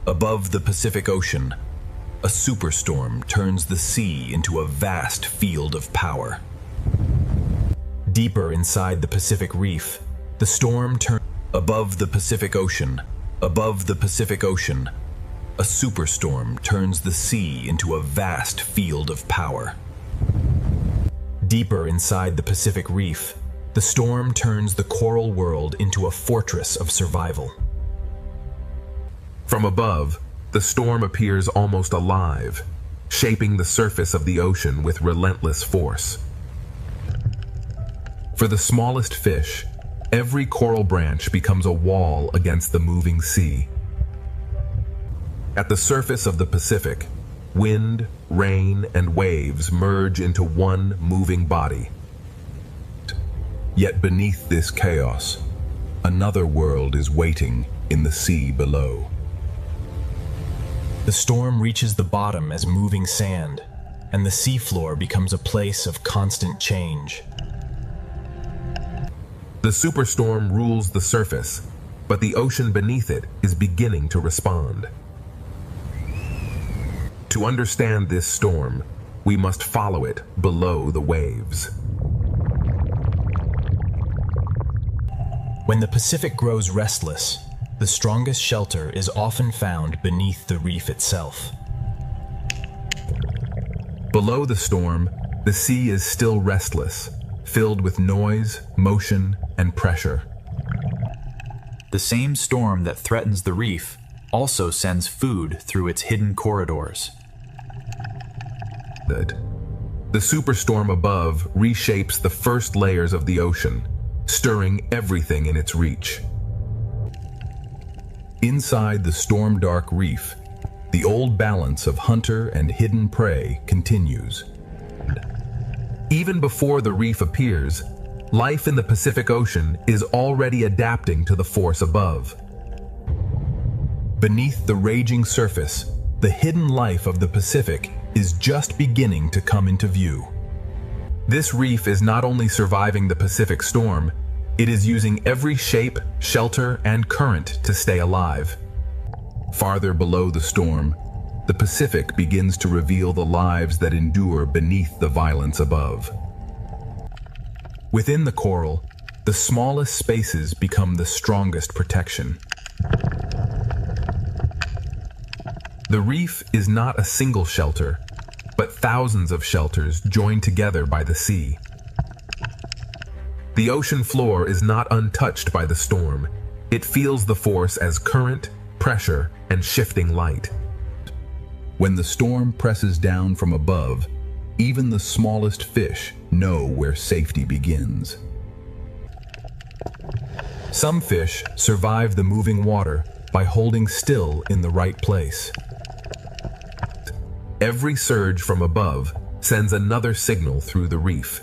Above the Pacific Ocean, a superstorm turns the sea into a vast field of power. Deeper inside the Pacific Reef, the storm turns above the Pacific Ocean. Above the Pacific Ocean, a superstorm turns the sea into a vast field of power. Deeper inside the Pacific Reef, the storm turns the coral world into a fortress of survival. From above, the storm appears almost alive, shaping the surface of the ocean with relentless force. For the smallest fish, every coral branch becomes a wall against the moving sea. At the surface of the Pacific, wind, rain, and waves merge into one moving body. Yet beneath this chaos, another world is waiting in the sea below. The storm reaches the bottom as moving sand, and the seafloor becomes a place of constant change. The superstorm rules the surface, but the ocean beneath it is beginning to respond. To understand this storm, we must follow it below the waves. When the Pacific grows restless, the strongest shelter is often found beneath the reef itself. Below the storm, the sea is still restless, filled with noise, motion, and pressure. The same storm that threatens the reef also sends food through its hidden corridors. The superstorm above reshapes the first layers of the ocean, stirring everything in its reach. Inside the storm-dark reef, the old balance of hunter and hidden prey continues. Even before the reef appears, life in the Pacific Ocean is already adapting to the force above. Beneath the raging surface, the hidden life of the Pacific is just beginning to come into view. This reef is not only surviving the Pacific storm, it is using every shape, shelter, and current to stay alive. Farther below the storm, the Pacific begins to reveal the lives that endure beneath the violence above. Within the coral, the smallest spaces become the strongest protection. The reef is not a single shelter, but thousands of shelters joined together by the sea. The ocean floor is not untouched by the storm. It feels the force as current, pressure, and shifting light. When the storm presses down from above, even the smallest fish know where safety begins. Some fish survive the moving water by holding still in the right place. Every surge from above sends another signal through the reef.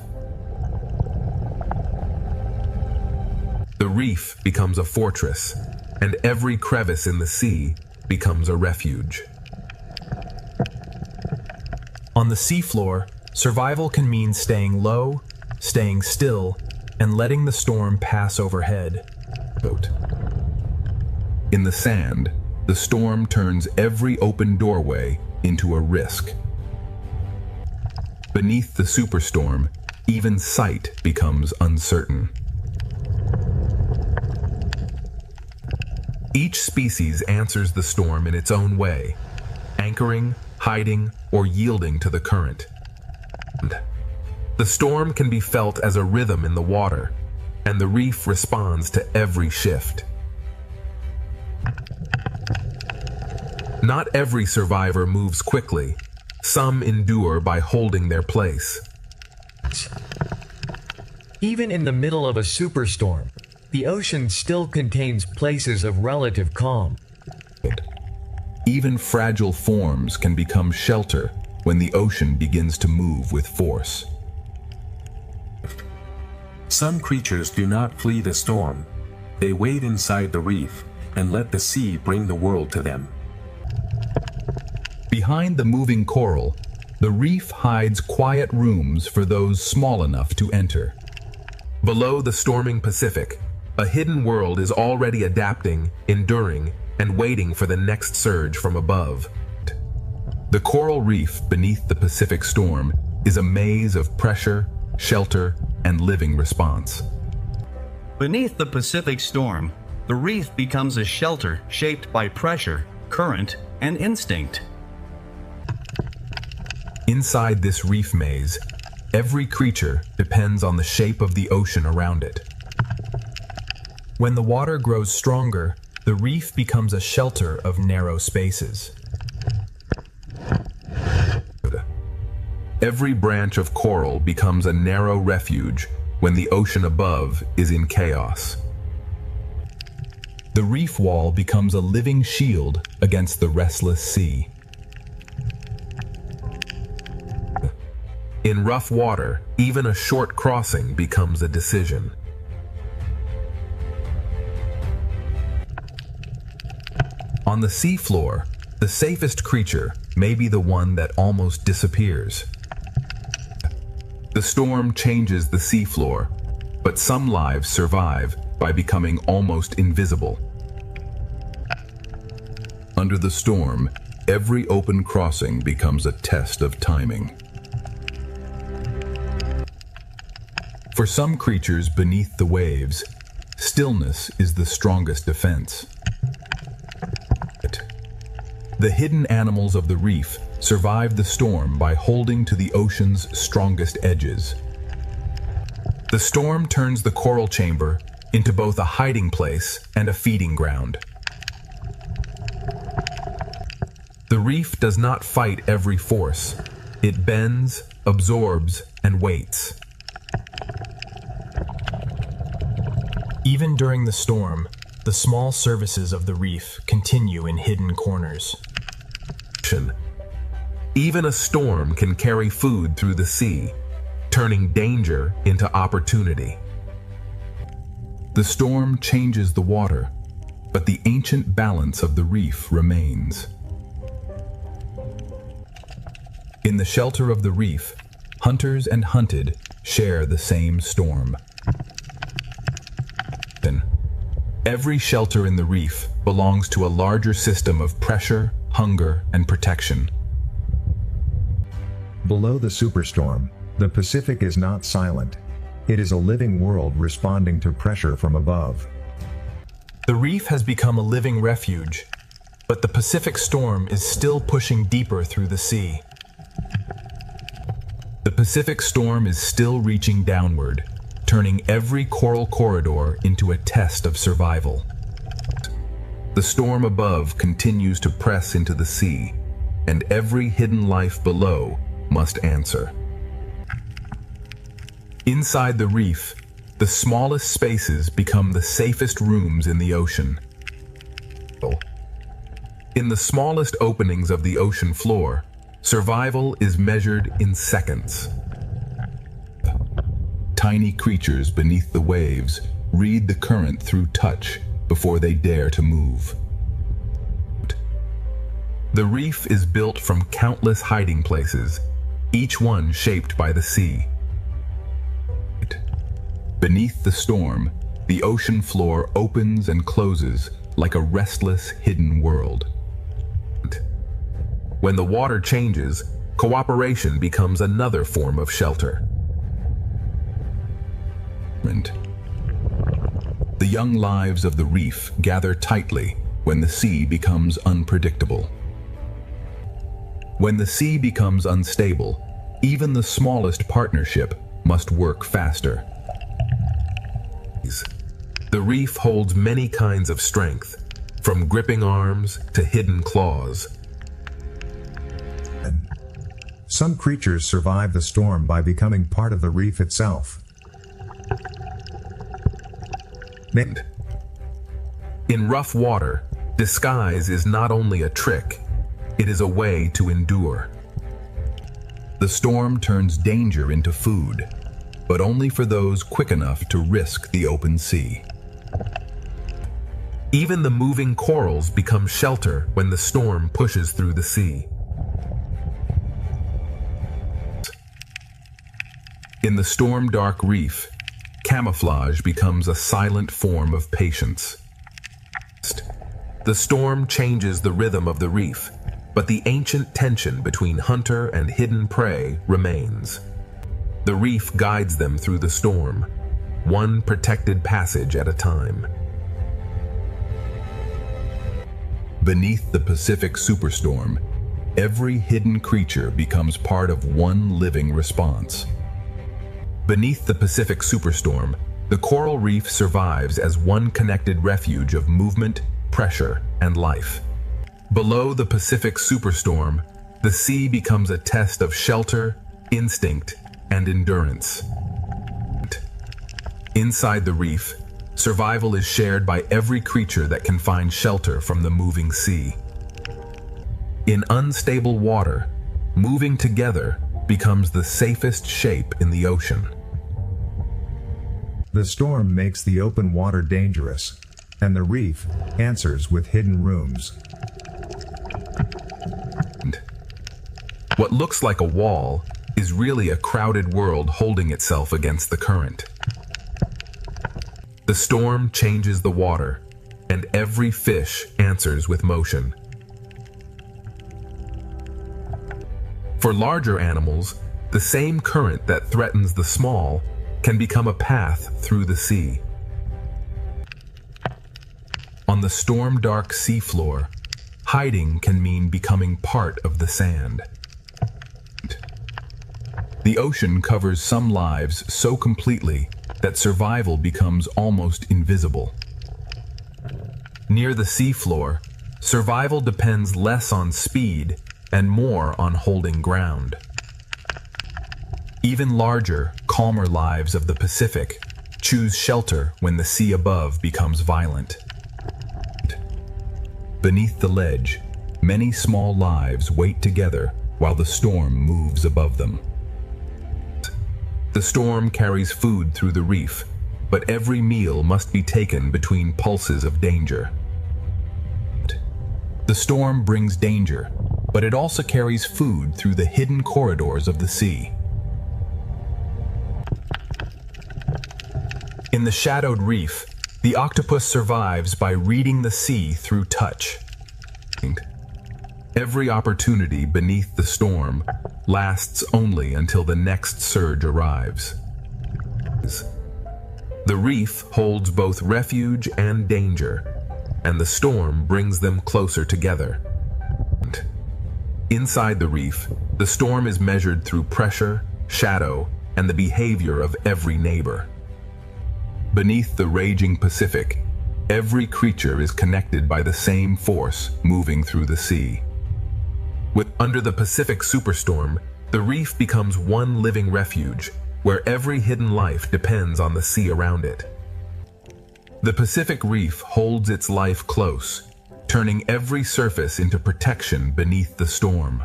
The reef becomes a fortress, and every crevice in the sea becomes a refuge. On the seafloor, survival can mean staying low, staying still, and letting the storm pass overhead. In the sand, the storm turns every open doorway into a risk. Beneath the superstorm, even sight becomes uncertain. Each species answers the storm in its own way, anchoring, hiding, or yielding to the current. The storm can be felt as a rhythm in the water, and the reef responds to every shift. Not every survivor moves quickly. Some endure by holding their place. Even in the middle of a superstorm, the ocean still contains places of relative calm. Even fragile forms can become shelter when the ocean begins to move with force. Some creatures do not flee the storm. They wait inside the reef and let the sea bring the world to them. Behind the moving coral, the reef hides quiet rooms for those small enough to enter. Below the storming Pacific, a hidden world is already adapting, enduring, and waiting for the next surge from above. The coral reef beneath the Pacific Storm is a maze of pressure, shelter, and living response. Beneath the Pacific Storm, the reef becomes a shelter shaped by pressure, current, and instinct. Inside this reef maze, every creature depends on the shape of the ocean around it. When the water grows stronger, the reef becomes a shelter of narrow spaces. Every branch of coral becomes a narrow refuge when the ocean above is in chaos. The reef wall becomes a living shield against the restless sea. In rough water, even a short crossing becomes a decision. On the seafloor, the safest creature may be the one that almost disappears. The storm changes the seafloor, but some lives survive by becoming almost invisible. Under the storm, every open crossing becomes a test of timing. For some creatures beneath the waves, stillness is the strongest defense. The hidden animals of the reef survive the storm by holding to the ocean's strongest edges. The storm turns the coral chamber into both a hiding place and a feeding ground. The reef does not fight every force. It bends, absorbs, and waits. Even during the storm, the small services of the reef continue in hidden corners. Even a storm can carry food through the sea, turning danger into opportunity. The storm changes the water, but the ancient balance of the reef remains. In the shelter of the reef, hunters and hunted share the same storm. Every shelter in the reef belongs to a larger system of pressure, hunger, and protection. Below the superstorm, the Pacific is not silent. It is a living world responding to pressure from above. The reef has become a living refuge, but the Pacific Storm is still pushing deeper through the sea. The Pacific Storm is still reaching downward, turning every coral corridor into a test of survival. The storm above continues to press into the sea, and every hidden life below must answer. Inside the reef, the smallest spaces become the safest rooms in the ocean. In the smallest openings of the ocean floor, survival is measured in seconds. Tiny creatures beneath the waves read the current through touch before they dare to move. The reef is built from countless hiding places, each one shaped by the sea. Beneath the storm, the ocean floor opens and closes like a restless, hidden world. When the water changes, cooperation becomes another form of shelter. The young lives of the reef gather tightly when the sea becomes unpredictable. When the sea becomes unstable, even the smallest partnership must work faster. The reef holds many kinds of strength, from gripping arms to hidden claws. Some creatures survive the storm by becoming part of the reef itself. In rough water, disguise is not only a trick, it is a way to endure. The storm turns danger into food, but only for those quick enough to risk the open sea. Even the moving corals become shelter when the storm pushes through the sea. In the storm-dark reef, camouflage becomes a silent form of patience. The storm changes the rhythm of the reef, but the ancient tension between hunter and hidden prey remains. The reef guides them through the storm, one protected passage at a time. Beneath the Pacific Superstorm, every hidden creature becomes part of one living response. Beneath the Pacific Superstorm, the coral reef survives as one connected refuge of movement, pressure, and life. Below the Pacific Superstorm, the sea becomes a test of shelter, instinct, and endurance. Inside the reef, survival is shared by every creature that can find shelter from the moving sea. In unstable water, moving together becomes the safest shape in the ocean. The storm makes the open water dangerous, and the reef answers with hidden rooms. What looks like a wall is really a crowded world holding itself against the current. The storm changes the water, and every fish answers with motion. For larger animals, the same current that threatens the small can become a path through the sea. On the storm-dark seafloor, hiding can mean becoming part of the sand. The ocean covers some lives so completely that survival becomes almost invisible. Near the seafloor, survival depends less on speed and more on holding ground. Even larger, calmer lives of the Pacific choose shelter when the sea above becomes violent. Beneath the ledge, many small lives wait together while the storm moves above them. The storm carries food through the reef, but every meal must be taken between pulses of danger. The storm brings danger, but it also carries food through the hidden corridors of the sea. In the shadowed reef, the octopus survives by reading the sea through touch. Every opportunity beneath the storm lasts only until the next surge arrives. The reef holds both refuge and danger, and the storm brings them closer together. Inside the reef, the storm is measured through pressure, shadow, and the behavior of every neighbor. Beneath the raging Pacific, every creature is connected by the same force moving through the sea. Under the Pacific Superstorm, the reef becomes one living refuge, where every hidden life depends on the sea around it. The Pacific Reef holds its life close, turning every surface into protection beneath the storm.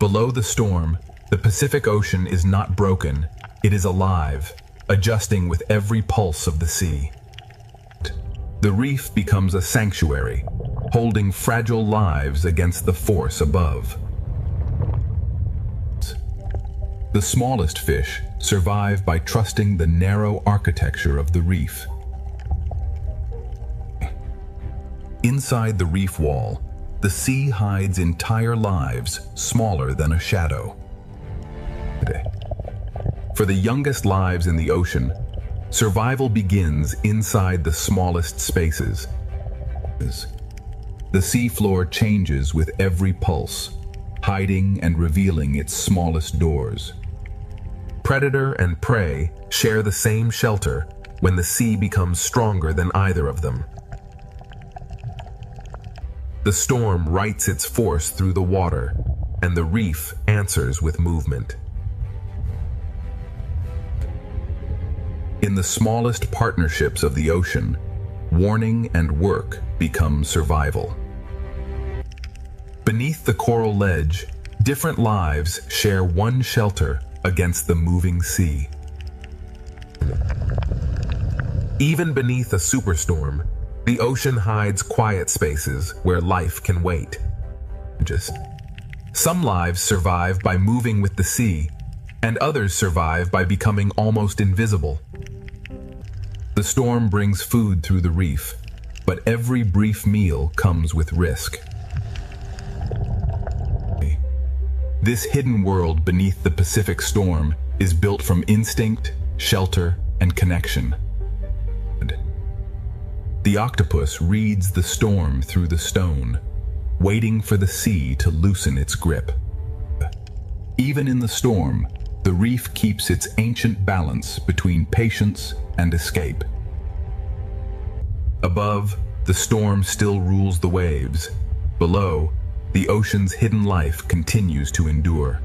Below the storm, the Pacific Ocean is not broken, it is alive, adjusting with every pulse of the sea. The reef becomes a sanctuary, holding fragile lives against the force above. The smallest fish survive by trusting the narrow architecture of the reef. Inside the reef wall, the sea hides entire lives smaller than a shadow. For the youngest lives in the ocean, survival begins inside the smallest spaces. The seafloor changes with every pulse, hiding and revealing its smallest doors. Predator and prey share the same shelter when the sea becomes stronger than either of them. The storm writes its force through the water, and the reef answers with movement. In the smallest partnerships of the ocean, warning and work become survival. Beneath the coral ledge, different lives share one shelter against the moving sea. Even beneath a superstorm, the ocean hides quiet spaces where life can wait. Some lives survive by moving with the sea, and others survive by becoming almost invisible. The storm brings food through the reef, but every brief meal comes with risk. This hidden world beneath the Pacific Storm is built from instinct, shelter, and connection. The octopus reads the storm through the stone, waiting for the sea to loosen its grip. Even in the storm, the reef keeps its ancient balance between patience and escape. Above, the storm still rules the waves. Below, the ocean's hidden life continues to endure.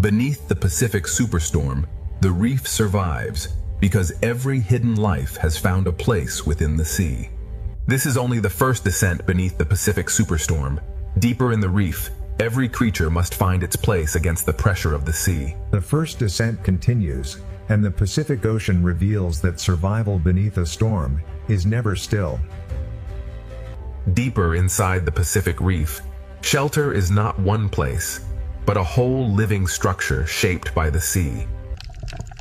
Beneath the Pacific Superstorm, the reef survives because every hidden life has found a place within the sea. This is only the first descent beneath the Pacific Superstorm. Deeper in the reef, every creature must find its place against the pressure of the sea. The first descent continues, and the Pacific Ocean reveals that survival beneath a storm is never still. Deeper inside the Pacific Reef, shelter is not one place, but a whole living structure shaped by the sea.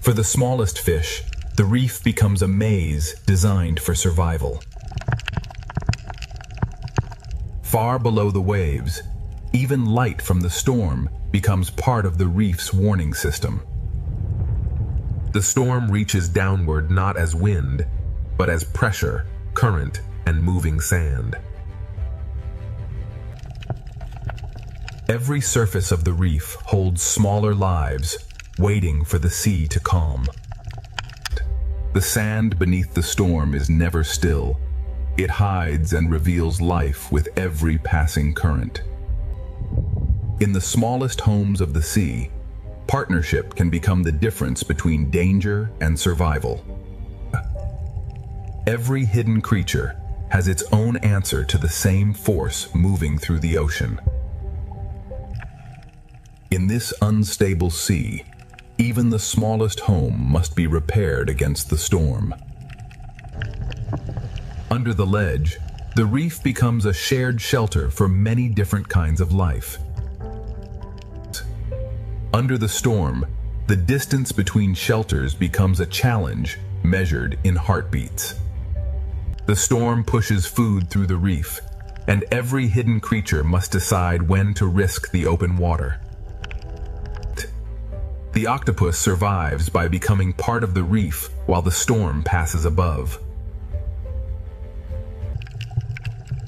For the smallest fish, the reef becomes a maze designed for survival. Far below the waves, even light from the storm becomes part of the reef's warning system. The storm reaches downward not as wind, but as pressure, current, and moving sand. Every surface of the reef holds smaller lives, waiting for the sea to calm. The sand beneath the storm is never still. It hides and reveals life with every passing current. In the smallest homes of the sea, partnership can become the difference between danger and survival. Every hidden creature has its own answer to the same force moving through the ocean. In this unstable sea, even the smallest home must be repaired against the storm. Under the ledge, the reef becomes a shared shelter for many different kinds of life. Under the storm, the distance between shelters becomes a challenge measured in heartbeats. The storm pushes food through the reef, and every hidden creature must decide when to risk the open water. The octopus survives by becoming part of the reef while the storm passes above.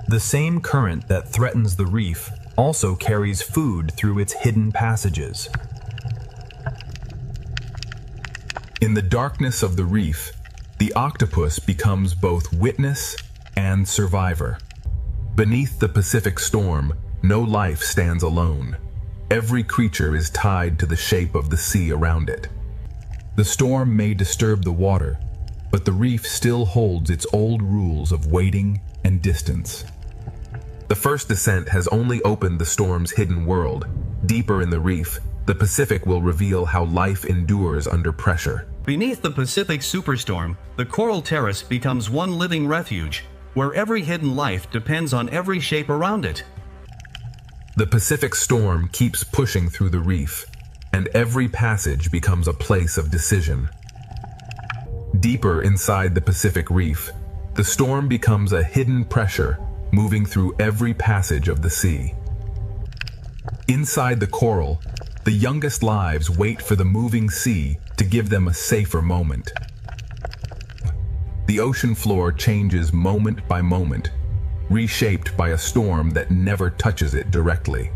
The same current that threatens the reef also carries food through its hidden passages. In the darkness of the reef, the octopus becomes both witness and survivor. Beneath the Pacific Storm, no life stands alone. Every creature is tied to the shape of the sea around it. The storm may disturb the water, but the reef still holds its old rules of waiting and distance. The first descent has only opened the storm's hidden world. Deeper in the reef, the Pacific will reveal how life endures under pressure. Beneath the Pacific Superstorm, the coral terrace becomes one living refuge, where every hidden life depends on every shape around it. The Pacific Storm keeps pushing through the reef, and every passage becomes a place of decision. Deeper inside the Pacific Reef, the storm becomes a hidden pressure moving through every passage of the sea. Inside the coral, the youngest lives wait for the moving sea to give them a safer moment. The ocean floor changes moment by moment, reshaped by a storm that never touches it directly.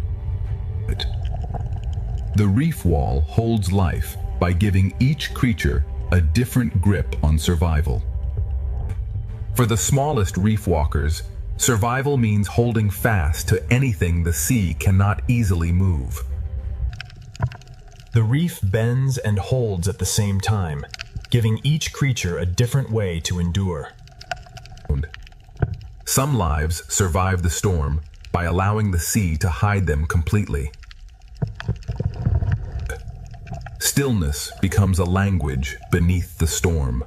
The reef wall holds life by giving each creature a different grip on survival. For the smallest reef walkers, survival means holding fast to anything the sea cannot easily move. The reef bends and holds at the same time, giving each creature a different way to endure. Some lives survive the storm by allowing the sea to hide them completely. Stillness becomes a language beneath the storm.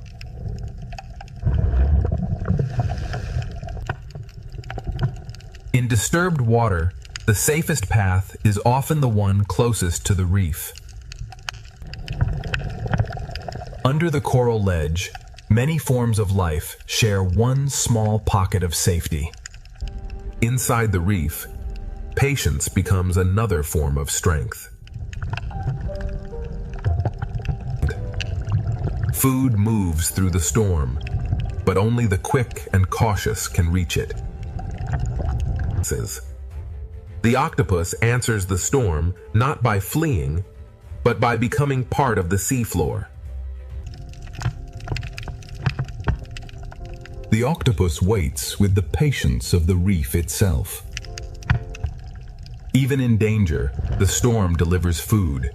In disturbed water, the safest path is often the one closest to the reef. Under the coral ledge, Many forms of life share one small pocket of safety. Inside the reef, patience becomes another form of strength. Food moves through the storm, but only the quick and cautious can reach it. The octopus answers the storm not by fleeing, but by becoming part of the seafloor. The octopus waits with the patience of the reef itself. Even in danger, the storm delivers food,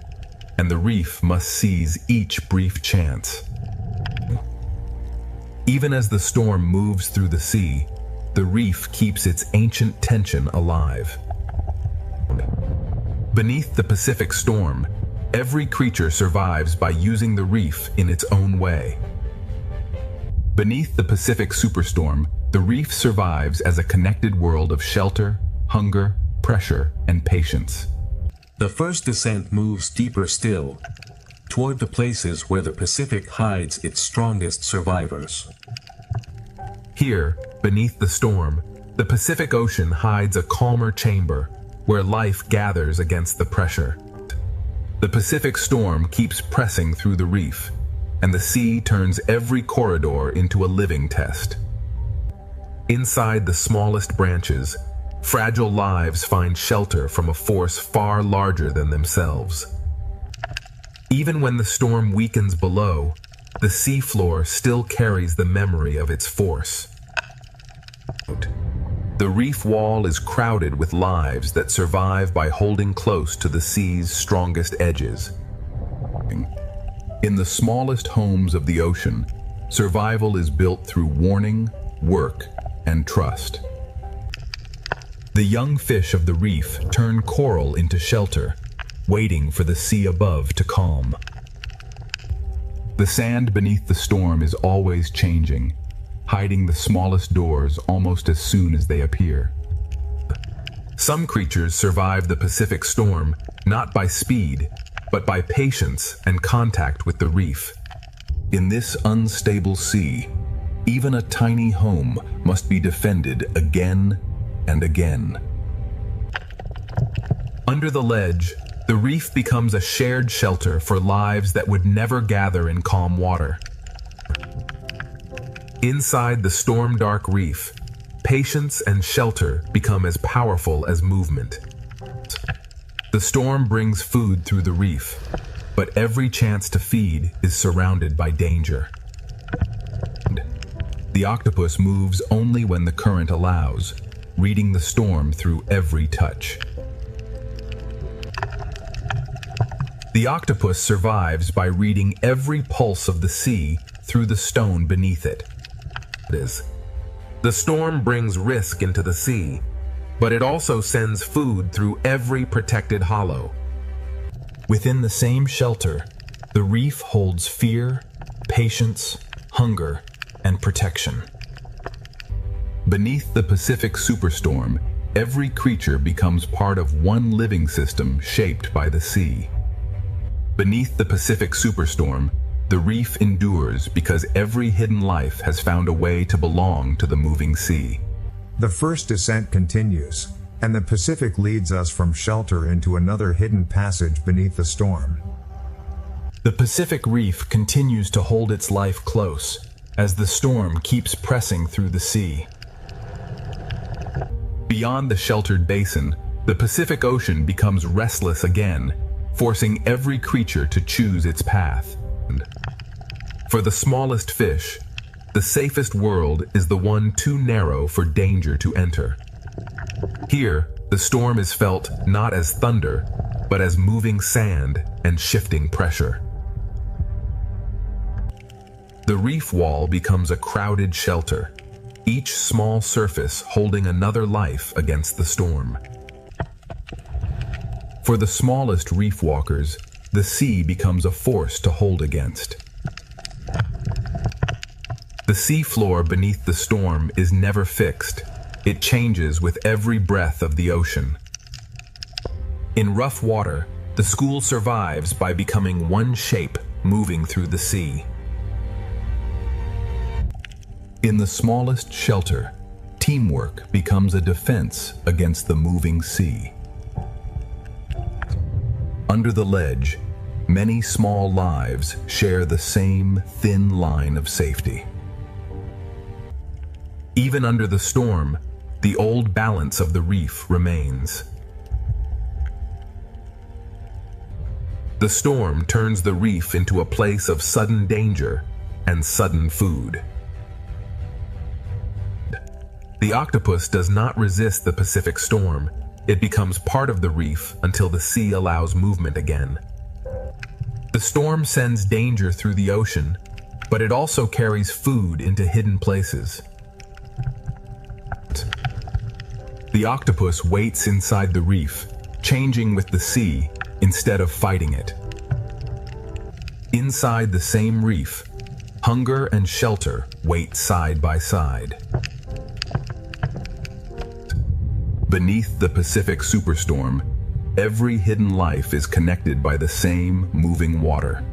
and the reef must seize each brief chance. Even as the storm moves through the sea, the reef keeps its ancient tension alive. Beneath the Pacific storm, every creature survives by using the reef in its own way. Beneath the Pacific superstorm, the reef survives as a connected world of shelter, hunger, pressure, and patience. The first descent moves deeper still, toward the places where the Pacific hides its strongest survivors. Here, beneath the storm, the Pacific Ocean hides a calmer chamber where life gathers against the pressure. The Pacific storm keeps pressing through the reef, and the sea turns every corridor into a living test. Inside the smallest branches, fragile lives find shelter from a force far larger than themselves. Even when the storm weakens below, the seafloor still carries the memory of its force. The reef wall is crowded with lives that survive by holding close to the sea's strongest edges. In the smallest homes of the ocean, survival is built through warning, work, and trust. The young fish of the reef turn coral into shelter, waiting for the sea above to calm. The sand beneath the storm is always changing, hiding the smallest doors almost as soon as they appear. Some creatures survive the Pacific storm not by speed, but by patience and contact with the reef. In this unstable sea, even a tiny home must be defended again and again. Under the ledge, the reef becomes a shared shelter for lives that would never gather in calm water. Inside the storm-dark reef, patience and shelter become as powerful as movement. The storm brings food through the reef, but every chance to feed is surrounded by danger. The octopus moves only when the current allows, reading the storm through every touch. The octopus survives by reading every pulse of the sea through the stone beneath it. The storm brings risk into the sea, but it also sends food through every protected hollow. Within the same shelter, the reef holds fear, patience, hunger, and protection. Beneath the Pacific superstorm, every creature becomes part of one living system shaped by the sea. Beneath the Pacific superstorm, the reef endures because every hidden life has found a way to belong to the moving sea. The first descent continues, and the Pacific leads us from shelter into another hidden passage beneath the storm. The Pacific reef continues to hold its life close as the storm keeps pressing through the sea. Beyond the sheltered basin, the Pacific Ocean becomes restless again, forcing every creature to choose its path. For the smallest fish, the safest world is the one too narrow for danger to enter. Here, the storm is felt not as thunder, but as moving sand and shifting pressure. The reef wall becomes a crowded shelter, each small surface holding another life against the storm. For the smallest reef walkers, the sea becomes a force to hold against. The seafloor beneath the storm is never fixed. It changes with every breath of the ocean. In rough water, the school survives by becoming one shape moving through the sea. In the smallest shelter, teamwork becomes a defense against the moving sea. Under the ledge, many small lives share the same thin line of safety. Even under the storm, the old balance of the reef remains. The storm turns the reef into a place of sudden danger and sudden food. The octopus does not resist the Pacific storm. It becomes part of the reef until the sea allows movement again. The storm sends danger through the ocean, but it also carries food into hidden places. The octopus waits inside the reef, changing with the sea instead of fighting it. Inside the same reef, hunger and shelter wait side by side. Beneath the Pacific Superstorm, every hidden life is connected by the same moving water.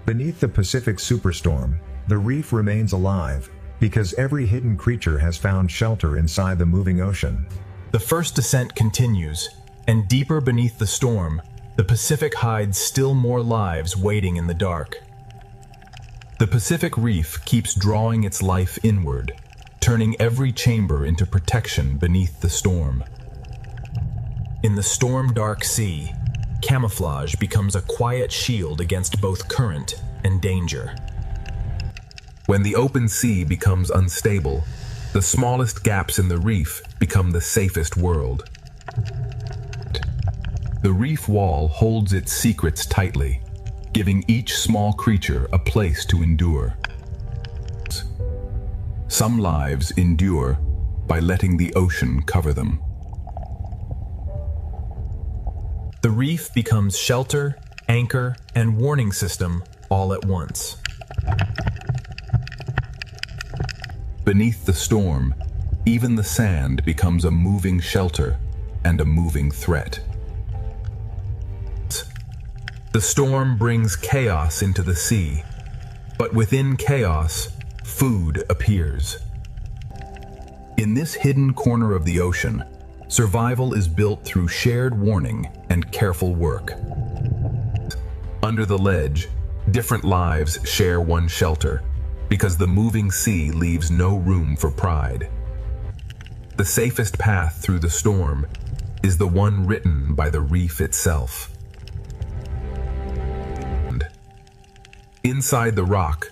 Beneath the Pacific Superstorm, the reef remains alive, because every hidden creature has found shelter inside the moving ocean. The first descent continues, and deeper beneath the storm, the Pacific hides still more lives waiting in the dark. The Pacific Reef keeps drawing its life inward, turning every chamber into protection beneath the storm. In the storm-dark sea, camouflage becomes a quiet shield against both current and danger. When the open sea becomes unstable, the smallest gaps in the reef become the safest world. The reef wall holds its secrets tightly, giving each small creature a place to endure. Some lives endure by letting the ocean cover them. The reef becomes shelter, anchor, and warning system all at once. Beneath the storm, even the sand becomes a moving shelter and a moving threat. The storm brings chaos into the sea, but within chaos, food appears. In this hidden corner of the ocean, survival is built through shared warning and careful work. Under the ledge, different lives share one shelter, because the moving sea leaves no room for pride. The safest path through the storm is the one written by the reef itself. Inside the rock,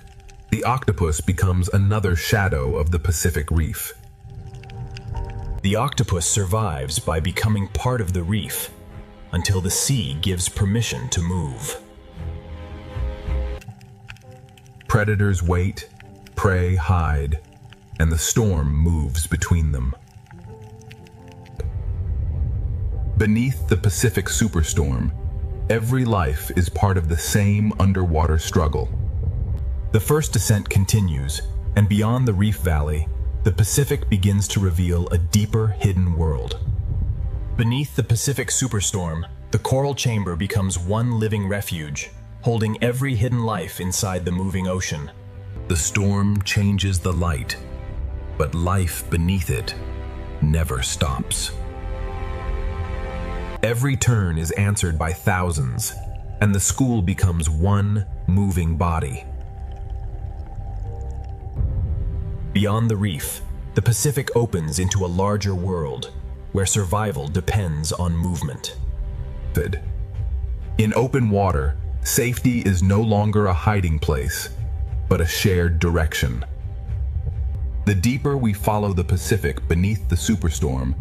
the octopus becomes another shadow of the Pacific Reef. The octopus survives by becoming part of the reef until the sea gives permission to move. Predators wait, prey hide, and the storm moves between them. Beneath the Pacific Superstorm, every life is part of the same underwater struggle. The first descent continues, and beyond the reef valley, the Pacific begins to reveal a deeper hidden world. Beneath the Pacific Superstorm, the coral chamber becomes one living refuge, holding every hidden life inside the moving ocean. The storm changes the light, but life beneath it never stops. Every turn is answered by thousands, and the school becomes one moving body. Beyond the reef, the Pacific opens into a larger world, where survival depends on movement. In open water, safety is no longer a hiding place, but a shared direction. The deeper we follow the Pacific beneath the Superstorm,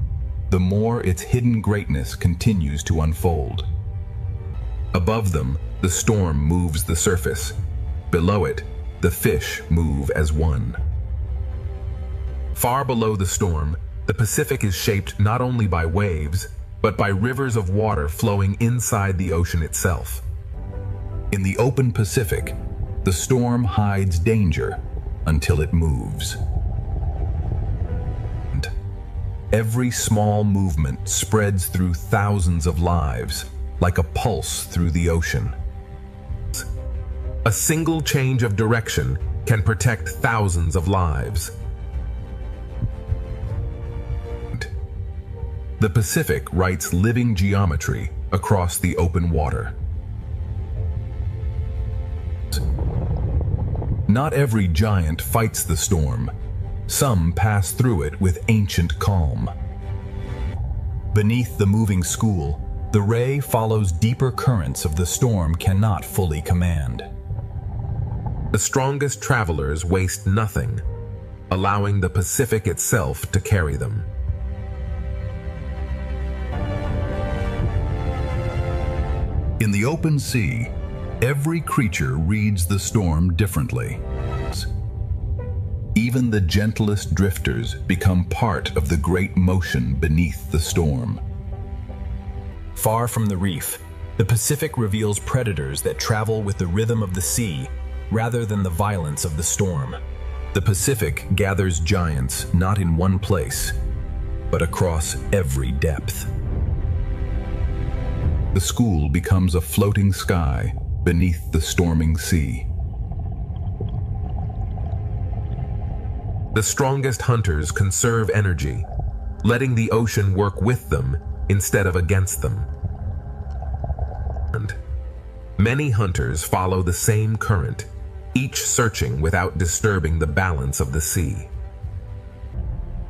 the more its hidden greatness continues to unfold. Above them, the storm moves the surface. Below it, the fish move as one. Far below the storm, the Pacific is shaped not only by waves, but by rivers of water flowing inside the ocean itself. In the open Pacific, the storm hides danger until it moves. Every small movement spreads through thousands of lives, like a pulse through the ocean. A single change of direction can protect thousands of lives. The Pacific writes living geometry across the open water. Not every giant fights the storm. Some pass through it with ancient calm. Beneath the moving school, the ray follows deeper currents of the storm cannot fully command. The strongest travelers waste nothing, allowing the Pacific itself to carry them. In the open sea, every creature reads the storm differently. Even the gentlest drifters become part of the great motion beneath the storm. Far from the reef, the Pacific reveals predators that travel with the rhythm of the sea rather than the violence of the storm. The Pacific gathers giants not in one place, but across every depth. The school becomes a floating sky beneath the storming sea. The strongest hunters conserve energy, letting the ocean work with them instead of against them. And many hunters follow the same current, each searching without disturbing the balance of the sea.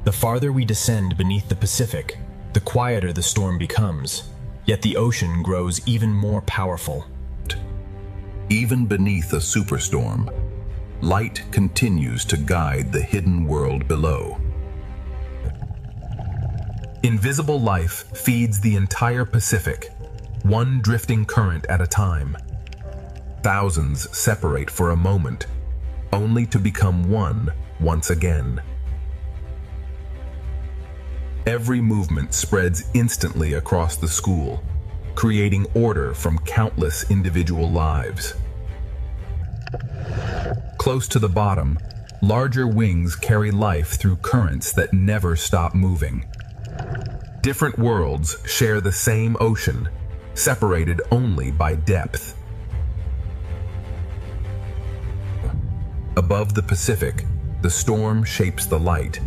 The farther we descend beneath the Pacific, the quieter the storm becomes, yet the ocean grows even more powerful. Even beneath a superstorm, light continues to guide the hidden world below. Invisible life feeds the entire Pacific, one drifting current at a time. Thousands separate for a moment, only to become one once again. Every movement spreads instantly across the school, creating order from countless individual lives. Close to the bottom, larger wings carry life through currents that never stop moving. Different worlds share the same ocean, separated only by depth. Above the Pacific, the storm shapes the light.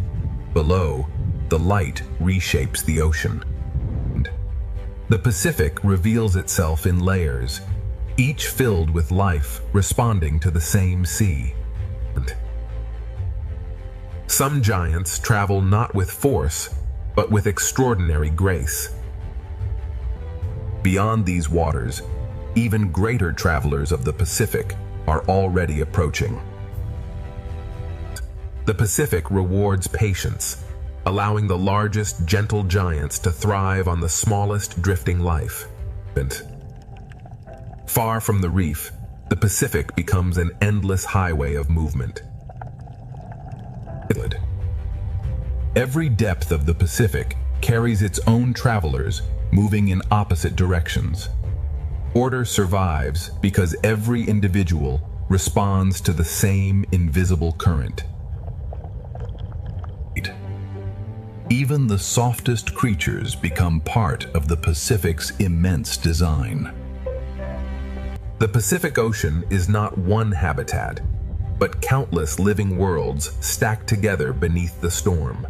Below, the light reshapes the ocean. The Pacific reveals itself in layers, each filled with life responding to the same sea. Some giants travel not with force, but with extraordinary grace. Beyond these waters, even greater travelers of the Pacific are already approaching. The Pacific rewards patience, allowing the largest gentle giants to thrive on the smallest drifting life. Far from the reef, the Pacific becomes an endless highway of movement. Every depth of the Pacific carries its own travelers moving in opposite directions. Order survives because every individual responds to the same invisible current. Even the softest creatures become part of the Pacific's immense design. The Pacific Ocean is not one habitat, but countless living worlds stacked together beneath the storm.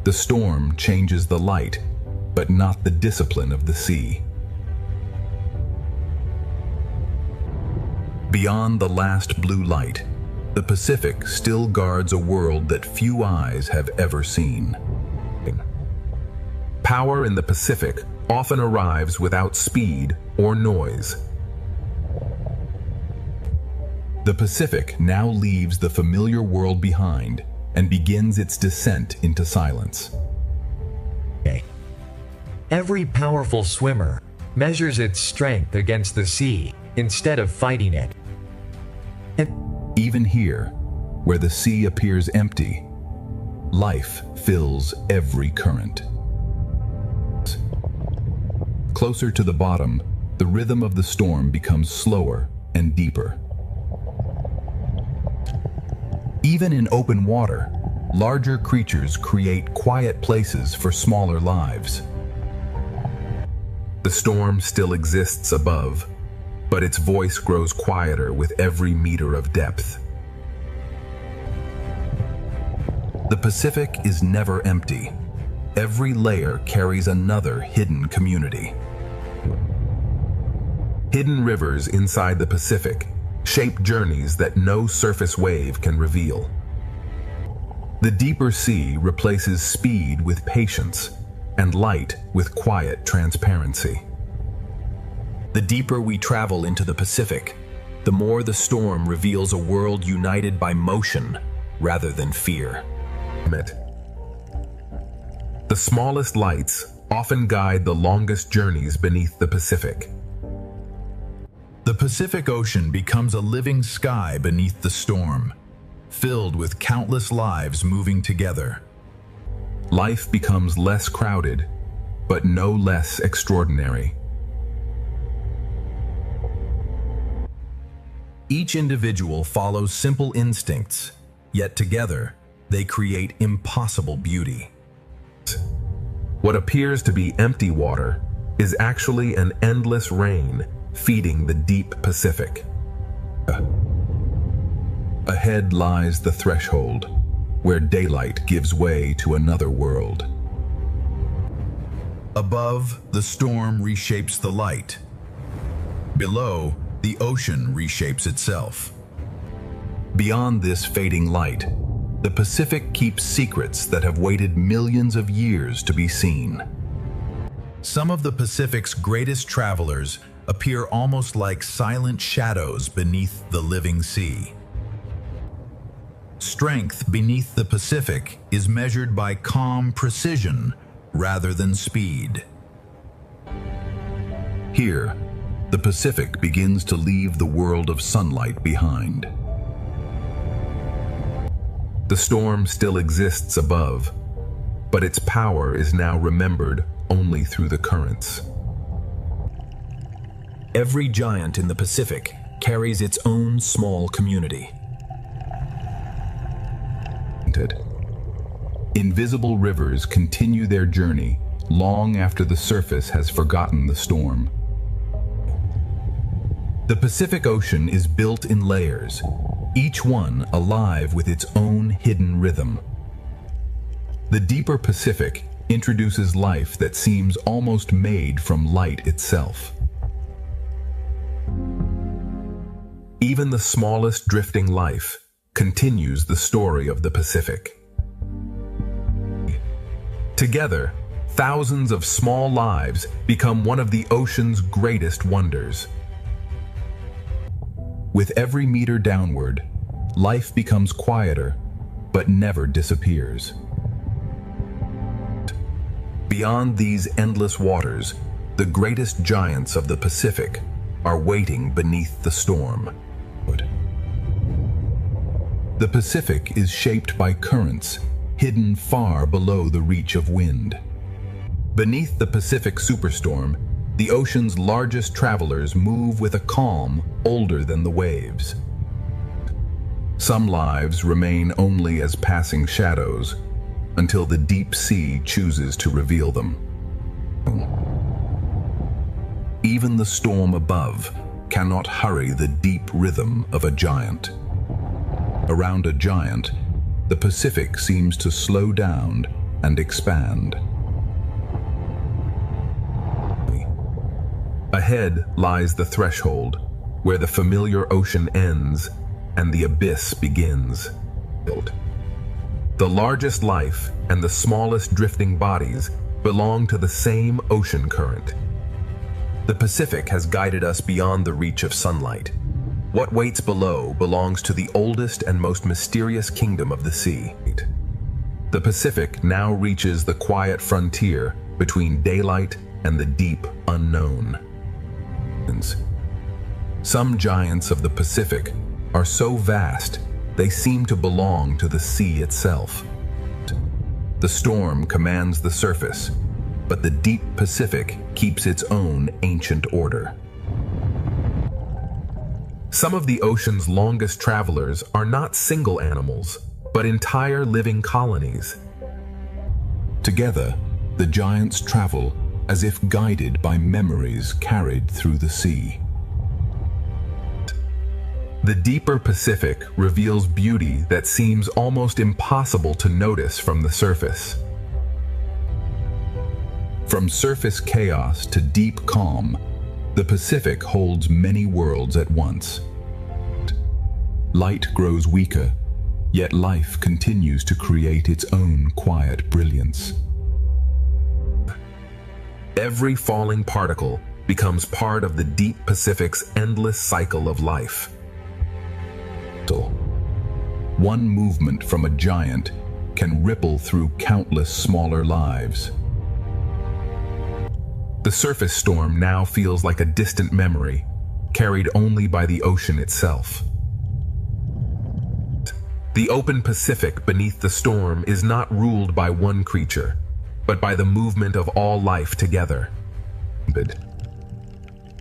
The storm changes the light, but not the discipline of the sea. Beyond the last blue light, the Pacific still guards a world that few eyes have ever seen. Power in the Pacific often arrives without speed or noise. The Pacific now leaves the familiar world behind and begins its descent into silence. Every powerful swimmer measures its strength against the sea instead of fighting it. Even here, where the sea appears empty, life fills every current. Closer to the bottom, the rhythm of the storm becomes slower and deeper. Even in open water, larger creatures create quiet places for smaller lives. The storm still exists above, but its voice grows quieter with every meter of depth. The Pacific is never empty. Every layer carries another hidden community. Hidden rivers inside the Pacific shape journeys that no surface wave can reveal. The deeper sea replaces speed with patience and light with quiet transparency. The deeper we travel into the Pacific, the more the storm reveals a world united by motion rather than fear. The smallest lights often guide the longest journeys beneath the Pacific. The Pacific Ocean becomes a living sky beneath the storm, filled with countless lives moving together. Life becomes less crowded, but no less extraordinary. Each individual follows simple instincts, yet together they create impossible beauty. What appears to be empty water is actually an endless rain feeding the deep Pacific. Ahead lies the threshold, where daylight gives way to another world. Above, the storm reshapes the light. Below, the ocean reshapes itself. Beyond this fading light, the Pacific keeps secrets that have waited millions of years to be seen. Some of the Pacific's greatest travelers appear almost like silent shadows beneath the living sea. Strength beneath the Pacific is measured by calm precision rather than speed. Here, the Pacific begins to leave the world of sunlight behind. The storm still exists above, but its power is now remembered only through the currents. Every giant in the Pacific carries its own small community. Invisible rivers continue their journey long after the surface has forgotten the storm. The Pacific Ocean is built in layers, each one alive with its own hidden rhythm. The deeper Pacific introduces life that seems almost made from light itself. Even the smallest drifting life continues the story of the Pacific. Together, thousands of small lives become one of the ocean's greatest wonders. With every meter downward, life becomes quieter, but never disappears. Beyond these endless waters, the greatest giants of the Pacific are waiting beneath the storm. The Pacific is shaped by currents hidden far below the reach of wind. Beneath the Pacific Superstorm, the ocean's largest travelers move with a calm older than the waves. Some lives remain only as passing shadows until the deep sea chooses to reveal them. Even the storm above cannot hurry the deep rhythm of a giant. Around a giant, the Pacific seems to slow down and expand. Ahead lies the threshold, where the familiar ocean ends and the abyss begins. The largest life and the smallest drifting bodies belong to the same ocean current. The Pacific has guided us beyond the reach of sunlight. What waits below belongs to the oldest and most mysterious kingdom of the sea. The Pacific now reaches the quiet frontier between daylight and the deep unknown. Some giants of the Pacific are so vast they seem to belong to the sea itself. The storm commands the surface, but the deep Pacific keeps its own ancient order. Some of the ocean's longest travelers are not single animals, but entire living colonies. Together, the giants travel as if guided by memories carried through the sea. The deeper Pacific reveals beauty that seems almost impossible to notice from the surface. From surface chaos to deep calm, the Pacific holds many worlds at once. Light grows weaker, yet life continues to create its own quiet brilliance. Every falling particle becomes part of the deep Pacific's endless cycle of life. One movement from a giant can ripple through countless smaller lives. The surface storm now feels like a distant memory, carried only by the ocean itself. The open Pacific beneath the storm is not ruled by one creature, but by the movement of all life together.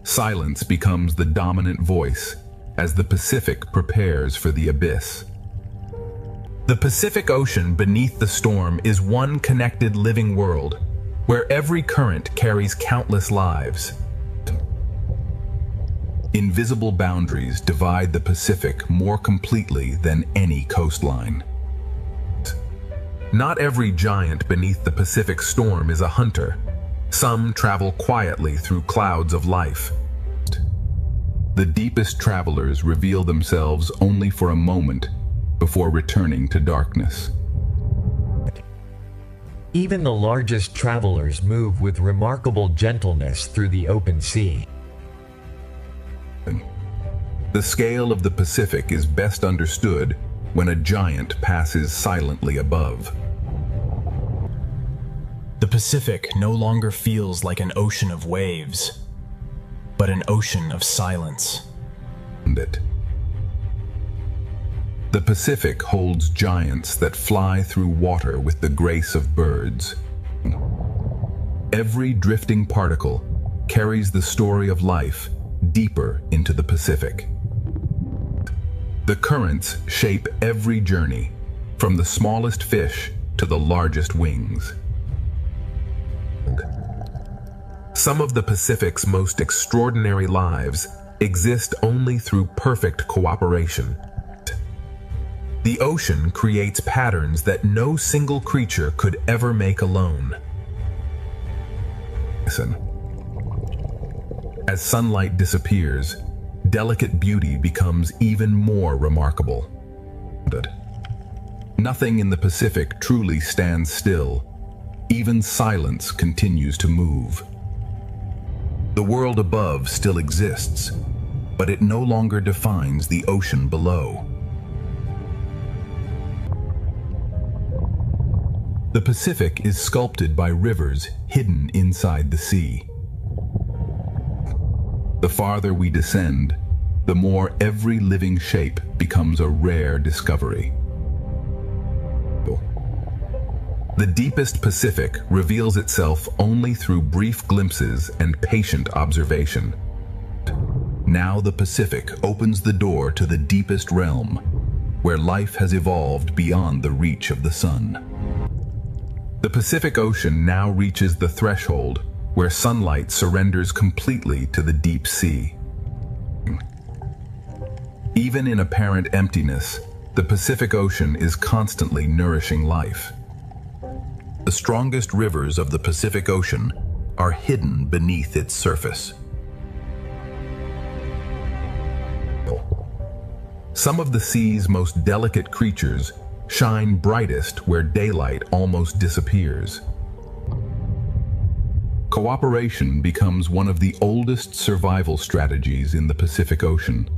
Silence becomes the dominant voice as the Pacific prepares for the abyss. The Pacific Ocean beneath the storm is one connected living world, where every current carries countless lives. Invisible boundaries divide the Pacific more completely than any coastline. Not every giant beneath the Pacific storm is a hunter. Some travel quietly through clouds of life. The deepest travelers reveal themselves only for a moment before returning to darkness. Even the largest travelers move with remarkable gentleness through the open sea. The scale of the Pacific is best understood when a giant passes silently above. The Pacific no longer feels like an ocean of waves, but an ocean of silence. The Pacific holds giants that fly through water with the grace of birds. Every drifting particle carries the story of life deeper into the Pacific. The currents shape every journey, from the smallest fish to the largest wings. Some of the Pacific's most extraordinary lives exist only through perfect cooperation. The ocean creates patterns that no single creature could ever make alone. Listen. As sunlight disappears, delicate beauty becomes even more remarkable. Nothing in the Pacific truly stands still. Even silence continues to move. The world above still exists, but it no longer defines the ocean below. The Pacific is sculpted by rivers hidden inside the sea. The farther we descend, the more every living shape becomes a rare discovery. The deepest Pacific reveals itself only through brief glimpses and patient observation. Now the Pacific opens the door to the deepest realm, where life has evolved beyond the reach of the sun. The Pacific Ocean now reaches the threshold where sunlight surrenders completely to the deep sea. Even in apparent emptiness, the Pacific Ocean is constantly nourishing life. The strongest rivers of the Pacific Ocean are hidden beneath its surface. Some of the sea's most delicate creatures shine brightest where daylight almost disappears. Cooperation becomes one of the oldest survival strategies in the Pacific Ocean.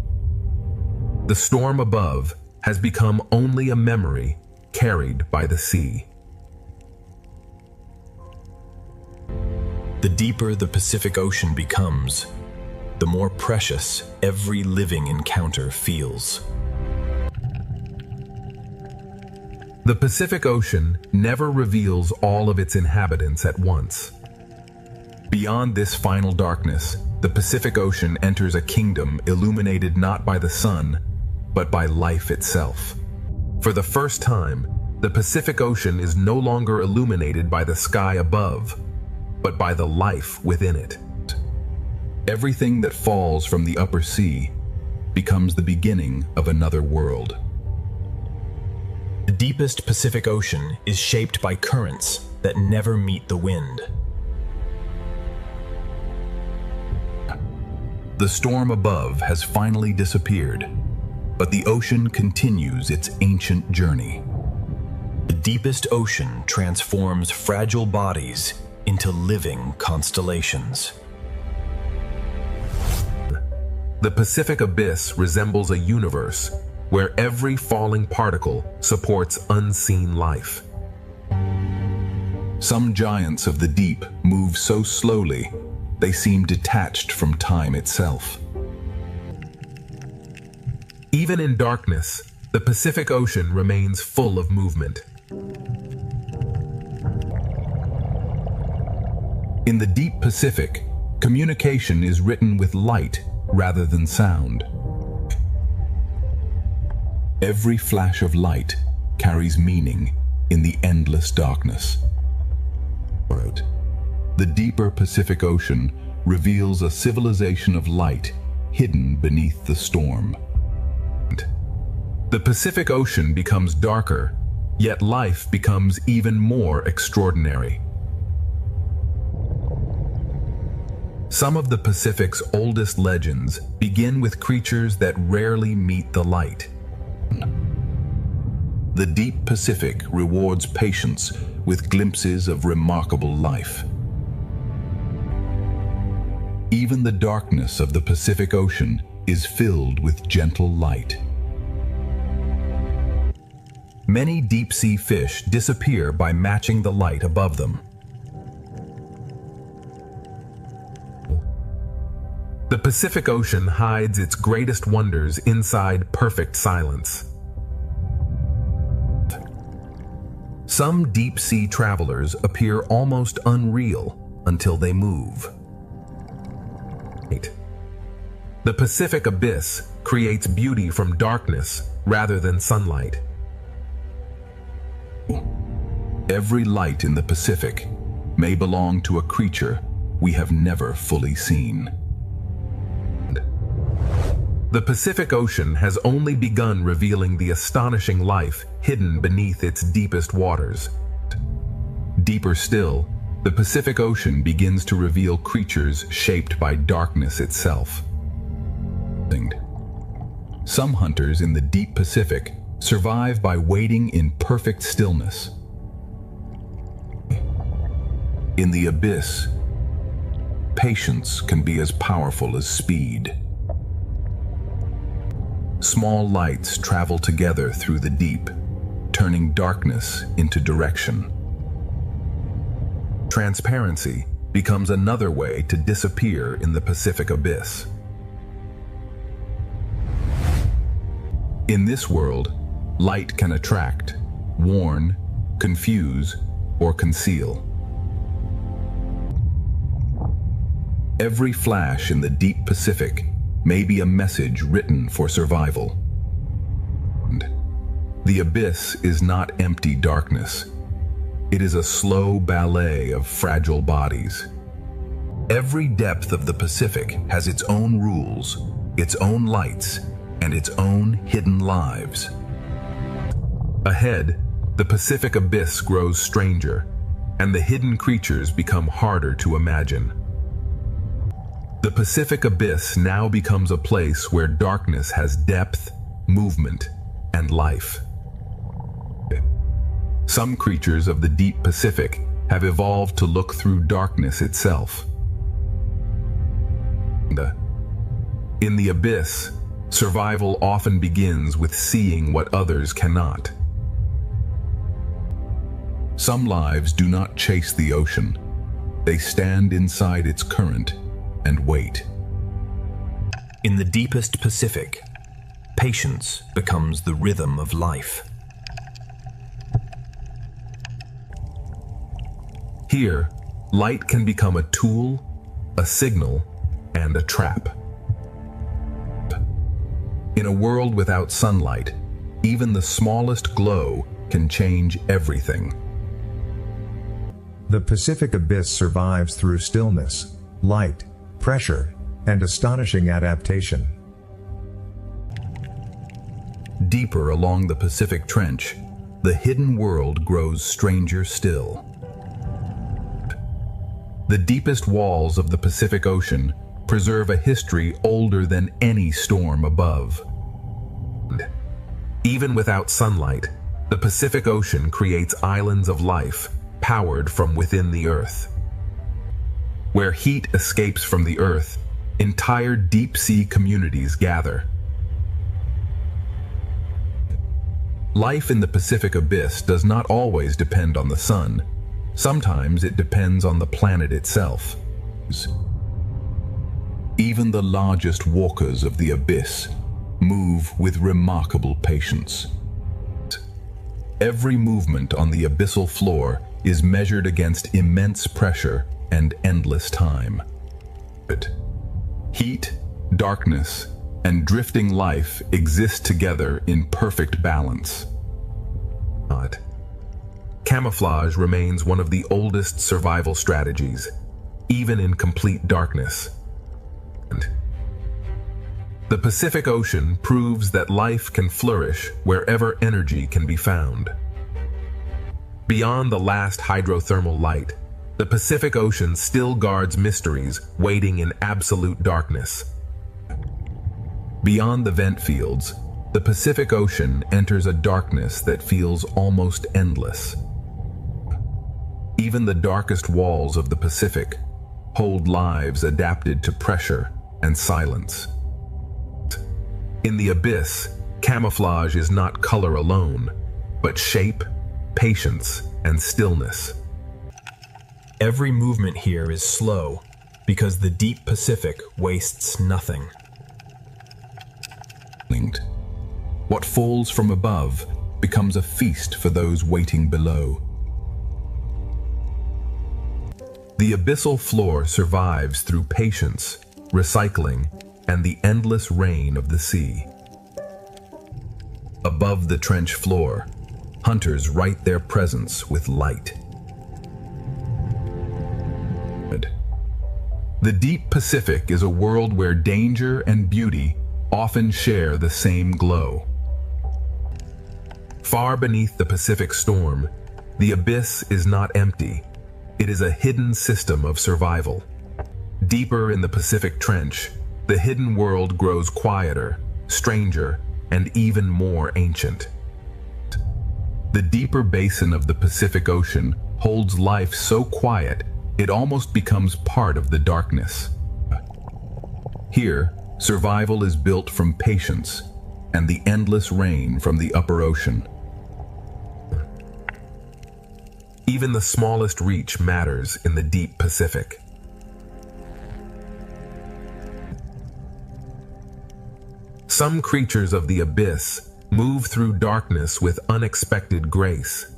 The storm above has become only a memory carried by the sea. The deeper the Pacific Ocean becomes, the more precious every living encounter feels. The Pacific Ocean never reveals all of its inhabitants at once. Beyond this final darkness, the Pacific Ocean enters a kingdom illuminated not by the sun, but by life itself. For the first time, the Pacific Ocean is no longer illuminated by the sky above, but by the life within it. Everything that falls from the upper sea, becomes the beginning of another world. The deepest Pacific Ocean is shaped by currents that never meet the wind. The storm above has finally disappeared, but the ocean continues its ancient journey. The deepest ocean transforms fragile bodies into living constellations. The Pacific Abyss resembles a universe where every falling particle supports unseen life. Some giants of the deep move so slowly, they seem detached from time itself. Even in darkness, the Pacific Ocean remains full of movement. In the deep Pacific, communication is written with light rather than sound. Every flash of light carries meaning in the endless darkness. The deeper Pacific Ocean reveals a civilization of light hidden beneath the storm. The Pacific Ocean becomes darker, yet life becomes even more extraordinary. Some of the Pacific's oldest legends begin with creatures that rarely meet the light. The deep Pacific rewards patience with glimpses of remarkable life. Even the darkness of the Pacific Ocean is filled with gentle light. Many deep-sea fish disappear by matching the light above them. The Pacific Ocean hides its greatest wonders inside perfect silence. Some deep-sea travelers appear almost unreal until they move. The Pacific Abyss creates beauty from darkness rather than sunlight. Every light in the Pacific may belong to a creature we have never fully seen. The Pacific Ocean has only begun revealing the astonishing life hidden beneath its deepest waters. Deeper still, the Pacific Ocean begins to reveal creatures shaped by darkness itself. Some hunters in the deep Pacific survive by waiting in perfect stillness. In the abyss, patience can be as powerful as speed. Small lights travel together through the deep, turning darkness into direction. Transparency becomes another way to disappear in the Pacific Abyss. In this world, light can attract, warn, confuse, or conceal. Every flash in the deep Pacific may be a message written for survival. The abyss is not empty darkness. It is a slow ballet of fragile bodies. Every depth of the Pacific has its own rules, its own lights, and its own hidden lives. Ahead, the Pacific Abyss grows stranger, and the hidden creatures become harder to imagine. The Pacific Abyss now becomes a place where darkness has depth, movement, and life. Some creatures of the deep Pacific have evolved to look through darkness itself. In the abyss, survival often begins with seeing what others cannot. Some lives do not chase the ocean. They stand inside its current and wait. In the deepest Pacific, patience becomes the rhythm of life. Here, light can become a tool, a signal, and a trap. In a world without sunlight, even the smallest glow can change everything. The Pacific Abyss survives through stillness, light, pressure, and astonishing adaptation. Deeper along the Pacific Trench, the hidden world grows stranger still. The deepest walls of the Pacific Ocean preserve a history older than any storm above. Even without sunlight, the Pacific Ocean creates islands of life powered from within the Earth. Where heat escapes from the Earth, entire deep-sea communities gather. Life in the Pacific Abyss does not always depend on the sun. Sometimes it depends on the planet itself. Even the largest walkers of the abyss move with remarkable patience. Every movement on the abyssal floor is measured against immense pressure and endless time. Heat, darkness, and drifting life exist together in perfect balance. Camouflage remains one of the oldest survival strategies, even in complete darkness. The Pacific Ocean proves that life can flourish wherever energy can be found. Beyond the last hydrothermal light, the Pacific Ocean still guards mysteries waiting in absolute darkness. Beyond the vent fields, the Pacific Ocean enters a darkness that feels almost endless. Even the darkest walls of the Pacific hold lives adapted to pressure and silence. In the abyss, camouflage is not color alone, but shape, patience, and stillness. Every movement here is slow because the deep Pacific wastes nothing. What falls from above becomes a feast for those waiting below. The abyssal floor survives through patience, recycling, and the endless rain of the sea. Above the trench floor, hunters write their presence with light. The deep Pacific is a world where danger and beauty often share the same glow. Far beneath the Pacific storm, the abyss is not empty. It is a hidden system of survival. Deeper in the Pacific Trench, the hidden world grows quieter, stranger, and even more ancient. The deeper basin of the Pacific Ocean holds life so quiet it almost becomes part of the darkness. Here, survival is built from patience and the endless rain from the upper ocean. Even the smallest reach matters in the deep Pacific. Some creatures of the abyss move through darkness with unexpected grace.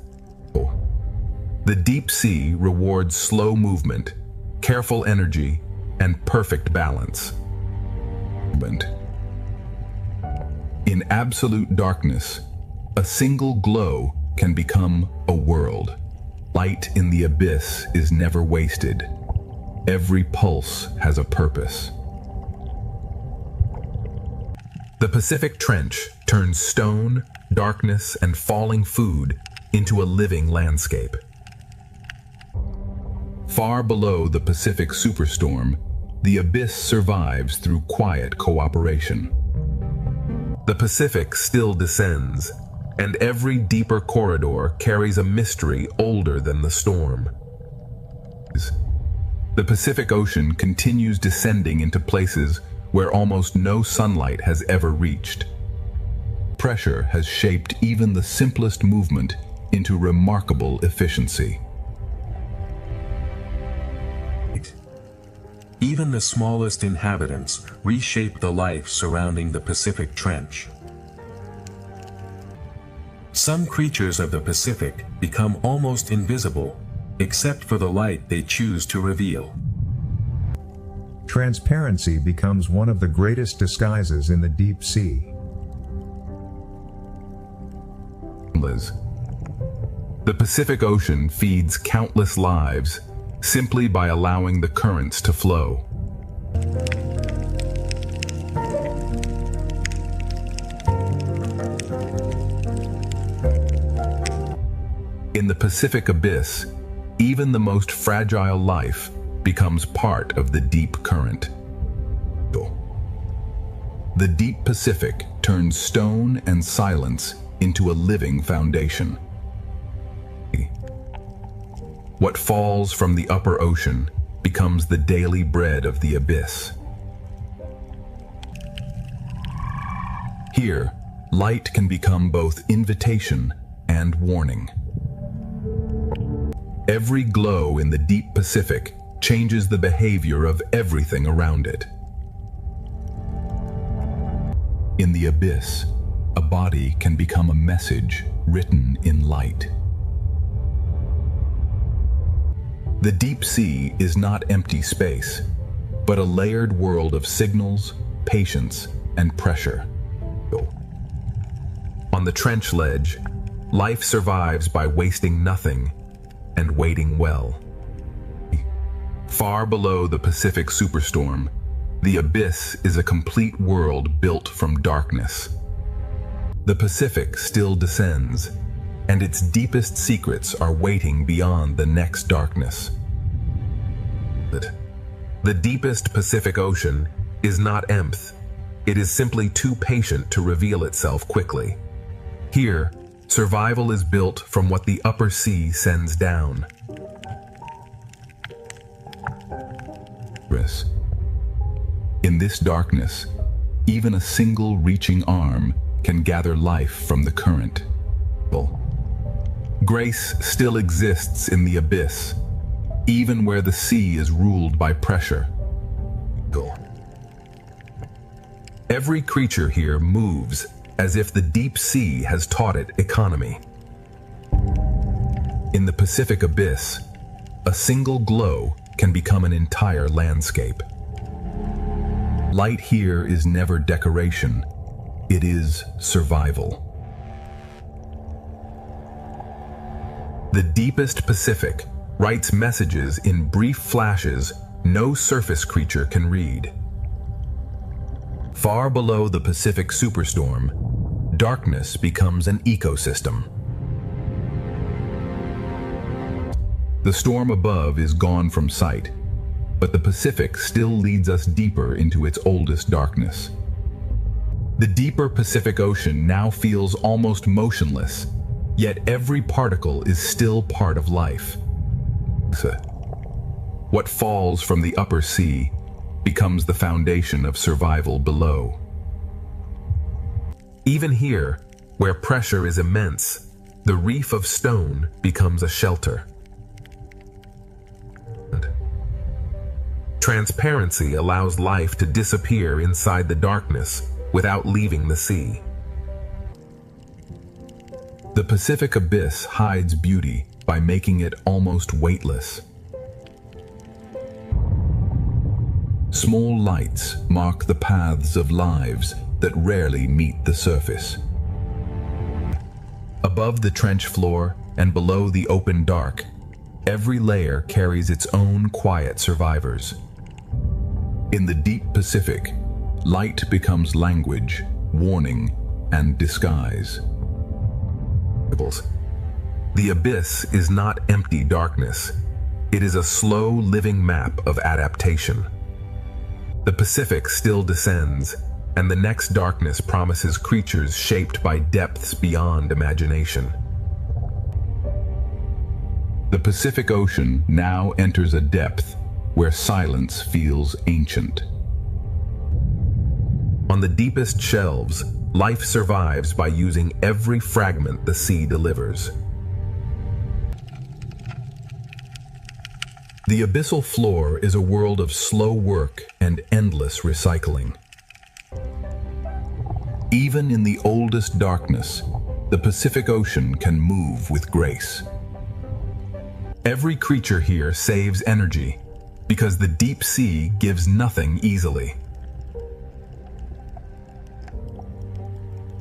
The deep sea rewards slow movement, careful energy, and perfect balance. In absolute darkness, a single glow can become a world. Light in the abyss is never wasted. Every pulse has a purpose. The Pacific Trench turns stone, darkness, and falling food into a living landscape. Far below the Pacific Superstorm, the abyss survives through quiet cooperation. The Pacific still descends, and every deeper corridor carries a mystery older than the storm. The Pacific Ocean continues descending into places where almost no sunlight has ever reached. Pressure has shaped even the simplest movement into remarkable efficiency. Even the smallest inhabitants reshape the life surrounding the Pacific Trench. Some creatures of the Pacific become almost invisible, except for the light they choose to reveal. Transparency becomes one of the greatest disguises in the deep sea. The Pacific Ocean feeds countless lives simply by allowing the currents to flow. In the Pacific abyss, even the most fragile life becomes part of the deep current. The deep Pacific turns stone and silence into a living foundation. What falls from the upper ocean becomes the daily bread of the abyss. Here, light can become both invitation and warning. Every glow in the deep Pacific changes the behavior of everything around it. In the abyss, a body can become a message written in light. The deep sea is not empty space, but a layered world of signals, patience, and pressure. On the trench ledge, life survives by wasting nothing and waiting well. Far below the Pacific Superstorm, the abyss is a complete world built from darkness. The Pacific still descends, and its deepest secrets are waiting beyond the next darkness. The deepest Pacific Ocean is not empty. It is simply too patient to reveal itself quickly. Here, survival is built from what the upper sea sends down. In this darkness, even a single reaching arm can gather life from the current. Grace still exists in the abyss, even where the sea is ruled by pressure. Every creature here moves as if the deep sea has taught it economy. In the Pacific abyss, a single glow can become an entire landscape. Light here is never decoration, it is survival. The deepest Pacific writes messages in brief flashes no surface creature can read. Far below the Pacific Superstorm, darkness becomes an ecosystem. The storm above is gone from sight, but the Pacific still leads us deeper into its oldest darkness. The deeper Pacific Ocean now feels almost motionless, yet every particle is still part of life. What falls from the upper sea becomes the foundation of survival below. Even here, where pressure is immense, the reef of stone becomes a shelter. Transparency allows life to disappear inside the darkness without leaving the sea. The Pacific abyss hides beauty by making it almost weightless. Small lights mark the paths of lives that rarely meet the surface. Above the trench floor and below the open dark, every layer carries its own quiet survivors. In the deep Pacific, light becomes language, warning, and disguise. The abyss is not empty darkness. It is a slow, living map of adaptation. The Pacific still descends, and the next darkness promises creatures shaped by depths beyond imagination. The Pacific Ocean now enters a depth where silence feels ancient. On the deepest shelves, life survives by using every fragment the sea delivers. The abyssal floor is a world of slow work and endless recycling. Even in the oldest darkness, the Pacific Ocean can move with grace. Every creature here saves energy because the deep sea gives nothing easily.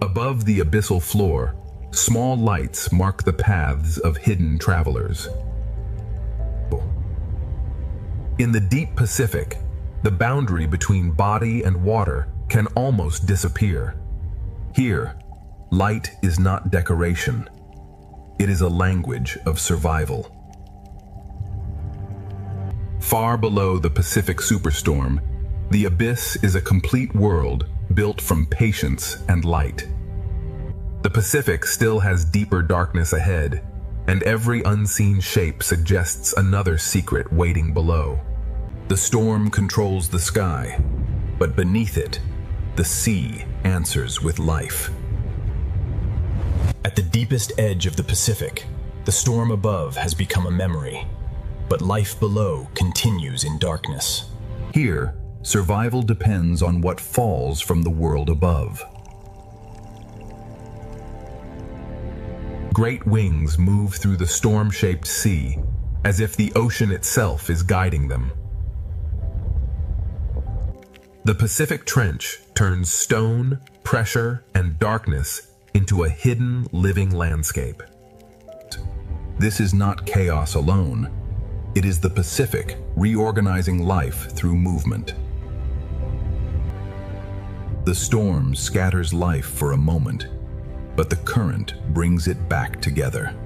Above the abyssal floor, small lights mark the paths of hidden travelers. In the deep Pacific, the boundary between body and water can almost disappear. Here, light is not decoration. It is a language of survival. Far below the Pacific Superstorm, the abyss is a complete world built from patience and light. The Pacific still has deeper darkness ahead, and every unseen shape suggests another secret waiting below. The storm controls the sky, but beneath it, the sea answers with life. At the deepest edge of the Pacific, the storm above has become a memory, but life below continues in darkness. Here, survival depends on what falls from the world above. Great wings move through the storm-shaped sea, as if the ocean itself is guiding them. The Pacific Trench turns stone, pressure, and darkness into a hidden, living landscape. This is not chaos alone. It is the Pacific reorganizing life through movement. The storm scatters life for a moment, but the current brings it back together.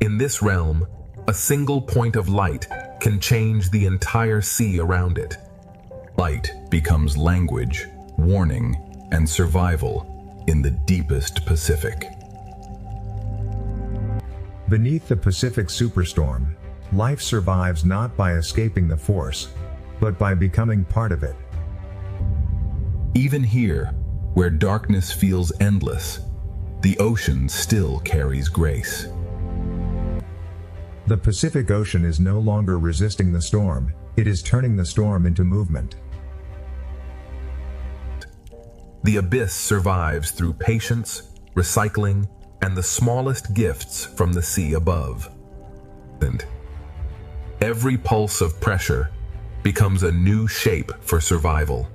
In this realm, a single point of light can change the entire sea around it. Light becomes language, warning, and survival in the deepest Pacific. Beneath the Pacific Superstorm, life survives not by escaping the force, but by becoming part of it. Even here, where darkness feels endless, the ocean still carries grace. The Pacific Ocean is no longer resisting the storm, it is turning the storm into movement. The abyss survives through patience, recycling, and the smallest gifts from the sea above. And every pulse of pressure becomes a new shape for survival.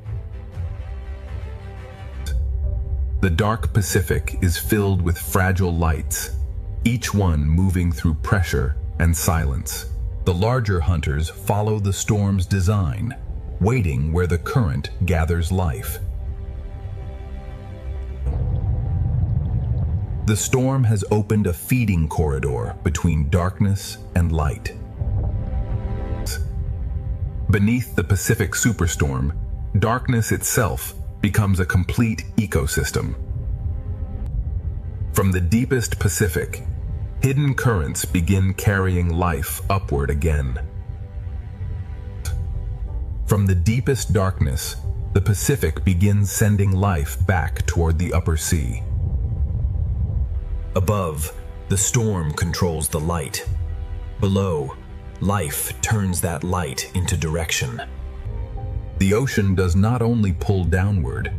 The dark Pacific is filled with fragile lights, each one moving through pressure and silence. The larger hunters follow the storm's design, waiting where the current gathers life. The storm has opened a feeding corridor between darkness and light. Beneath the Pacific Superstorm, darkness itself becomes a complete ecosystem. From the deepest Pacific, hidden currents begin carrying life upward again. From the deepest darkness, the Pacific begins sending life back toward the upper sea. Above, the storm controls the light. Below, life turns that light into direction. The ocean does not only pull downward,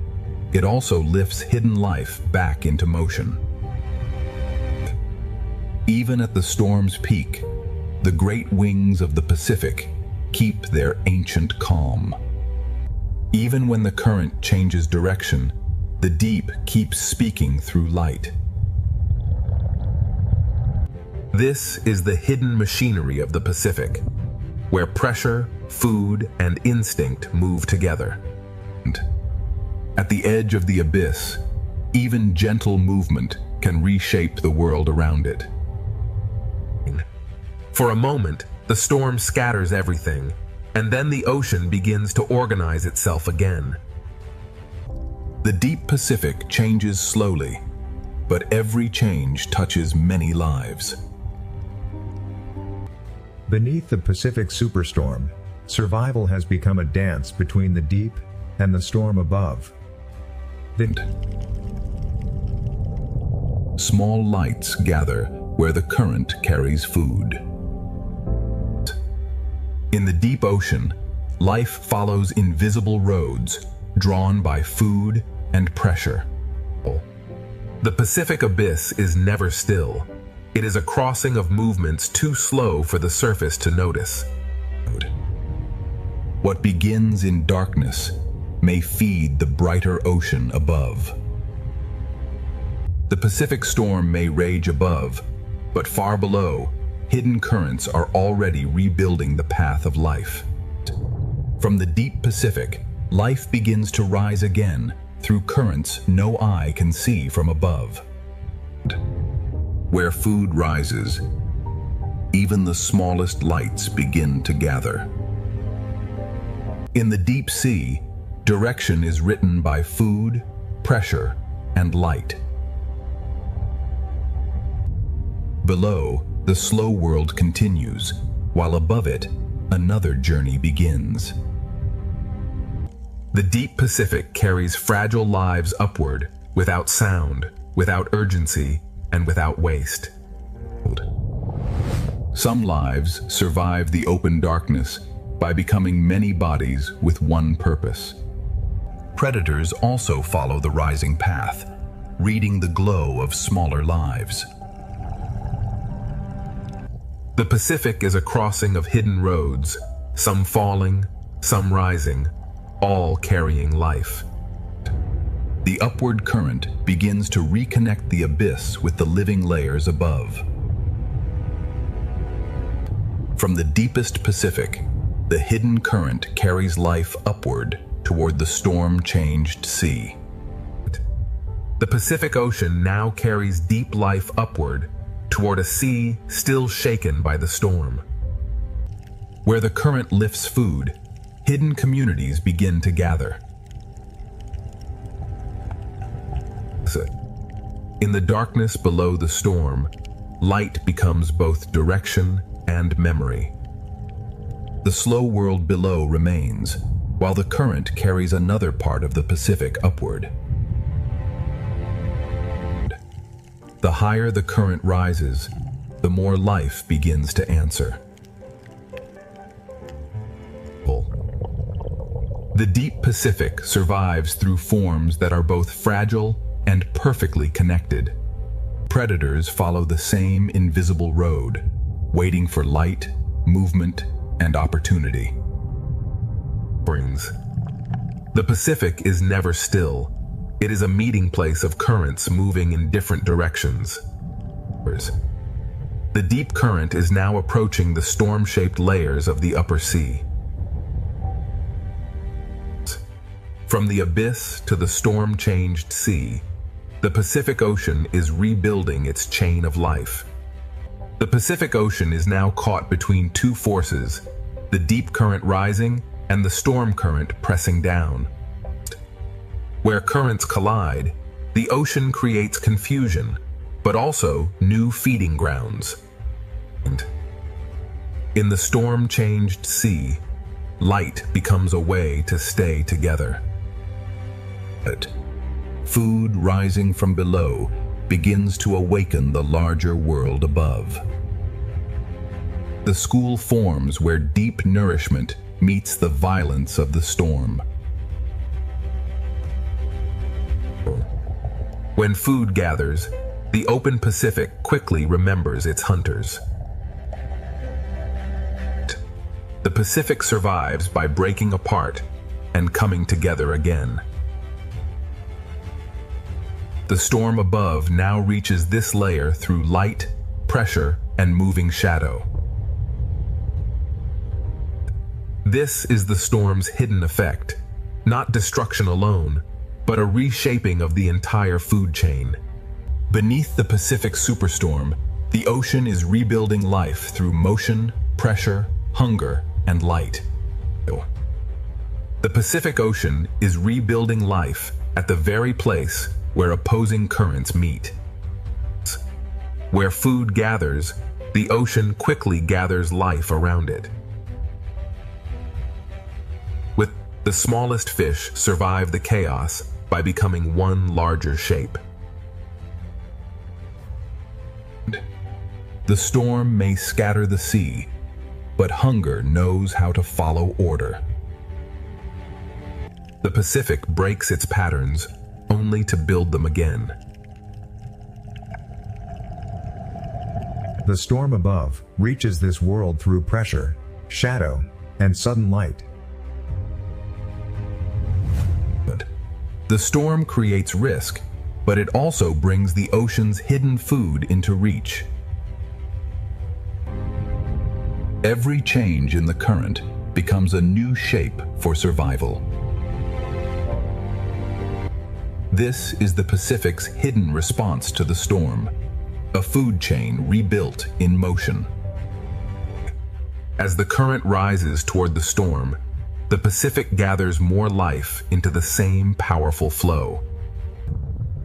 it also lifts hidden life back into motion. Even at the storm's peak, the great wings of the Pacific keep their ancient calm. Even when the current changes direction, the deep keeps speaking through light. This is the hidden machinery of the Pacific, where pressure, food, and instinct move together. At the edge of the abyss, even gentle movement can reshape the world around it. For a moment, the storm scatters everything, and then the ocean begins to organize itself again. The deep Pacific changes slowly, but every change touches many lives. Beneath the Pacific Superstorm, survival has become a dance between the deep and the storm above. Small lights gather where the current carries food. In the deep ocean, life follows invisible roads drawn by food and pressure. The Pacific Abyss is never still. It is a crossing of movements too slow for the surface to notice. What begins in darkness may feed the brighter ocean above. The Pacific storm may rage above, but far below, hidden currents are already rebuilding the path of life. From the deep Pacific, life begins to rise again through currents no eye can see from above. Where food rises, even the smallest lights begin to gather. In the deep sea, direction is written by food, pressure, and light. Below, the slow world continues, while above it, another journey begins. The deep Pacific carries fragile lives upward, without sound, without urgency, and without waste. Some lives survive the open darkness by becoming many bodies with one purpose. Predators also follow the rising path, reading the glow of smaller lives. The Pacific is a crossing of hidden roads, some falling, some rising, all carrying life. The upward current begins to reconnect the abyss with the living layers above. From the deepest Pacific, the hidden current carries life upward toward the storm-changed sea. The Pacific Ocean now carries deep life upward toward a sea still shaken by the storm. Where the current lifts food, hidden communities begin to gather. In the darkness below the storm, light becomes both direction and memory. The slow world below remains, while the current carries another part of the Pacific upward. The higher the current rises, the more life begins to answer. The deep Pacific survives through forms that are both fragile and perfectly connected. Predators follow the same invisible road, waiting for light, movement, and opportunity. The Pacific is never still. It is a meeting place of currents moving in different directions. The deep current is now approaching the storm-shaped layers of the upper sea. From the abyss to the storm-changed sea, the Pacific Ocean is rebuilding its chain of life. The Pacific Ocean is now caught between two forces, the deep current rising and the storm current pressing down. Where currents collide, the ocean creates confusion, but also new feeding grounds. In the storm-changed sea, light becomes a way to stay together. Food rising from below begins to awaken the larger world above. The school forms where deep nourishment meets the violence of the storm. When food gathers, the open Pacific quickly remembers its hunters. The Pacific survives by breaking apart and coming together again. The storm above now reaches this layer through light, pressure, and moving shadow. This is the storm's hidden effect, not destruction alone, but a reshaping of the entire food chain. Beneath the Pacific Superstorm, the ocean is rebuilding life through motion, pressure, hunger, and light. The Pacific Ocean is rebuilding life at the very place where opposing currents meet. Where food gathers, the ocean quickly gathers life around it. With the smallest fish survive the chaos by becoming one larger shape. The storm may scatter the sea, but hunger knows how to follow order. The Pacific breaks its patterns only to build them again. The storm above reaches this world through pressure, shadow, and sudden light. The storm creates risk, but it also brings the ocean's hidden food into reach. Every change in the current becomes a new shape for survival. This is the Pacific's hidden response to the storm, a food chain rebuilt in motion. As the current rises toward the storm, the Pacific gathers more life into the same powerful flow.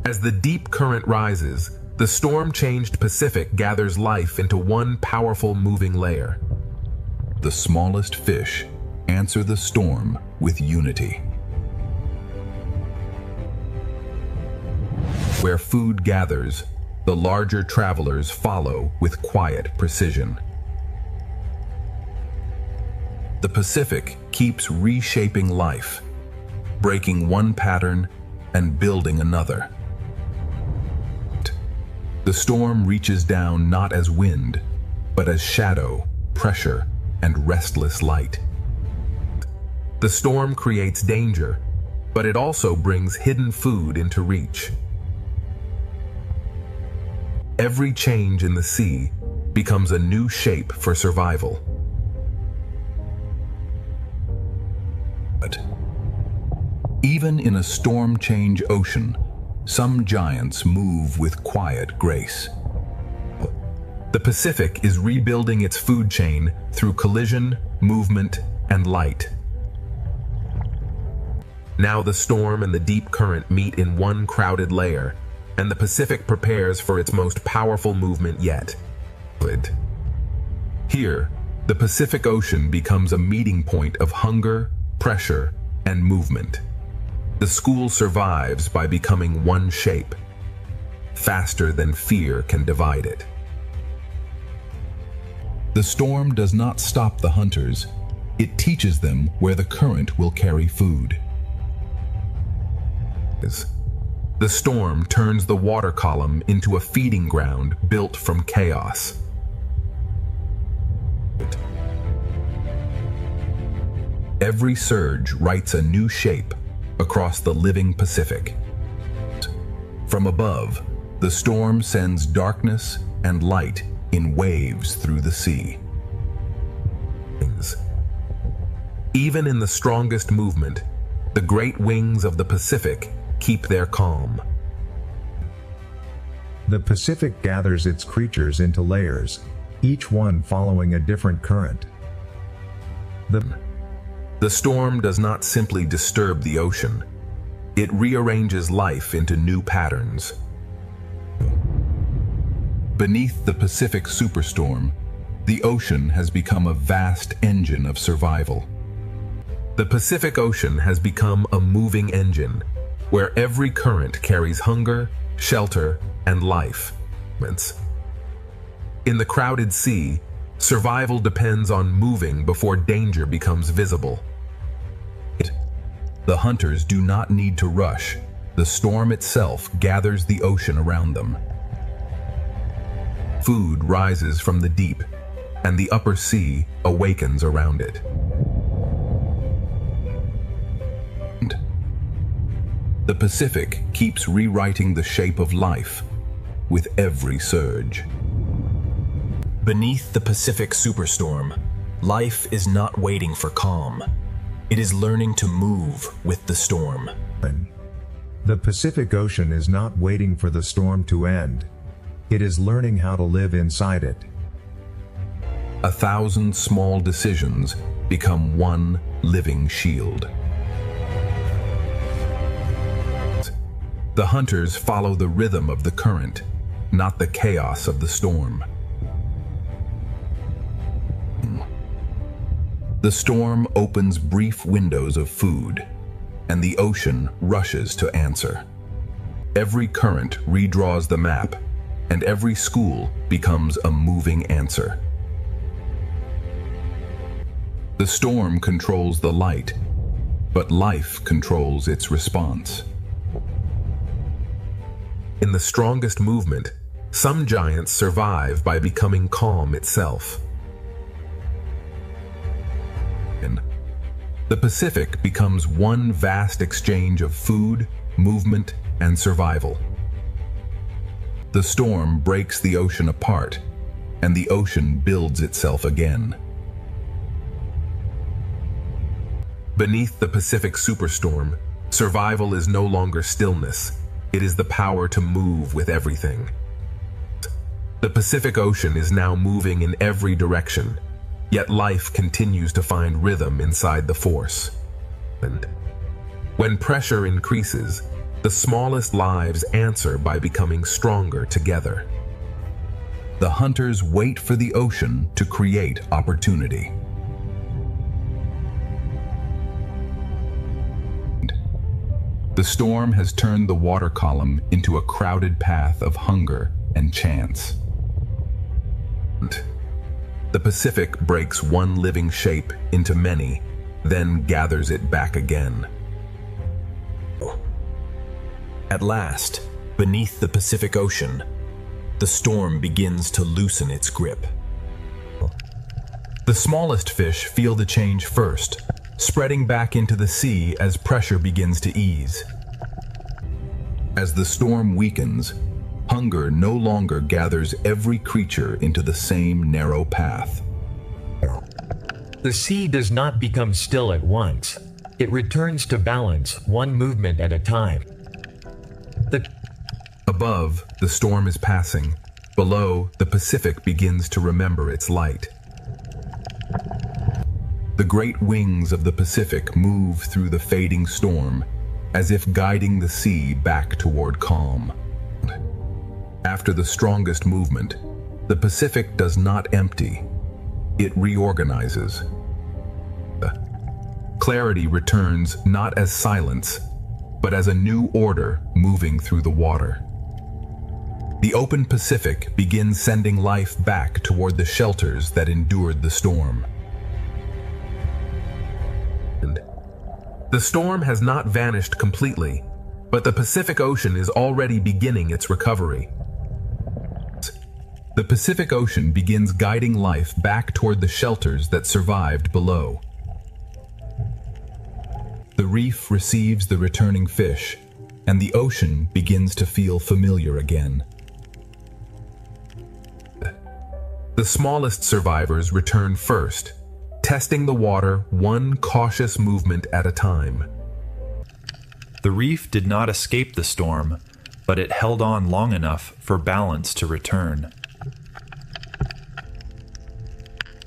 As the deep current rises, the storm-changed Pacific gathers life into one powerful moving layer. The smallest fish answer the storm with unity. Where food gathers, the larger travelers follow with quiet precision. The Pacific keeps reshaping life, breaking one pattern and building another. The storm reaches down not as wind, but as shadow, pressure, and restless light. The storm creates danger, but it also brings hidden food into reach. Every change in the sea becomes a new shape for survival. But even in a storm-change ocean, some giants move with quiet grace. The Pacific is rebuilding its food chain through collision, movement, and light. Now the storm and the deep current meet in one crowded layer, and the Pacific prepares for its most powerful movement yet. Here, the Pacific Ocean becomes a meeting point of hunger, pressure, and movement. The school survives by becoming one shape, faster than fear can divide it. The storm does not stop the hunters. It teaches them where the current will carry food. The storm turns the water column into a feeding ground built from chaos. Every surge writes a new shape across the living Pacific. From above, the storm sends darkness and light in waves through the sea. Even in the strongest movement, the great wings of the Pacific keep their calm. The Pacific gathers its creatures into layers, each one following a different current. The storm does not simply disturb the ocean. It rearranges life into new patterns. Beneath the Pacific Superstorm, the ocean has become a vast engine of survival. The Pacific Ocean has become a moving engine, where every current carries hunger, shelter, and life. In the crowded sea, survival depends on moving before danger becomes visible. The hunters do not need to rush. The storm itself gathers the ocean around them. Food rises from the deep, and the upper sea awakens around it. The Pacific keeps rewriting the shape of life with every surge. Beneath the Pacific Superstorm, life is not waiting for calm. It is learning to move with the storm. The Pacific Ocean is not waiting for the storm to end. It is learning how to live inside it. 1,000 small decisions become one living shield. The hunters follow the rhythm of the current, not the chaos of the storm. The storm opens brief windows of food, and the ocean rushes to answer. Every current redraws the map, and every school becomes a moving answer. The storm controls the light, but life controls its response. In the strongest movement, some giants survive by becoming calm itself. The Pacific becomes one vast exchange of food, movement, and survival. The storm breaks the ocean apart, and the ocean builds itself again. Beneath the Pacific Superstorm, survival is no longer stillness. It is the power to move with everything. The Pacific Ocean is now moving in every direction, yet life continues to find rhythm inside the force. And when pressure increases, the smallest lives answer by becoming stronger together. The hunters wait for the ocean to create opportunity. The storm has turned the water column into a crowded path of hunger and chance. The Pacific breaks one living shape into many, then gathers it back again. At last, beneath the Pacific Ocean, the storm begins to loosen its grip. The smallest fish feel the change first, spreading back into the sea as pressure begins to ease. As the storm weakens, hunger no longer gathers every creature into the same narrow path. The sea does not become still at once. It returns to balance, one movement at a time. Above, the storm is passing. Below, the Pacific begins to remember its light. The great wings of the Pacific move through the fading storm, as if guiding the sea back toward calm. After the strongest movement, the Pacific does not empty. It reorganizes. Clarity returns not as silence, but as a new order moving through the water. The open Pacific begins sending life back toward the shelters that endured the storm. The storm has not vanished completely, but the Pacific Ocean is already beginning its recovery. The Pacific Ocean begins guiding life back toward the shelters that survived below. The reef receives the returning fish, and the ocean begins to feel familiar again. The smallest survivors return first, testing the water one cautious movement at a time. The reef did not escape the storm, but it held on long enough for balance to return.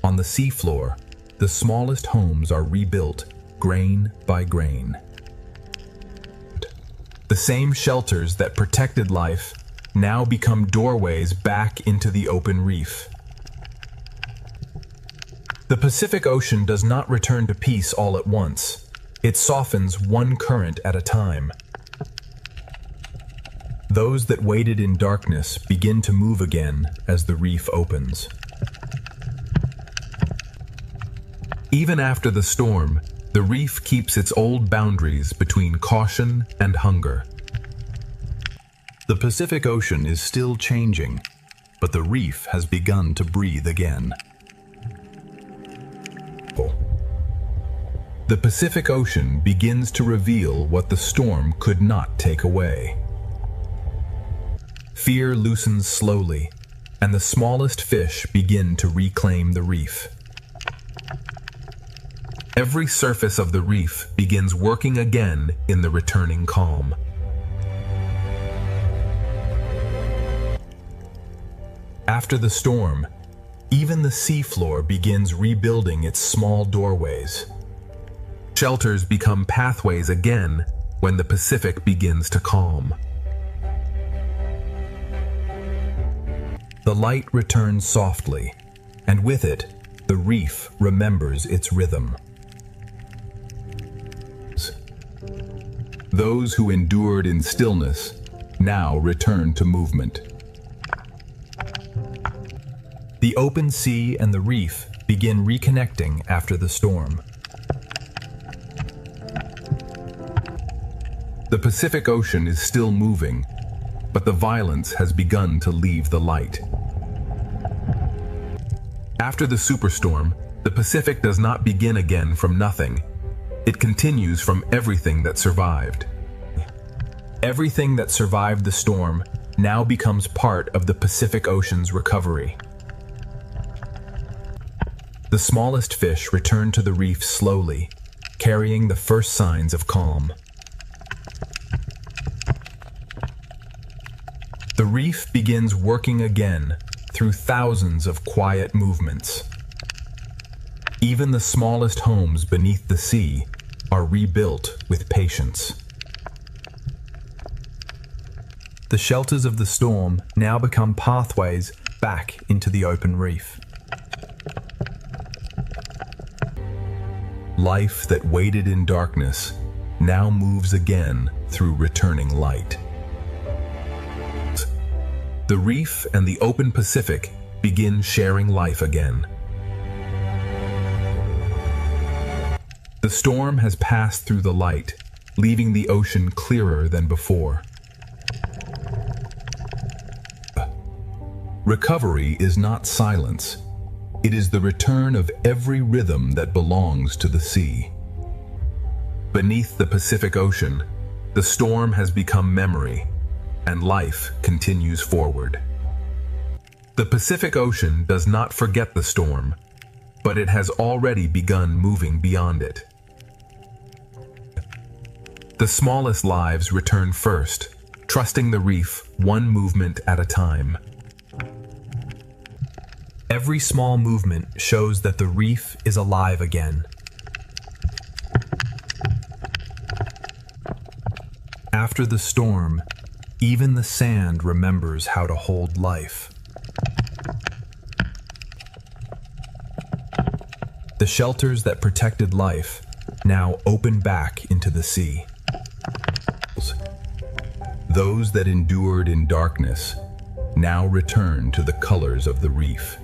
On the seafloor, the smallest homes are rebuilt, grain by grain. The same shelters that protected life now become doorways back into the open reef. The Pacific Ocean does not return to peace all at once. It softens one current at a time. Those that waited in darkness begin to move again as the reef opens. Even after the storm, the reef keeps its old boundaries between caution and hunger. The Pacific Ocean is still changing, but the reef has begun to breathe again. The Pacific Ocean begins to reveal what the storm could not take away. Fear loosens slowly, and the smallest fish begin to reclaim the reef. Every surface of the reef begins working again in the returning calm. After the storm, even the seafloor begins rebuilding its small doorways. Shelters become pathways again when the Pacific begins to calm. The light returns softly, and with it, the reef remembers its rhythm. Those who endured in stillness now return to movement. The open sea and the reef begin reconnecting after the storm. The Pacific Ocean is still moving, but the violence has begun to leave the light. After the superstorm, the Pacific does not begin again from nothing. It continues from everything that survived. Everything that survived the storm now becomes part of the Pacific Ocean's recovery. The smallest fish return to the reef slowly, carrying the first signs of calm. The reef begins working again through thousands of quiet movements. Even the smallest homes beneath the sea are rebuilt with patience. The shelters of the storm now become pathways back into the open reef. Life that waited in darkness now moves again through returning light. The reef and the open Pacific begin sharing life again. The storm has passed through the light, leaving the ocean clearer than before. Recovery is not silence. It is the return of every rhythm that belongs to the sea. Beneath the Pacific Ocean, the storm has become memory, and life continues forward. The Pacific Ocean does not forget the storm, but it has already begun moving beyond it. The smallest lives return first, trusting the reef one movement at a time. Every small movement shows that the reef is alive again. After the storm, even the sand remembers how to hold life. The shelters that protected life now open back into the sea. Those that endured in darkness now return to the colors of the reef.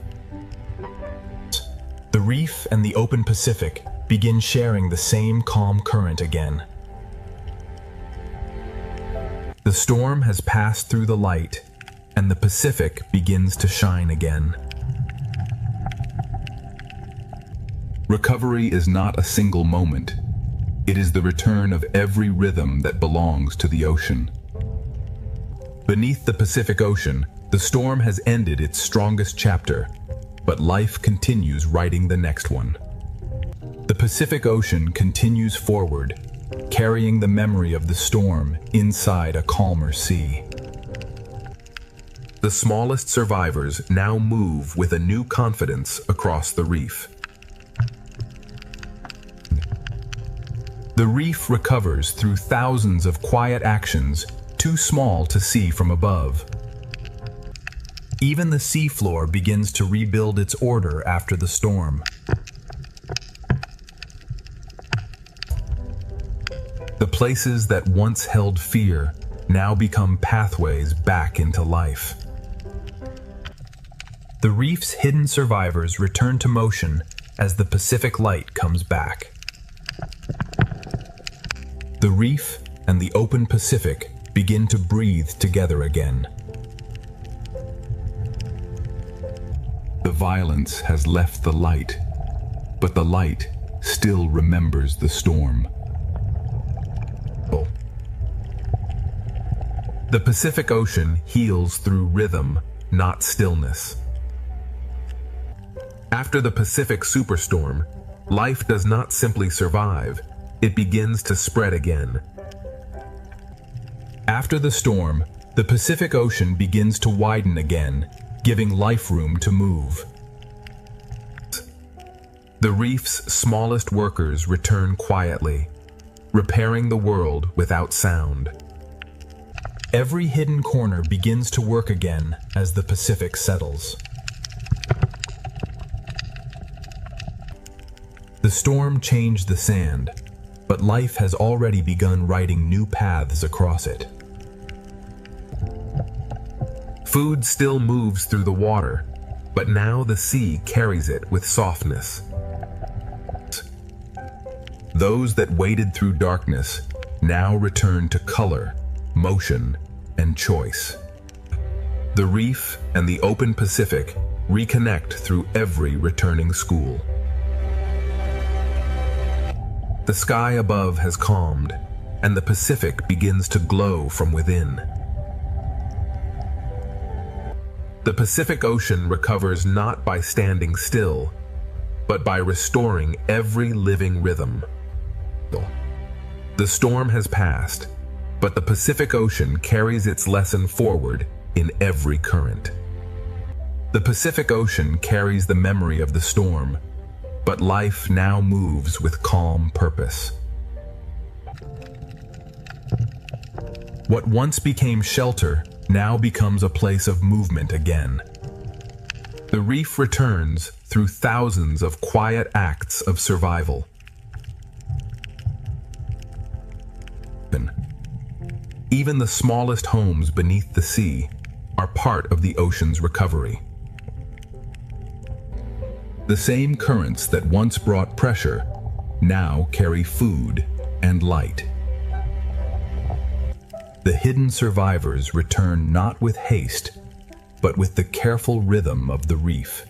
The reef and the open Pacific begin sharing the same calm current again. The storm has passed through the light, and the Pacific begins to shine again. Recovery is not a single moment. It is the return of every rhythm that belongs to the ocean. Beneath the Pacific Ocean, the storm has ended its strongest chapter, but life continues writing the next one. The Pacific Ocean continues forward, carrying the memory of the storm inside a calmer sea. The smallest survivors now move with a new confidence across the reef. The reef recovers through thousands of quiet actions too small to see from above. Even the seafloor begins to rebuild its order after the storm. The places that once held fear now become pathways back into life. The reef's hidden survivors return to motion as the Pacific light comes back. The reef and the open Pacific begin to breathe together again. The violence has left the light, but the light still remembers the storm. The Pacific Ocean heals through rhythm, not stillness. After the Pacific Superstorm, life does not simply survive, it begins to spread again. After the storm, the Pacific Ocean begins to widen again, giving life room to move. The reef's smallest workers return quietly, repairing the world without sound. Every hidden corner begins to work again as the Pacific settles. The storm changed the sand, but life has already begun writing new paths across it. Food still moves through the water, but now the sea carries it with softness. Those that waded through darkness now return to color, motion, and choice. The reef and the open Pacific reconnect through every returning school. The sky above has calmed, and the Pacific begins to glow from within. The Pacific Ocean recovers not by standing still, but by restoring every living rhythm. The storm has passed, but the Pacific Ocean carries its lesson forward in every current. The Pacific Ocean carries the memory of the storm, but life now moves with calm purpose. What once became shelter now becomes a place of movement again. The reef returns through thousands of quiet acts of survival. Even the smallest homes beneath the sea are part of the ocean's recovery. The same currents that once brought pressure now carry food and light. The hidden survivors return not with haste, but with the careful rhythm of the reef.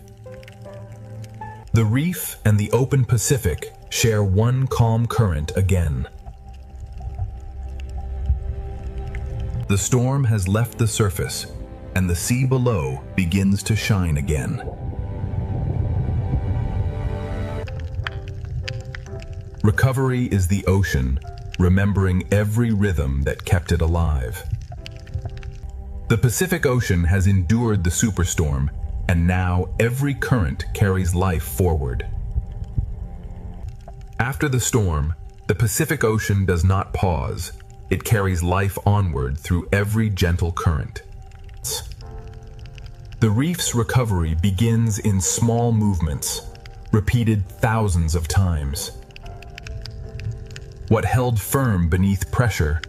The reef and the open Pacific share one calm current again. The storm has left the surface, and the sea below begins to shine again. Recovery is the ocean, remembering every rhythm that kept it alive. The Pacific Ocean has endured the superstorm, and now every current carries life forward. After the storm, the Pacific Ocean does not pause. It carries life onward through every gentle current. The reef's recovery begins in small movements, repeated thousands of times. What held firm beneath pressure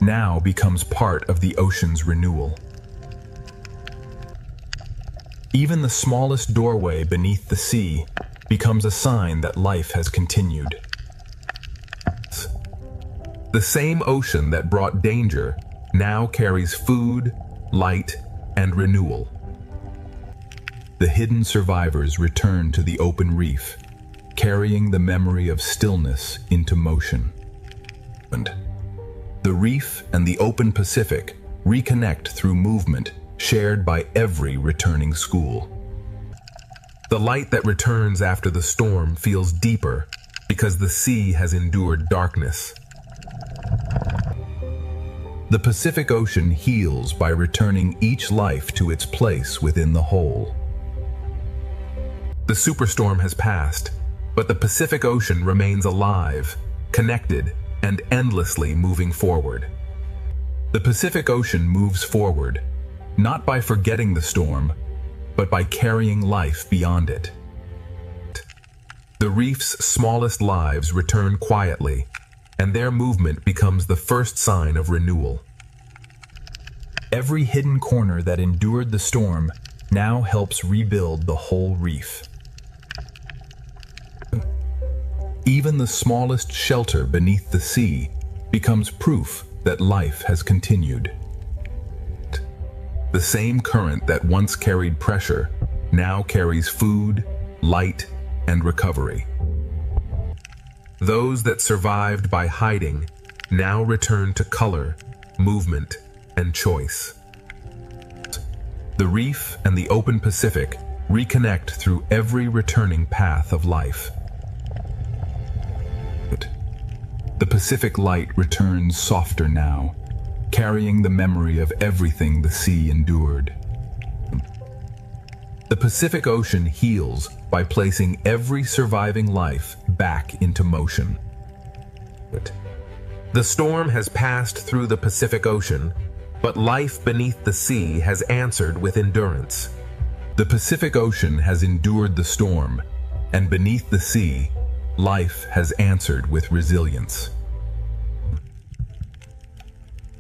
now becomes part of the ocean's renewal. Even the smallest doorway beneath the sea becomes a sign that life has continued. The same ocean that brought danger now carries food, light, and renewal. The hidden survivors return to the open reef, carrying the memory of stillness into motion. The reef and the open Pacific reconnect through movement shared by every returning school. The light that returns after the storm feels deeper because the sea has endured darkness. The Pacific Ocean heals by returning each life to its place within the whole. The superstorm has passed, but the Pacific Ocean remains alive, connected, and endlessly moving forward. The Pacific Ocean moves forward, not by forgetting the storm, but by carrying life beyond it. The reef's smallest lives return quietly, and their movement becomes the first sign of renewal. Every hidden corner that endured the storm now helps rebuild the whole reef. Even the smallest shelter beneath the sea becomes proof that life has continued. The same current that once carried pressure now carries food, light, and recovery. Those that survived by hiding now return to color, movement, and choice. The reef and the open Pacific reconnect through every returning path of life. The Pacific light returns softer now, carrying the memory of everything the sea endured. The Pacific Ocean heals by placing every surviving life back into motion. The storm has passed through the Pacific Ocean, but life beneath the sea has answered with endurance. The Pacific Ocean has endured the storm, and beneath the sea, life has answered with resilience.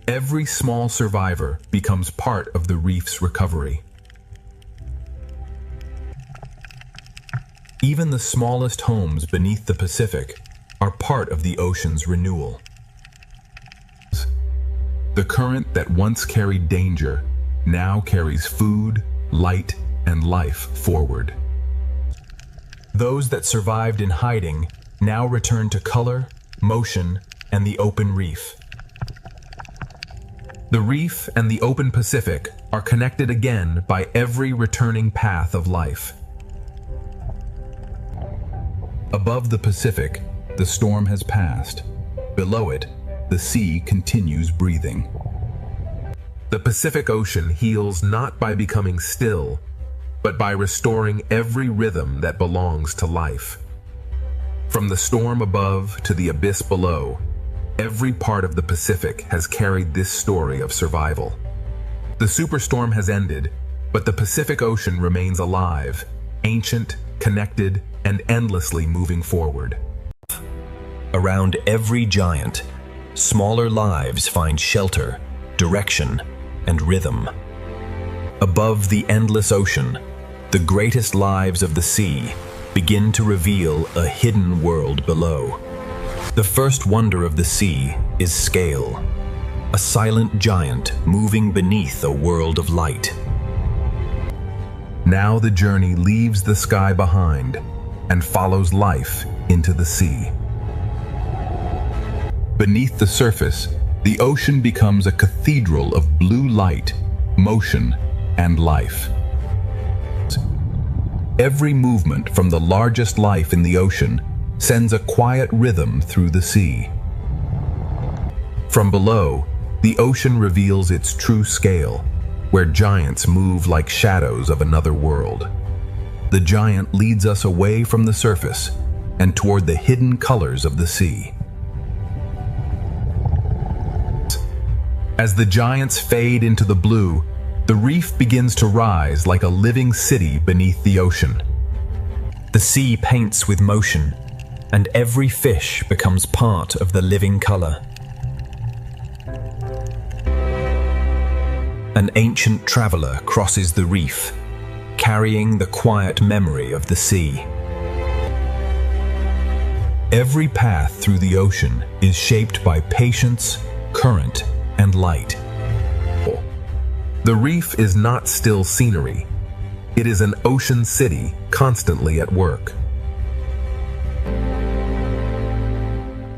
Every small survivor becomes part of the reef's recovery. Even the smallest homes beneath the Pacific are part of the ocean's renewal. The current that once carried danger now carries food, light, and life forward. Those that survived in hiding now return to color, motion, and the open reef. The reef and the open Pacific are connected again by every returning path of life. Above the Pacific, the storm has passed. Below it, the sea continues breathing. The Pacific Ocean heals not by becoming still, but by restoring every rhythm that belongs to life. From the storm above to the abyss below, every part of the Pacific has carried this story of survival. The superstorm has ended, but the Pacific Ocean remains alive, ancient, connected, and endlessly moving forward. Around every giant, smaller lives find shelter, direction, and rhythm. Above the endless ocean, the greatest lives of the sea begin to reveal a hidden world below. The first wonder of the sea is scale, a silent giant moving beneath a world of light. Now the journey leaves the sky behind and follows life into the sea. Beneath the surface, the ocean becomes a cathedral of blue light, motion, and life. Every movement from the largest life in the ocean sends a quiet rhythm through the sea. From below, the ocean reveals its true scale, where giants move like shadows of another world. The giant leads us away from the surface and toward the hidden colors of the sea. As the giants fade into the blue, the reef begins to rise like a living city beneath the ocean. The sea paints with motion, and every fish becomes part of the living color. An ancient traveler crosses the reef, carrying the quiet memory of the sea. Every path through the ocean is shaped by patience, current, and light. The reef is not still scenery. It is an ocean city constantly at work.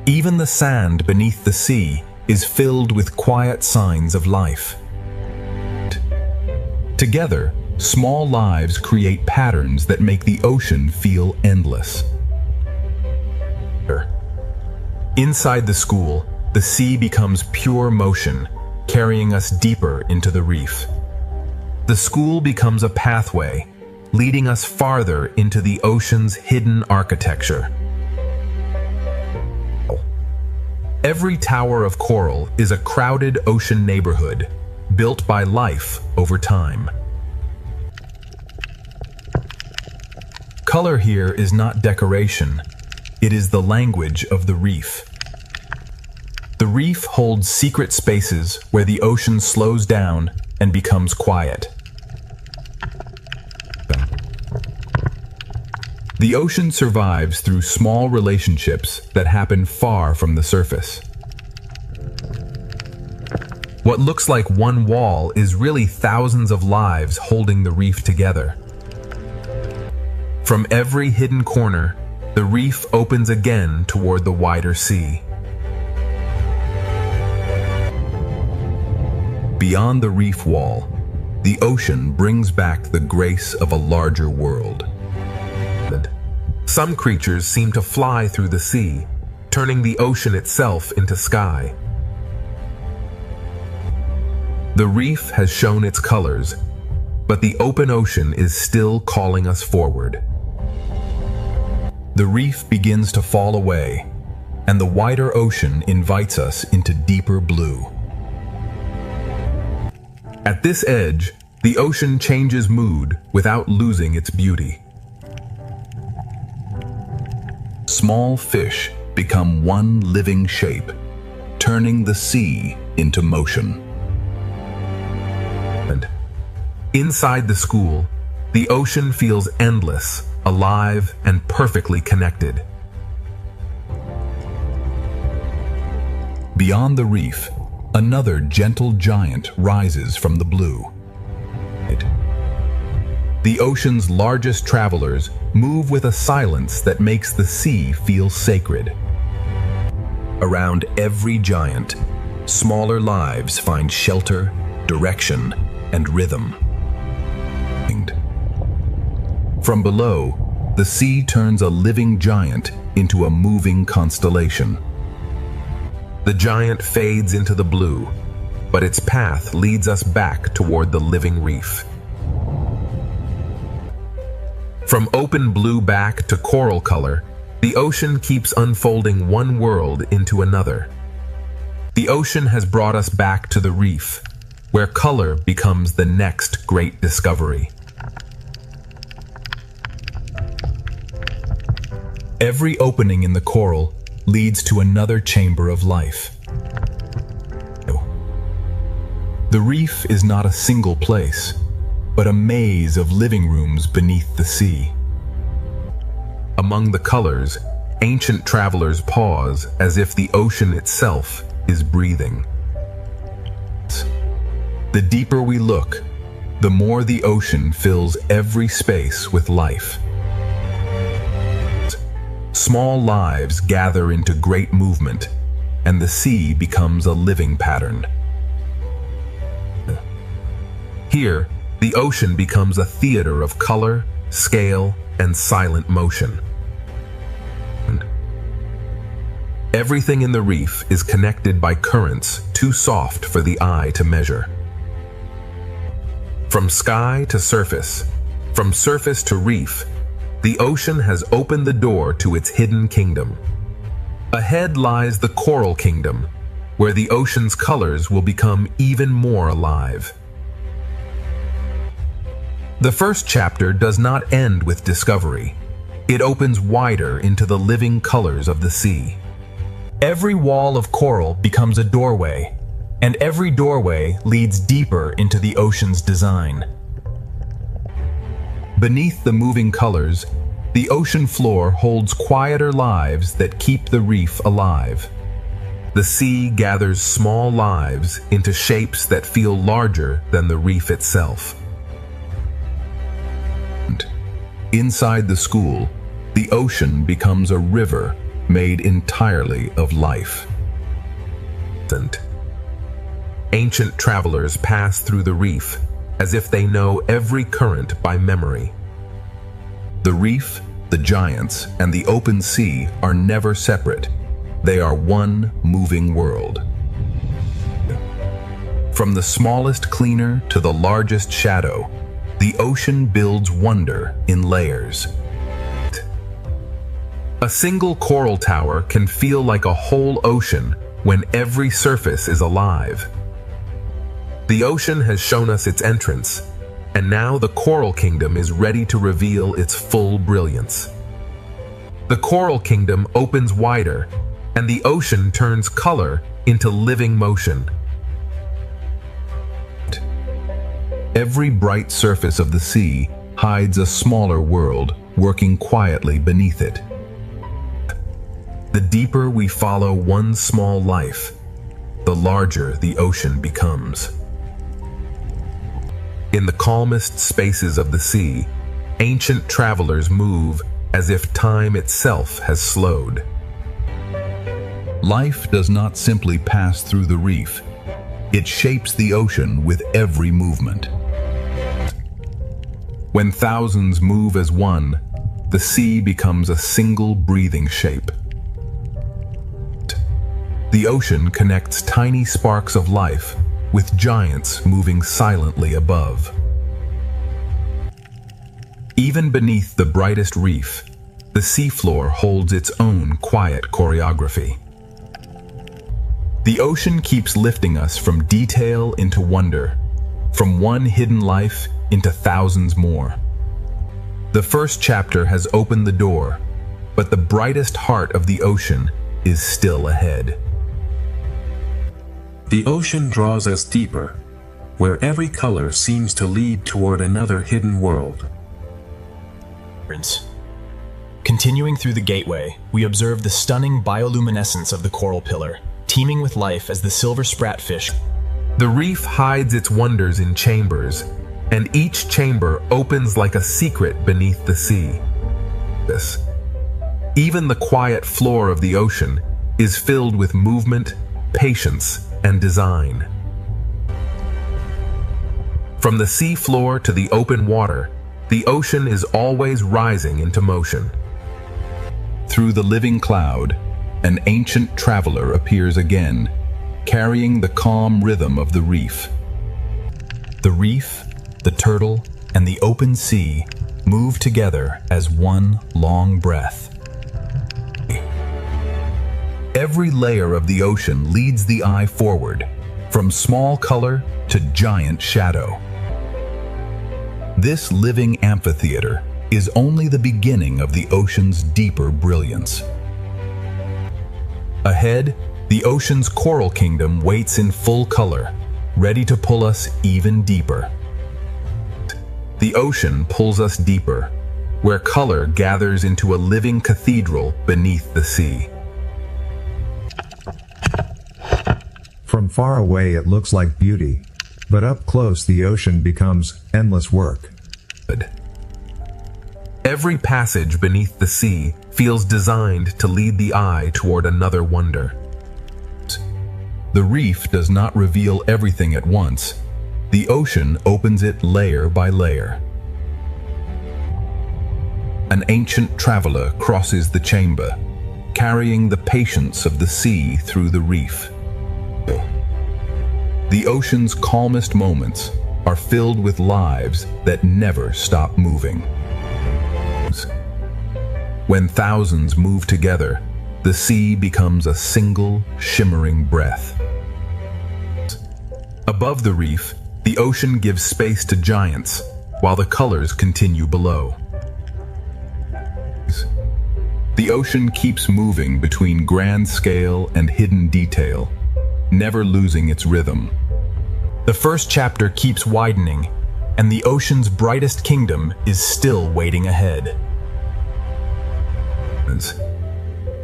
Even the sand beneath the sea is filled with quiet signs of life. Together, small lives create patterns that make the ocean feel endless. Inside the school, the sea becomes pure motion, carrying us deeper into the reef. The school becomes a pathway, leading us farther into the ocean's hidden architecture. Every tower of coral is a crowded ocean neighborhood, built by life over time. Color here is not decoration, it is the language of the reef. The reef holds secret spaces where the ocean slows down and becomes quiet. The ocean survives through small relationships that happen far from the surface. What looks like one wall is really thousands of lives holding the reef together. From every hidden corner, the reef opens again toward the wider sea. Beyond the reef wall, the ocean brings back the grace of a larger world. Some creatures seem to fly through the sea, turning the ocean itself into sky. The reef has shown its colors, but the open ocean is still calling us forward. The reef begins to fall away, and the wider ocean invites us into deeper blue. At this edge, the ocean changes mood without losing its beauty. Small fish become one living shape, turning the sea into motion. And inside the school, the ocean feels endless, alive, and perfectly connected. Beyond the reef, another gentle giant rises from the blue. The ocean's largest travelers move with a silence that makes the sea feel sacred. Around every giant, smaller lives find shelter, direction, and rhythm. From below, the sea turns a living giant into a moving constellation. The giant fades into the blue, but its path leads us back toward the living reef. From open blue back to coral color, the ocean keeps unfolding one world into another. The ocean has brought us back to the reef, where color becomes the next great discovery. Every opening in the coral leads to another chamber of life. The reef is not a single place, but a maze of living rooms beneath the sea. Among the colors, ancient travelers pause as if the ocean itself is breathing. The deeper we look, the more the ocean fills every space with life. Small lives gather into great movement, and the sea becomes a living pattern. Here, the ocean becomes a theater of color, scale, and silent motion. Everything in the reef is connected by currents too soft for the eye to measure. From sky to surface, from surface to reef, the ocean has opened the door to its hidden kingdom. Ahead lies the coral kingdom, where the ocean's colors will become even more alive. The first chapter does not end with discovery. It opens wider into the living colors of the sea. Every wall of coral becomes a doorway, and every doorway leads deeper into the ocean's design. Beneath the moving colors, the ocean floor holds quieter lives that keep the reef alive. The sea gathers small lives into shapes that feel larger than the reef itself. Inside the school, the ocean becomes a river made entirely of life. Ancient travelers pass through the reef as if they know every current by memory. The reef, the giants, and the open sea are never separate. They are one moving world. From the smallest cleaner to the largest shadow, the ocean builds wonder in layers. A single coral tower can feel like a whole ocean when every surface is alive. The ocean has shown us its entrance, and now the coral kingdom is ready to reveal its full brilliance. The coral kingdom opens wider, and the ocean turns color into living motion. Every bright surface of the sea hides a smaller world working quietly beneath it. The deeper we follow one small life, the larger the ocean becomes. In the calmest spaces of the sea, ancient travelers move as if time itself has slowed. Life does not simply pass through the reef. It shapes the ocean with every movement. When thousands move as one, the sea becomes a single breathing shape. The ocean connects tiny sparks of life with giants moving silently above. Even beneath the brightest reef, the seafloor holds its own quiet choreography. The ocean keeps lifting us from detail into wonder, from one hidden life into thousands more. The first chapter has opened the door, but the brightest heart of the ocean is still ahead. The ocean draws us deeper, where every color seems to lead toward another hidden world. Continuing through the gateway, we observe the stunning bioluminescence of the coral pillar, teeming with life as the silver spratfish. The reef hides its wonders in chambers, and each chamber opens like a secret beneath the sea. Even the quiet floor of the ocean is filled with movement, patience, and design. From the sea floor to the open water, the ocean is always rising into motion. Through the living cloud, an ancient traveler appears again, carrying the calm rhythm of the reef. The reef, the turtle, and the open sea move together as one long breath. Every layer of the ocean leads the eye forward, from small color to giant shadow. This living amphitheater is only the beginning of the ocean's deeper brilliance. Ahead, the ocean's coral kingdom waits in full color, ready to pull us even deeper. The ocean pulls us deeper, where color gathers into a living cathedral beneath the sea. From far away it looks like beauty, but up close the ocean becomes endless work. Every passage beneath the sea feels designed to lead the eye toward another wonder. The reef does not reveal everything at once. The ocean opens it layer by layer. An ancient traveler crosses the chamber, carrying the patience of the sea through the reef. The ocean's calmest moments are filled with lives that never stop moving. When thousands move together, the sea becomes a single, shimmering breath. Above the reef, the ocean gives space to giants, while the colors continue below. The ocean keeps moving between grand scale and hidden detail, never losing its rhythm. The first chapter keeps widening, and the ocean's brightest kingdom is still waiting ahead.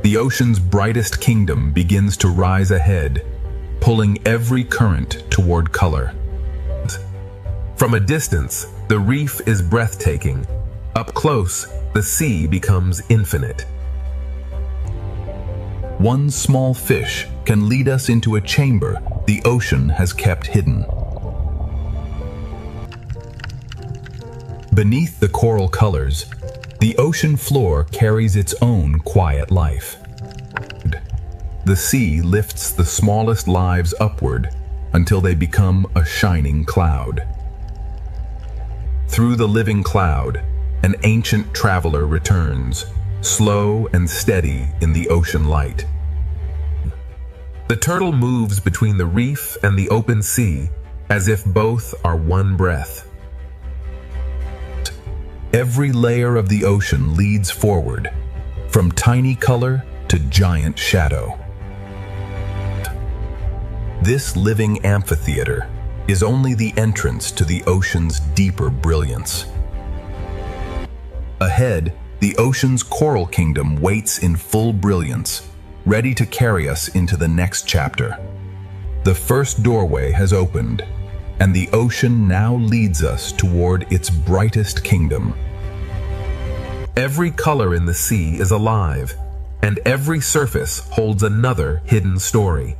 The ocean's brightest kingdom begins to rise ahead, pulling every current toward color. From a distance, the reef is breathtaking. Up close, the sea becomes infinite. One small fish can lead us into a chamber the ocean has kept hidden. Beneath the coral colors, the ocean floor carries its own quiet life. The sea lifts the smallest lives upward until they become a shining cloud. Through the living cloud, an ancient traveler returns, slow and steady in the ocean light. The turtle moves between the reef and the open sea as if both are one breath. Every layer of the ocean leads forward, from tiny color to giant shadow. This living amphitheater is only the entrance to the ocean's deeper brilliance. Ahead, the ocean's coral kingdom waits in full brilliance, ready to carry us into the next chapter. The first doorway has opened, and the ocean now leads us toward its brightest kingdom. Every color in the sea is alive, and every surface holds another hidden story.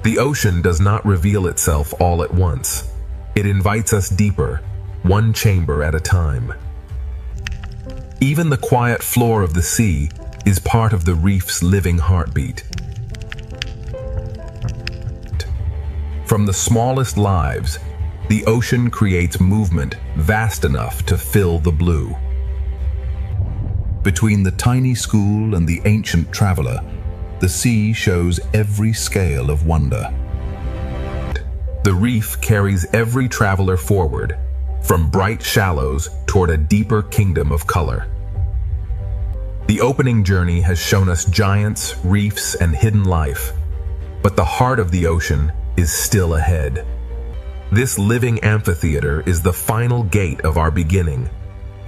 The ocean does not reveal itself all at once. It invites us deeper, one chamber at a time. Even the quiet floor of the sea is part of the reef's living heartbeat. From the smallest lives, the ocean creates movement vast enough to fill the blue. Between the tiny school and the ancient traveler, the sea shows every scale of wonder. The reef carries every traveler forward, from bright shallows toward a deeper kingdom of color. The opening journey has shown us giants, reefs, and hidden life, but the heart of the ocean is still ahead. This living amphitheater is the final gate of our beginning,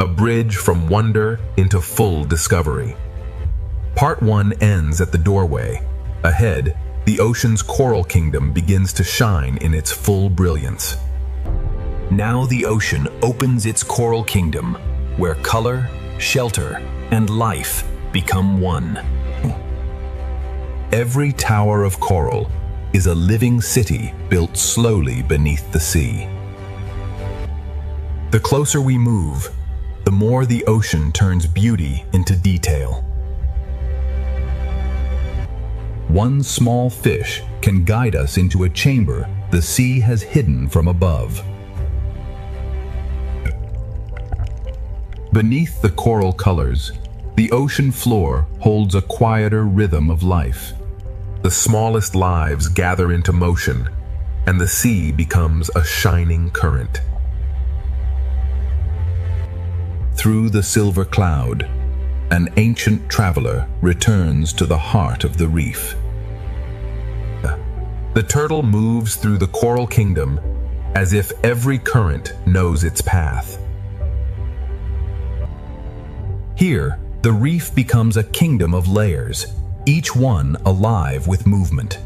a bridge from wonder into full discovery. Part 1 ends at the doorway. Ahead, the ocean's coral kingdom begins to shine in its full brilliance. Now the ocean opens its coral kingdom, where color, shelter, and life become one. Every tower of coral is a living city built slowly beneath the sea. The closer we move, the more the ocean turns beauty into detail. One small fish can guide us into a chamber the sea has hidden from above. Beneath the coral colors, the ocean floor holds a quieter rhythm of life. The smallest lives gather into motion, and the sea becomes a shining current. Through the silver cloud, an ancient traveler returns to the heart of the reef. The turtle moves through the coral kingdom as if every current knows its path. Here, the reef becomes a kingdom of layers, each one alive with movement.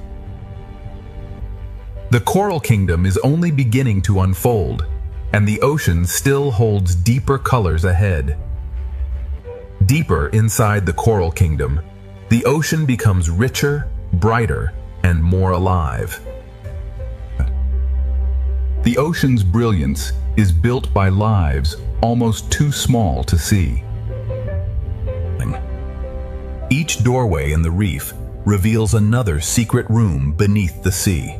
The coral kingdom is only beginning to unfold, and the ocean still holds deeper colors ahead. Deeper inside the coral kingdom, the ocean becomes richer, brighter, and more alive. The ocean's brilliance is built by lives almost too small to see. Each doorway in the reef reveals another secret room beneath the sea.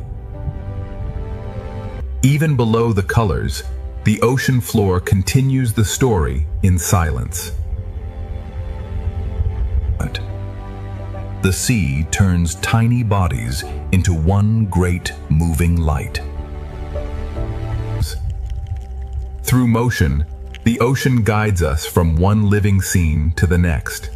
Even below the colors, the ocean floor continues the story in silence. The sea turns tiny bodies into one great moving light. Through motion, the ocean guides us from one living scene to the next.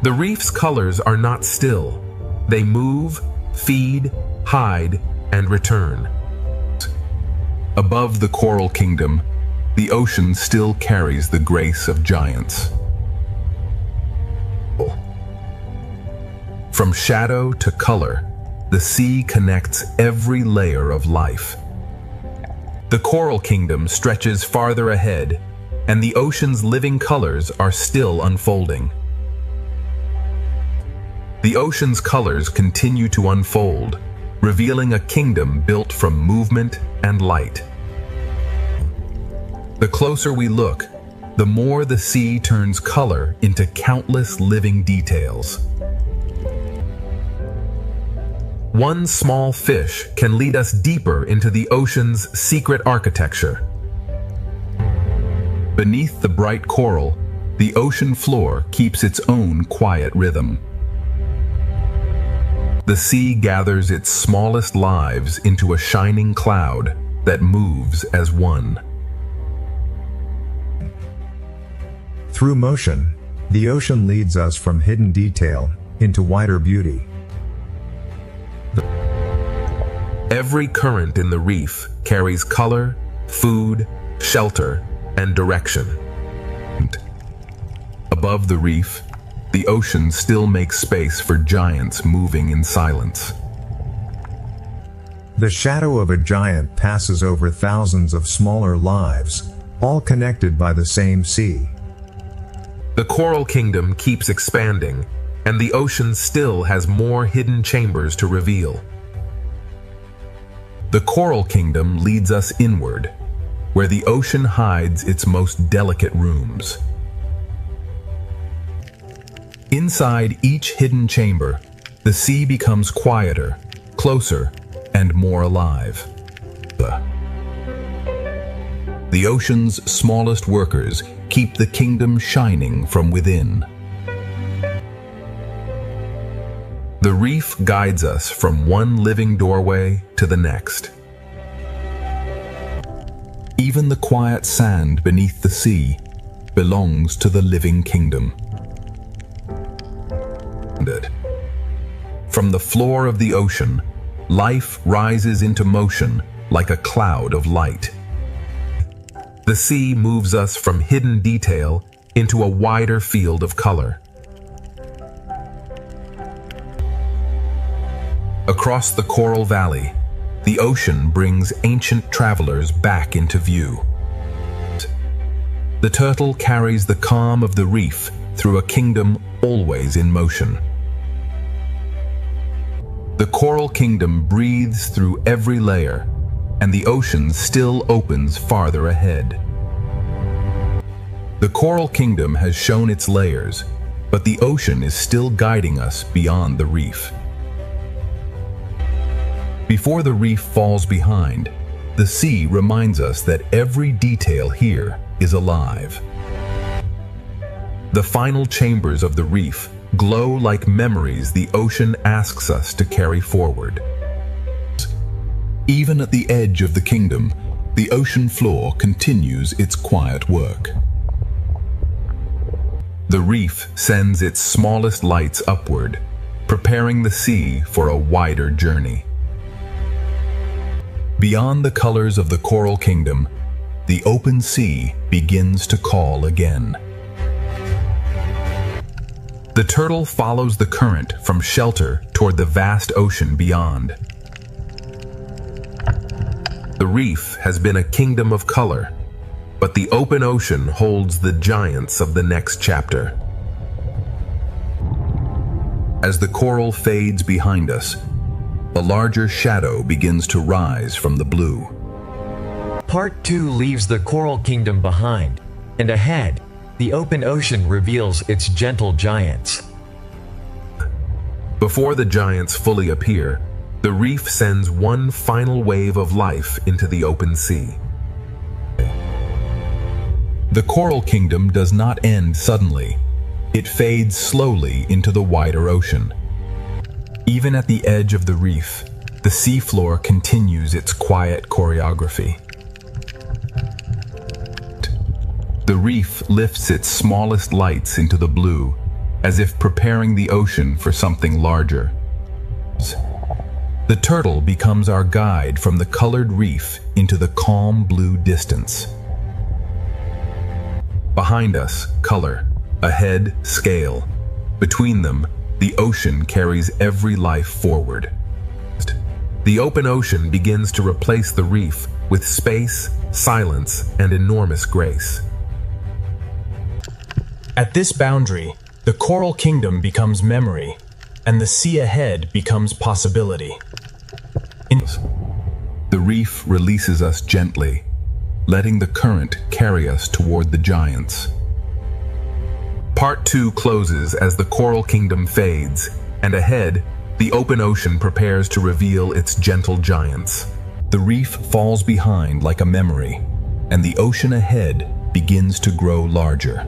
The reef's colors are not still. They move, feed, hide, and return. Above the coral kingdom, the ocean still carries the grace of giants. From shadow to color, the sea connects every layer of life. The coral kingdom stretches farther ahead, and the ocean's living colors are still unfolding. The ocean's colors continue to unfold, revealing a kingdom built from movement and light. The closer we look, the more the sea turns color into countless living details. One small fish can lead us deeper into the ocean's secret architecture. Beneath the bright coral, the ocean floor keeps its own quiet rhythm. The sea gathers its smallest lives into a shining cloud that moves as one. Through motion, the ocean leads us from hidden detail into wider beauty. Every current in the reef carries color, food, shelter, and direction. Above the reef, the ocean still makes space for giants moving in silence. The shadow of a giant passes over thousands of smaller lives, all connected by the same sea. The coral kingdom keeps expanding, and the ocean still has more hidden chambers to reveal. The coral kingdom leads us inward, where the ocean hides its most delicate rooms. Inside each hidden chamber, the sea becomes quieter, closer, and more alive. The ocean's smallest workers keep the kingdom shining from within. The reef guides us from one living doorway to the next. Even the quiet sand beneath the sea belongs to the living kingdom. From the floor of the ocean, life rises into motion like a cloud of light. The sea moves us from hidden detail into a wider field of color. Across the coral valley, the ocean brings ancient travelers back into view. The turtle carries the calm of the reef through a kingdom always in motion. The coral kingdom breathes through every layer, and the ocean still opens farther ahead. The coral kingdom has shown its layers, but the ocean is still guiding us beyond the reef. Before the reef falls behind, The sea reminds us that every detail here is alive. The final chambers of the reef glow like memories the ocean asks us to carry forward. Even at the edge of the kingdom, the ocean floor continues its quiet work. The reef sends its smallest lights upward, preparing the sea for a wider journey. Beyond the colors of the coral kingdom, the open sea begins to call again. The turtle follows the current from shelter toward the vast ocean beyond. The reef has been a kingdom of color, but the open ocean holds the giants of the next chapter. As the coral fades behind us, a larger shadow begins to rise from the blue. Part 2 leaves the coral kingdom behind, and ahead, the open ocean reveals its gentle giants. Before the giants fully appear, the reef sends one final wave of life into the open sea. The coral kingdom does not end suddenly. It fades slowly into the wider ocean. Even at the edge of the reef, the seafloor continues its quiet choreography. The reef lifts its smallest lights into the blue, as if preparing the ocean for something larger. The turtle becomes our guide from the colored reef into the calm blue distance. Behind us, color. Ahead, scale. Between them, the ocean carries every life forward. The open ocean begins to replace the reef with space, silence, and enormous grace. At this boundary, the coral kingdom becomes memory, and the sea ahead becomes possibility. The reef releases us gently, letting the current carry us toward the giants. Part 2 closes as the coral kingdom fades, and ahead, the open ocean prepares to reveal its gentle giants. The reef falls behind like a memory, and the ocean ahead begins to grow larger.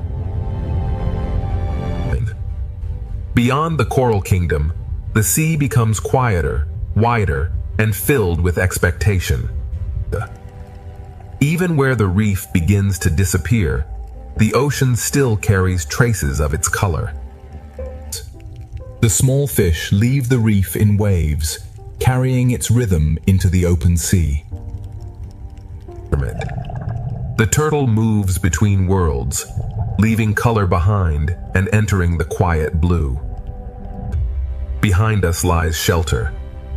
Beyond the coral kingdom, the sea becomes quieter, wider, and filled with expectation. Even where the reef begins to disappear, the ocean still carries traces of its color. The small fish leave the reef in waves, carrying its rhythm into the open sea. The turtle moves between worlds, leaving color behind and entering the quiet blue. Behind us lies shelter.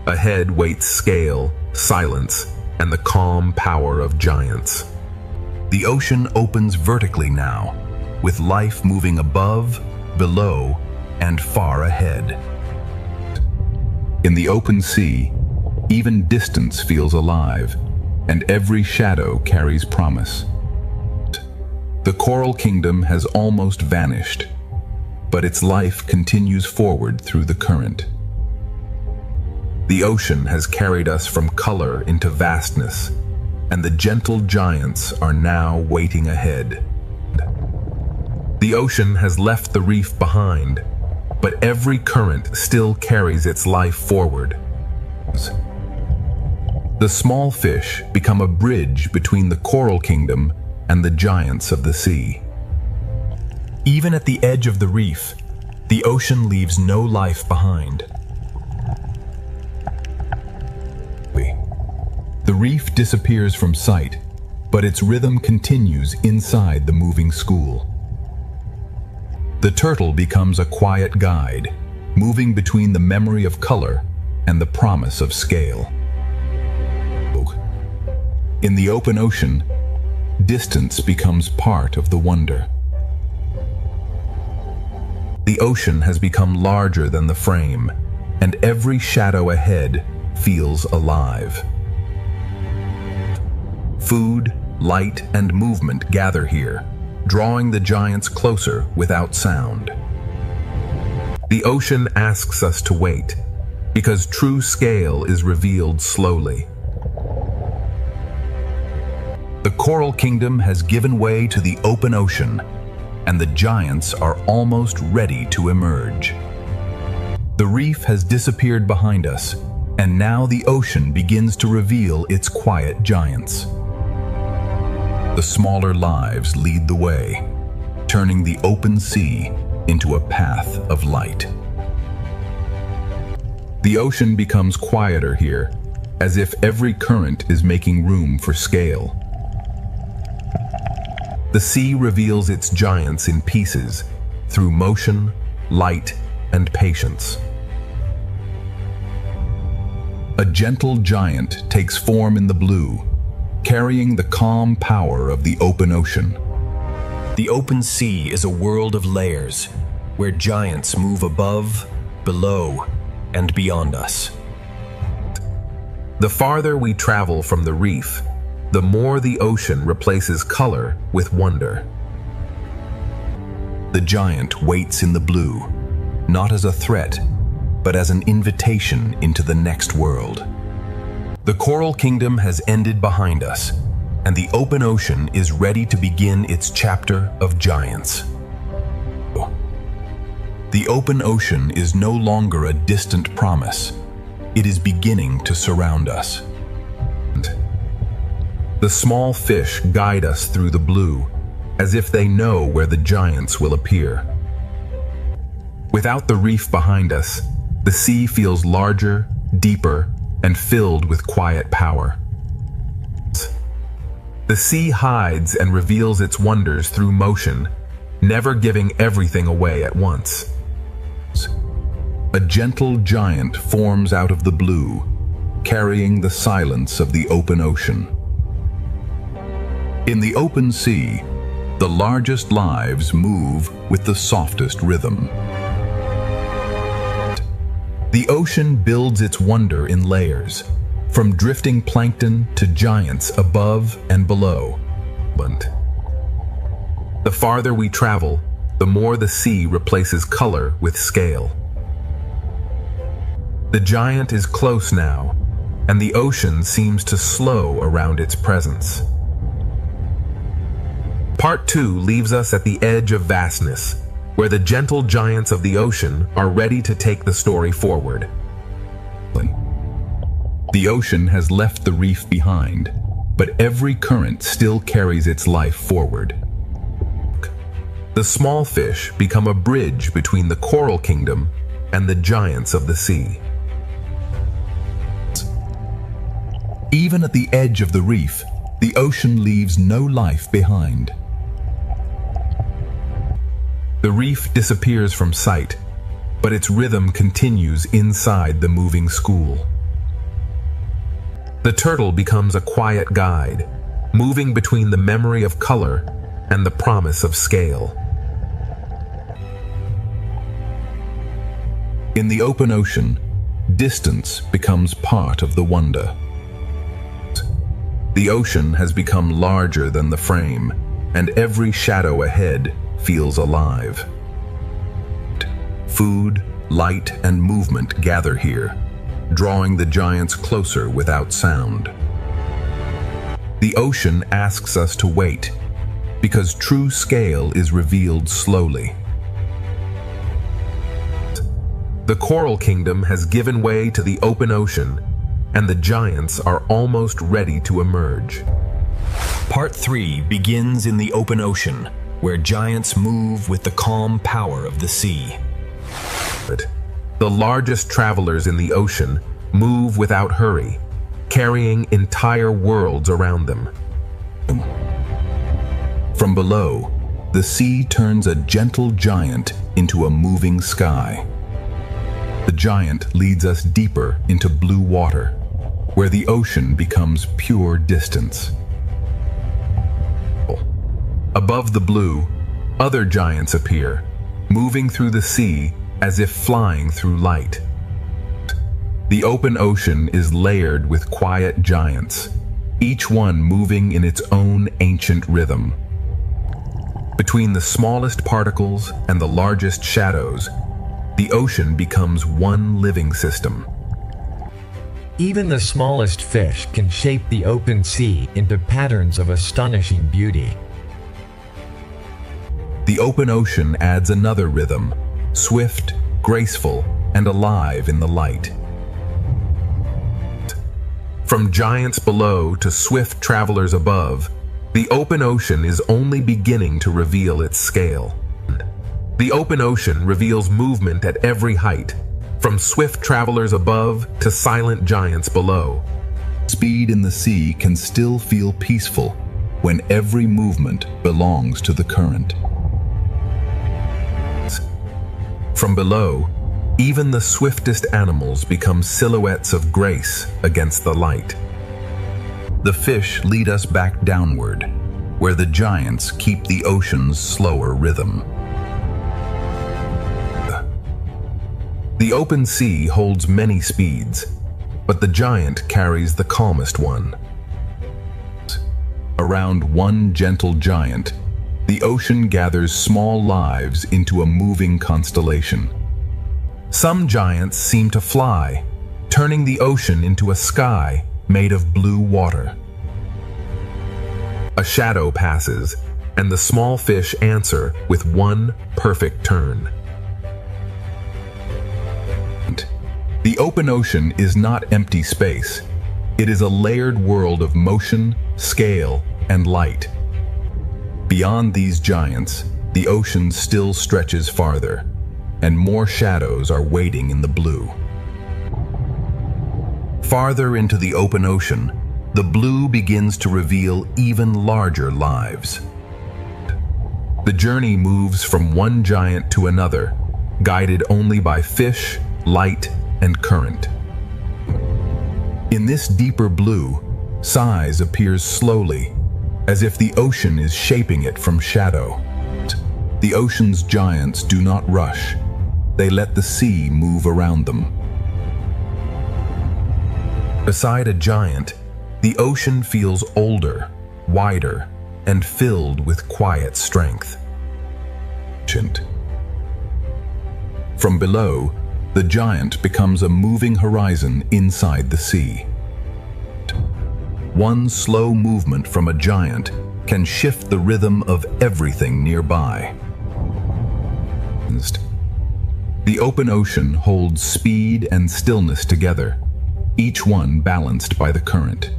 Ahead waits scale, silence, and the calm power of giants. The ocean opens vertically now, with life moving above, below, and far ahead. In the open sea, even distance feels alive, and every shadow carries promise. The coral kingdom has almost vanished, but its life continues forward through the current. The ocean has carried us from color into vastness, and the gentle giants are now waiting ahead. The ocean has left the reef behind, but every current still carries its life forward. The small fish become a bridge between the coral kingdom and the giants of the sea. Even at the edge of the reef, the ocean leaves no life behind. The reef disappears from sight, but its rhythm continues inside the moving school. The turtle becomes a quiet guide, moving between the memory of color and the promise of scale. In the open ocean, distance becomes part of the wonder. The ocean has become larger than the frame, and every shadow ahead feels alive. Food, light, and movement gather here, drawing the giants closer without sound. The ocean asks us to wait, because true scale is revealed slowly. coral kingdom has given way to the open ocean, and the giants are almost ready to emerge. The reef has disappeared behind us, and now the ocean begins to reveal its quiet giants. The smaller lives lead the way, turning the open sea into a path of light. The ocean becomes quieter here, as if every current is making room for scale. The sea reveals its giants in pieces through motion, light, and patience. A gentle giant takes form in the blue, carrying the calm power of the open ocean. The open sea is a world of layers, where giants move above, below, and beyond us. The farther we travel from the reef, the more the ocean replaces color with wonder. The giant waits in the blue, not as a threat, but as an invitation into the next world. The coral kingdom has ended behind us, and the open ocean is ready to begin its chapter of giants. The open ocean is no longer a distant promise. It is beginning to surround us. The small fish guide us through the blue, as if they know where the giants will appear. Without the reef behind us, the sea feels larger, deeper, and filled with quiet power. The sea hides and reveals its wonders through motion, never giving everything away at once. A gentle giant forms out of the blue, carrying the silence of the open ocean. In the open sea, the largest lives move with the softest rhythm. The ocean builds its wonder in layers, from drifting plankton to giants above and below. The farther we travel, the more the sea replaces color with scale. The giant is close now, and the ocean seems to slow around its presence. Part 2 leaves us at the edge of vastness, where the gentle giants of the ocean are ready to take the story forward. The ocean has left the reef behind, but every current still carries its life forward. The small fish become a bridge between the coral kingdom and the giants of the sea. Even at the edge of the reef, the ocean leaves no life behind. The reef disappears from sight, but its rhythm continues inside the moving school. The turtle becomes a quiet guide, moving between the memory of color and the promise of scale. In the open ocean, distance becomes part of the wonder. The ocean has become larger than the frame, and every shadow ahead feels alive. Food, light, and movement gather here, drawing the giants closer without sound. The ocean asks us to wait, because true scale is revealed slowly. The coral kingdom has given way to the open ocean, and the giants are almost ready to emerge. Part 3 begins in the open ocean, where giants move with the calm power of the sea. The largest travelers in the ocean move without hurry, carrying entire worlds around them. From below, the sea turns a gentle giant into a moving sky. The giant leads us deeper into blue water, where the ocean becomes pure distance. Above the blue, other giants appear, moving through the sea as if flying through light. The open ocean is layered with quiet giants, each one moving in its own ancient rhythm. Between the smallest particles and the largest shadows, the ocean becomes one living system. Even the smallest fish can shape the open sea into patterns of astonishing beauty. The open ocean adds another rhythm, swift, graceful, and alive in the light. From giants below to swift travelers above, the open ocean is only beginning to reveal its scale. The open ocean reveals movement at every height, from swift travelers above to silent giants below. Speed in the sea can still feel peaceful when every movement belongs to the current. From below, even the swiftest animals become silhouettes of grace against the light. The fish lead us back downward, where the giants keep the ocean's slower rhythm. The open sea holds many speeds, but the giant carries the calmest one. Around one gentle giant, the ocean gathers small lives into a moving constellation. Some giants seem to fly, turning the ocean into a sky made of blue water. A shadow passes, and the small fish answer with one perfect turn. The open ocean is not empty space. It is a layered world of motion, scale, and light. Beyond these giants, the ocean still stretches farther, and more shadows are waiting in the blue. Farther into the open ocean, the blue begins to reveal even larger lives. The journey moves from one giant to another, guided only by fish, light, and current. In this deeper blue, size appears slowly, as if the ocean is shaping it from shadow. The ocean's giants do not rush. They let the sea move around them. Beside a giant, the ocean feels older, wider, and filled with quiet strength. From below, the giant becomes a moving horizon inside the sea. One slow movement from a giant can shift the rhythm of everything nearby. The open ocean holds speed and stillness together, each one balanced by the current.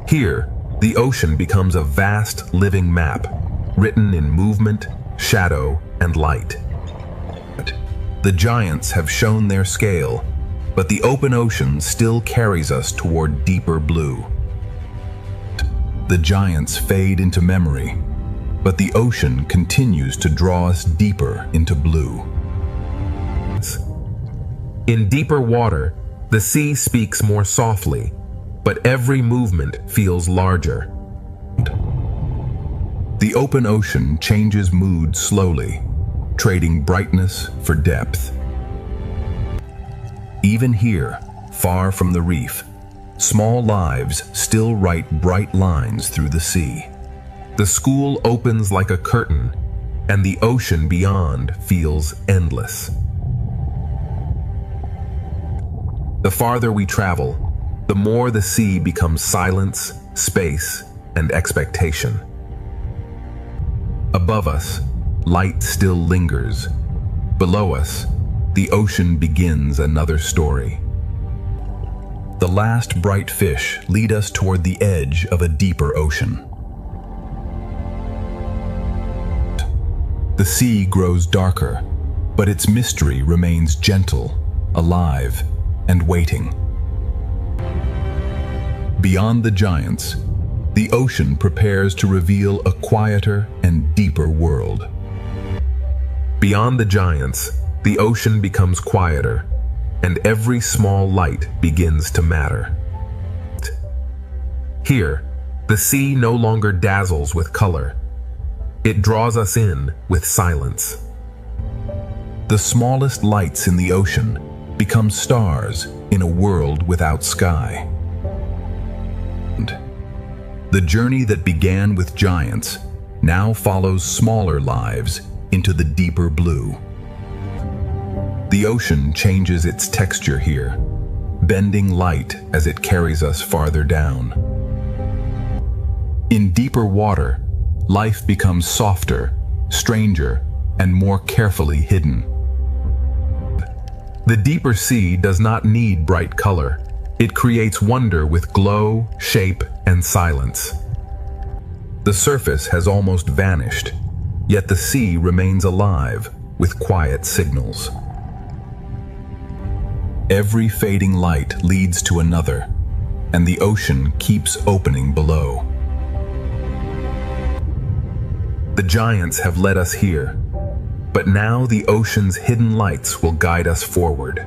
Here, the ocean becomes a vast living map, written in movement, shadow, and light. The giants have shown their scale, but the open ocean still carries us toward deeper blue. The giants fade into memory, but the ocean continues to draw us deeper into blue. In deeper water, the sea speaks more softly, but every movement feels larger. The open ocean changes mood slowly, trading brightness for depth. Even here, far from the reef, small lives still write bright lines through the sea. The school opens like a curtain, and the ocean beyond feels endless. The farther we travel, the more the sea becomes silence, space, and expectation. Above us, light still lingers. Below us, the ocean begins another story. The last bright fish lead us toward the edge of a deeper ocean. The sea grows darker, but its mystery remains gentle, alive, and waiting. Beyond the giants, the ocean prepares to reveal a quieter and deeper world. Beyond the giants, the ocean becomes quieter, and every small light begins to matter. Here, the sea no longer dazzles with color. It draws us in with silence. The smallest lights in the ocean become stars in a world without sky. The journey that began with giants now follows smaller lives into the deeper blue. The ocean changes its texture here, bending light as it carries us farther down. In deeper water, life becomes softer, stranger, and more carefully hidden. The deeper sea does not need bright color. It creates wonder with glow, shape, and silence. The surface has almost vanished, yet the sea remains alive with quiet signals. Every fading light leads to another, and the ocean keeps opening below. The giants have led us here, but now the ocean's hidden lights will guide us forward.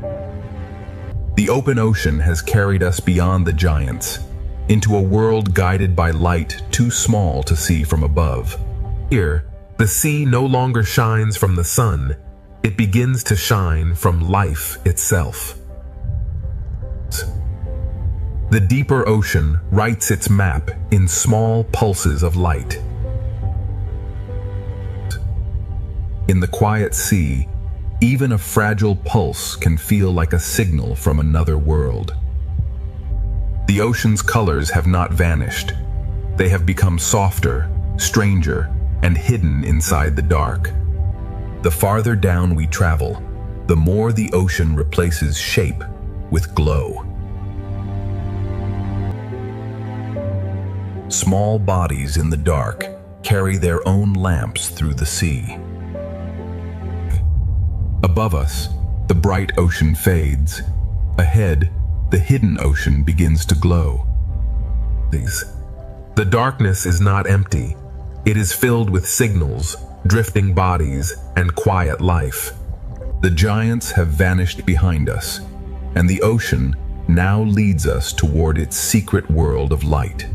The open ocean has carried us beyond the giants, into a world guided by light too small to see from above. Here, the sea no longer shines from the sun, it begins to shine from life itself. The deeper ocean writes its map in small pulses of light. In the quiet sea, even a fragile pulse can feel like a signal from another world. The ocean's colors have not vanished. They have become softer, stranger, and hidden inside the dark. The farther down we travel, the more the ocean replaces shape with glow. Small bodies in the dark carry their own lamps through the sea. Above us, the bright ocean fades. Ahead, the hidden ocean begins to glow. The darkness is not empty. It is filled with signals, drifting bodies, and quiet life. The giants have vanished behind us, and the ocean now leads us toward its secret world of light.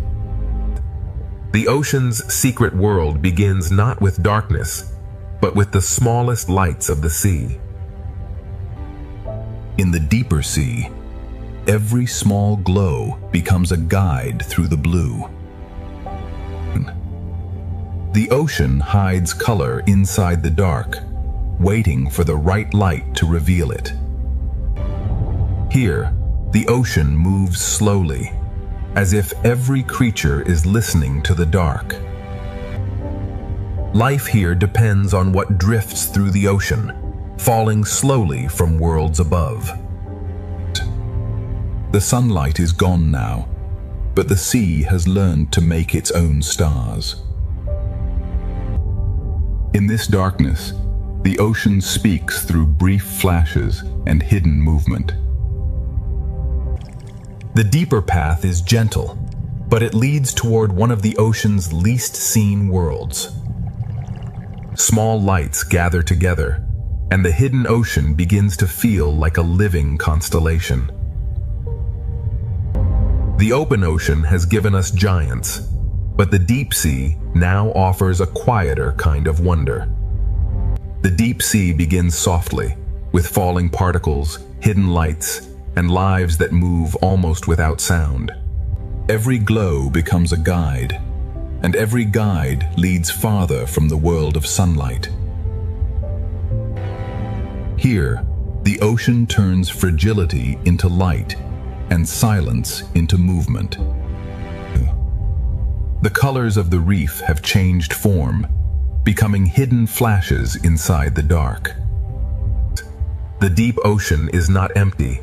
The ocean's secret world begins not with darkness, but with the smallest lights of the sea. In the deeper sea, every small glow becomes a guide through the blue. The ocean hides color inside the dark, waiting for the right light to reveal it. Here, the ocean moves slowly, as if every creature is listening to the dark. Life here depends on what drifts through the ocean, falling slowly from worlds above. The sunlight is gone now, but the sea has learned to make its own stars. In this darkness, the ocean speaks through brief flashes and hidden movement. The deeper path is gentle, but it leads toward one of the ocean's least seen worlds. Small lights gather together, and the hidden ocean begins to feel like a living constellation. The open ocean has given us giants, but the deep sea now offers a quieter kind of wonder. The deep sea begins softly, with falling particles, hidden lights, and lives that move almost without sound. Every glow becomes a guide, and every guide leads farther from the world of sunlight. Here, the ocean turns fragility into light and silence into movement. The colors of the reef have changed form, becoming hidden flashes inside the dark. The deep ocean is not empty.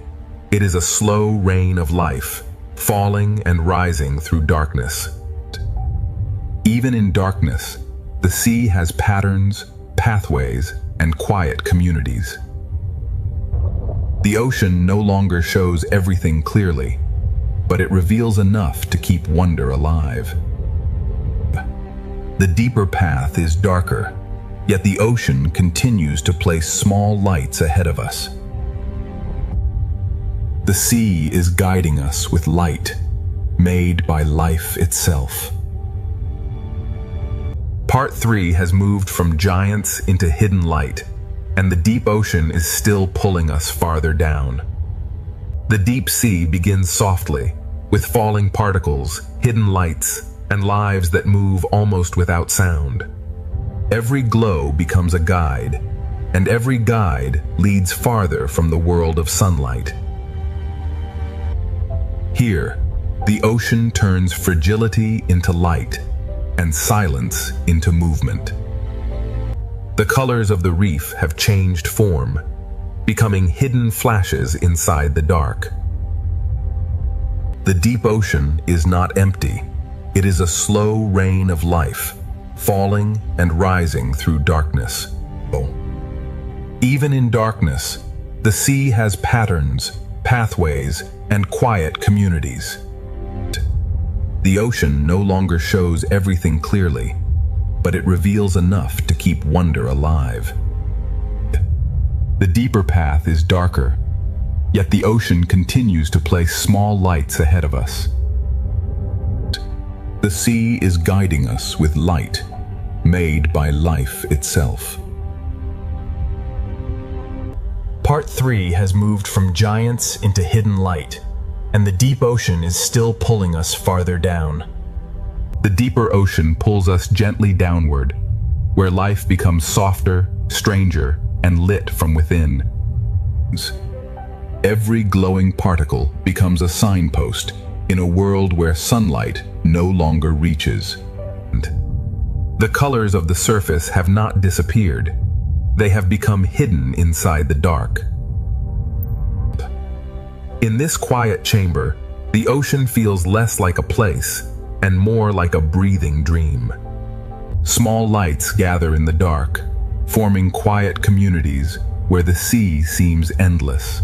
It is a slow rain of life, falling and rising through darkness. Even in darkness, the sea has patterns, pathways, and quiet communities. The ocean no longer shows everything clearly, but it reveals enough to keep wonder alive. The deeper path is darker, yet the ocean continues to place small lights ahead of us. The sea is guiding us with light, made by life itself. Part 3 has moved from giants into hidden light, and the deep ocean is still pulling us farther down. The deep sea begins softly, with falling particles, hidden lights, and lives that move almost without sound. Every glow becomes a guide, and every guide leads farther from the world of sunlight. Here, the ocean turns fragility into light and silence into movement. The colors of the reef have changed form, becoming hidden flashes inside the dark. The deep ocean is not empty. It is a slow rain of life, falling and rising through darkness. Even in darkness, the sea has patterns, pathways, and quiet communities. The ocean no longer shows everything clearly, but it reveals enough to keep wonder alive. The deeper path is darker, yet the ocean continues to place small lights ahead of us. The sea is guiding us with light, made by life itself. Part 3 has moved from giants into hidden light, and the deep ocean is still pulling us farther down. The deeper ocean pulls us gently downward, where life becomes softer, stranger, and lit from within. Every glowing particle becomes a signpost in a world where sunlight no longer reaches. The colors of the surface have not disappeared. They have become hidden inside the dark. In this quiet chamber, the ocean feels less like a place and more like a breathing dream. Small lights gather in the dark, forming quiet communities where the sea seems endless.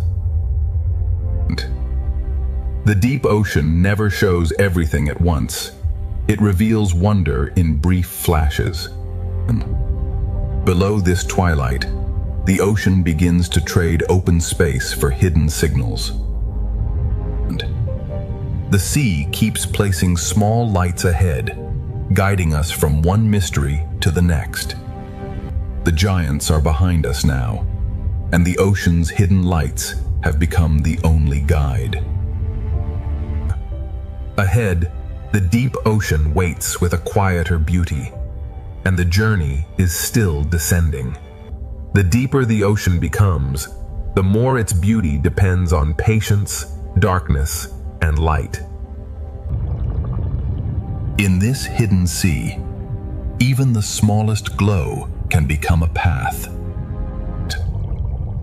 The deep ocean never shows everything at once. It reveals wonder in brief flashes. Below this twilight, the ocean begins to trade open space for hidden signals. The sea keeps placing small lights ahead, guiding us from one mystery to the next. The giants are behind us now, and the ocean's hidden lights have become the only guide. Ahead, the deep ocean waits with a quieter beauty, and the journey is still descending. The deeper the ocean becomes, the more its beauty depends on patience, darkness, and light. In this hidden sea, even the smallest glow can become a path.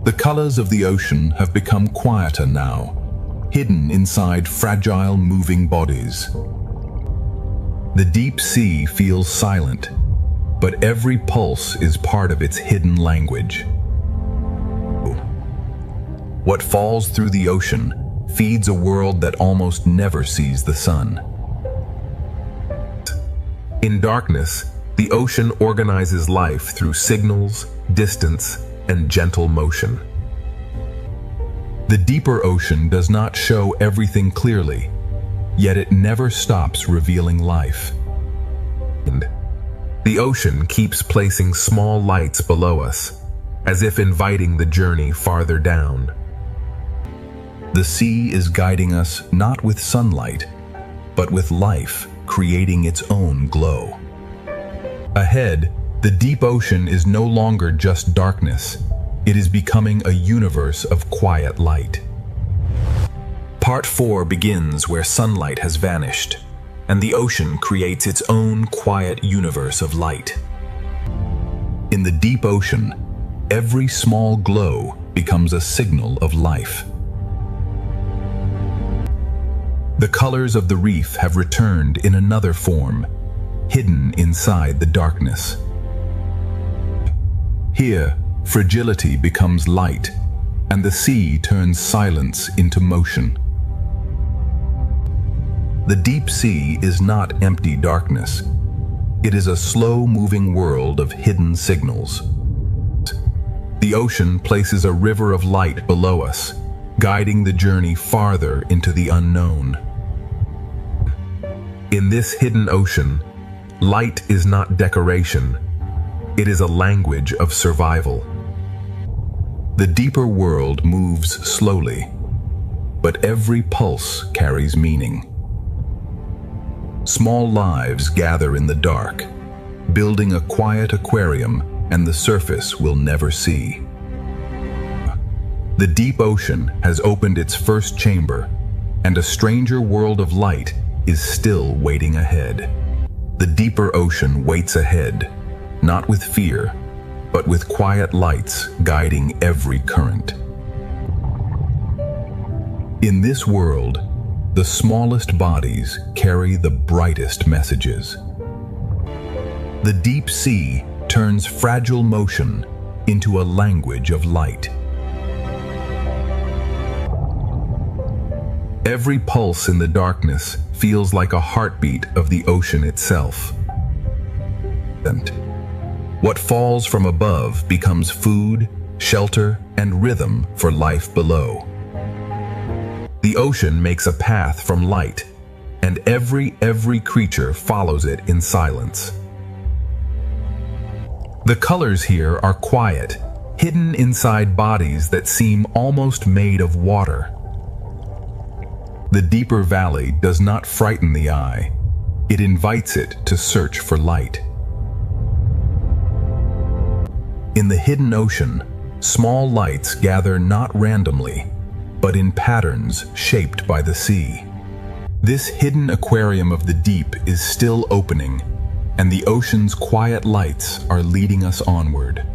The colors of the ocean have become quieter now, hidden inside fragile moving bodies. The deep sea feels silent, but every pulse is part of its hidden language. What falls through the ocean feeds a world that almost never sees the sun. In darkness, the ocean organizes life through signals, distance, and gentle motion. The deeper ocean does not show everything clearly, yet it never stops revealing life. And the ocean keeps placing small lights below us, as if inviting the journey farther down. The sea is guiding us not with sunlight, but with life creating its own glow. Ahead, the deep ocean is no longer just darkness. It is becoming a universe of quiet light. Part 4 begins where sunlight has vanished, and the ocean creates its own quiet universe of light. In the deep ocean, every small glow becomes a signal of life. The colors of the reef have returned in another form, hidden inside the darkness. Here, fragility becomes light, and the sea turns silence into motion. The deep sea is not empty darkness. It is a slow-moving world of hidden signals. The ocean places a river of light below us, guiding the journey farther into the unknown. In this hidden ocean, light is not decoration. It is a language of survival. The deeper world moves slowly, but every pulse carries meaning. Small lives gather in the dark, building a quiet aquarium and the surface we'll never see. The deep ocean has opened its first chamber, and a stranger world of light is still waiting ahead. The deeper ocean waits ahead, not with fear, but with quiet lights guiding every current. In this world, the smallest bodies carry the brightest messages. The deep sea turns fragile motion into a language of light. Every pulse in the darkness feels like a heartbeat of the ocean itself. And what falls from above becomes food, shelter, and rhythm for life below. The ocean makes a path from light, and every creature follows it in silence. The colors here are quiet, hidden inside bodies that seem almost made of water. The deeper valley does not frighten the eye. It invites it to search for light. In the hidden ocean, small lights gather not randomly, but in patterns shaped by the sea. This hidden aquarium of the deep is still opening, and the ocean's quiet lights are leading us onward.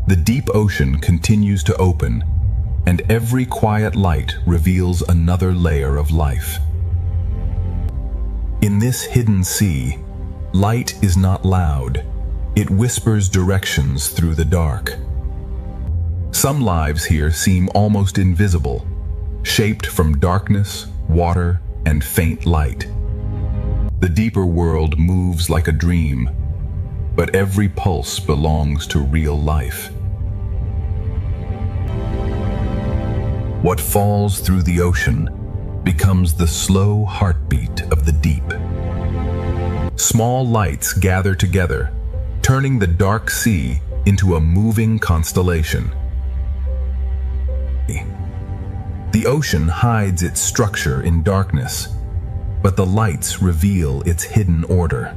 The deep ocean continues to open, and every quiet light reveals another layer of life. In this hidden sea, light is not loud. It whispers directions through the dark. Some lives here seem almost invisible, shaped from darkness, water, and faint light. The deeper world moves like a dream, but every pulse belongs to real life. What falls through the ocean becomes the slow heartbeat of the deep. Small lights gather together, turning the dark sea into a moving constellation. The ocean hides its structure in darkness, but the lights reveal its hidden order.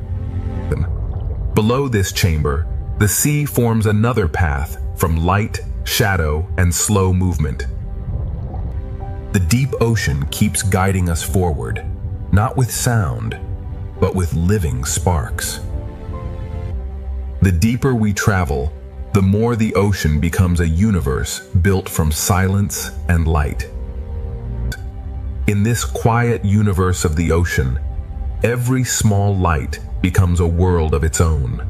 Below this chamber, the sea forms another path from light, shadow, and slow movement. The deep ocean keeps guiding us forward, not with sound, but with living sparks. The deeper we travel, the more the ocean becomes a universe built from silence and light. In this quiet universe of the ocean, every small light becomes a world of its own.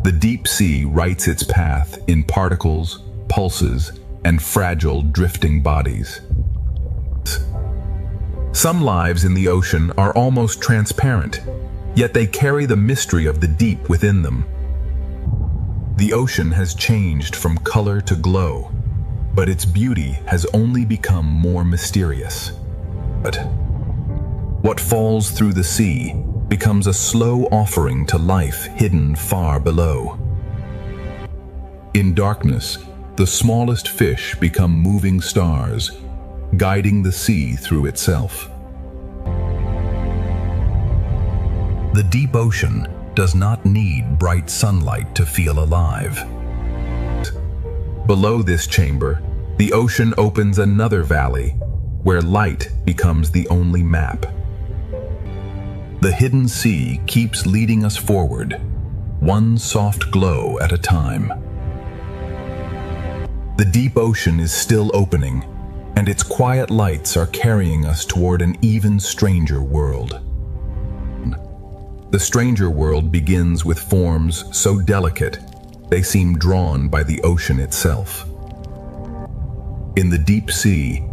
The deep sea writes its path in particles, pulses, and fragile drifting bodies. Some lives in the ocean are almost transparent, yet they carry the mystery of the deep within them. The ocean has changed from color to glow, but its beauty has only become more mysterious. But what falls through the sea becomes a slow offering to life hidden far below. In darkness, the smallest fish become moving stars, guiding the sea through itself. The deep ocean does not need bright sunlight to feel alive. Below this chamber, the ocean opens another valley, where light becomes the only map. The hidden sea keeps leading us forward, one soft glow at a time. The deep ocean is still opening, and its quiet lights are carrying us toward an even stranger world. The stranger world begins with forms so delicate, they seem drawn by the ocean itself. In the deep sea,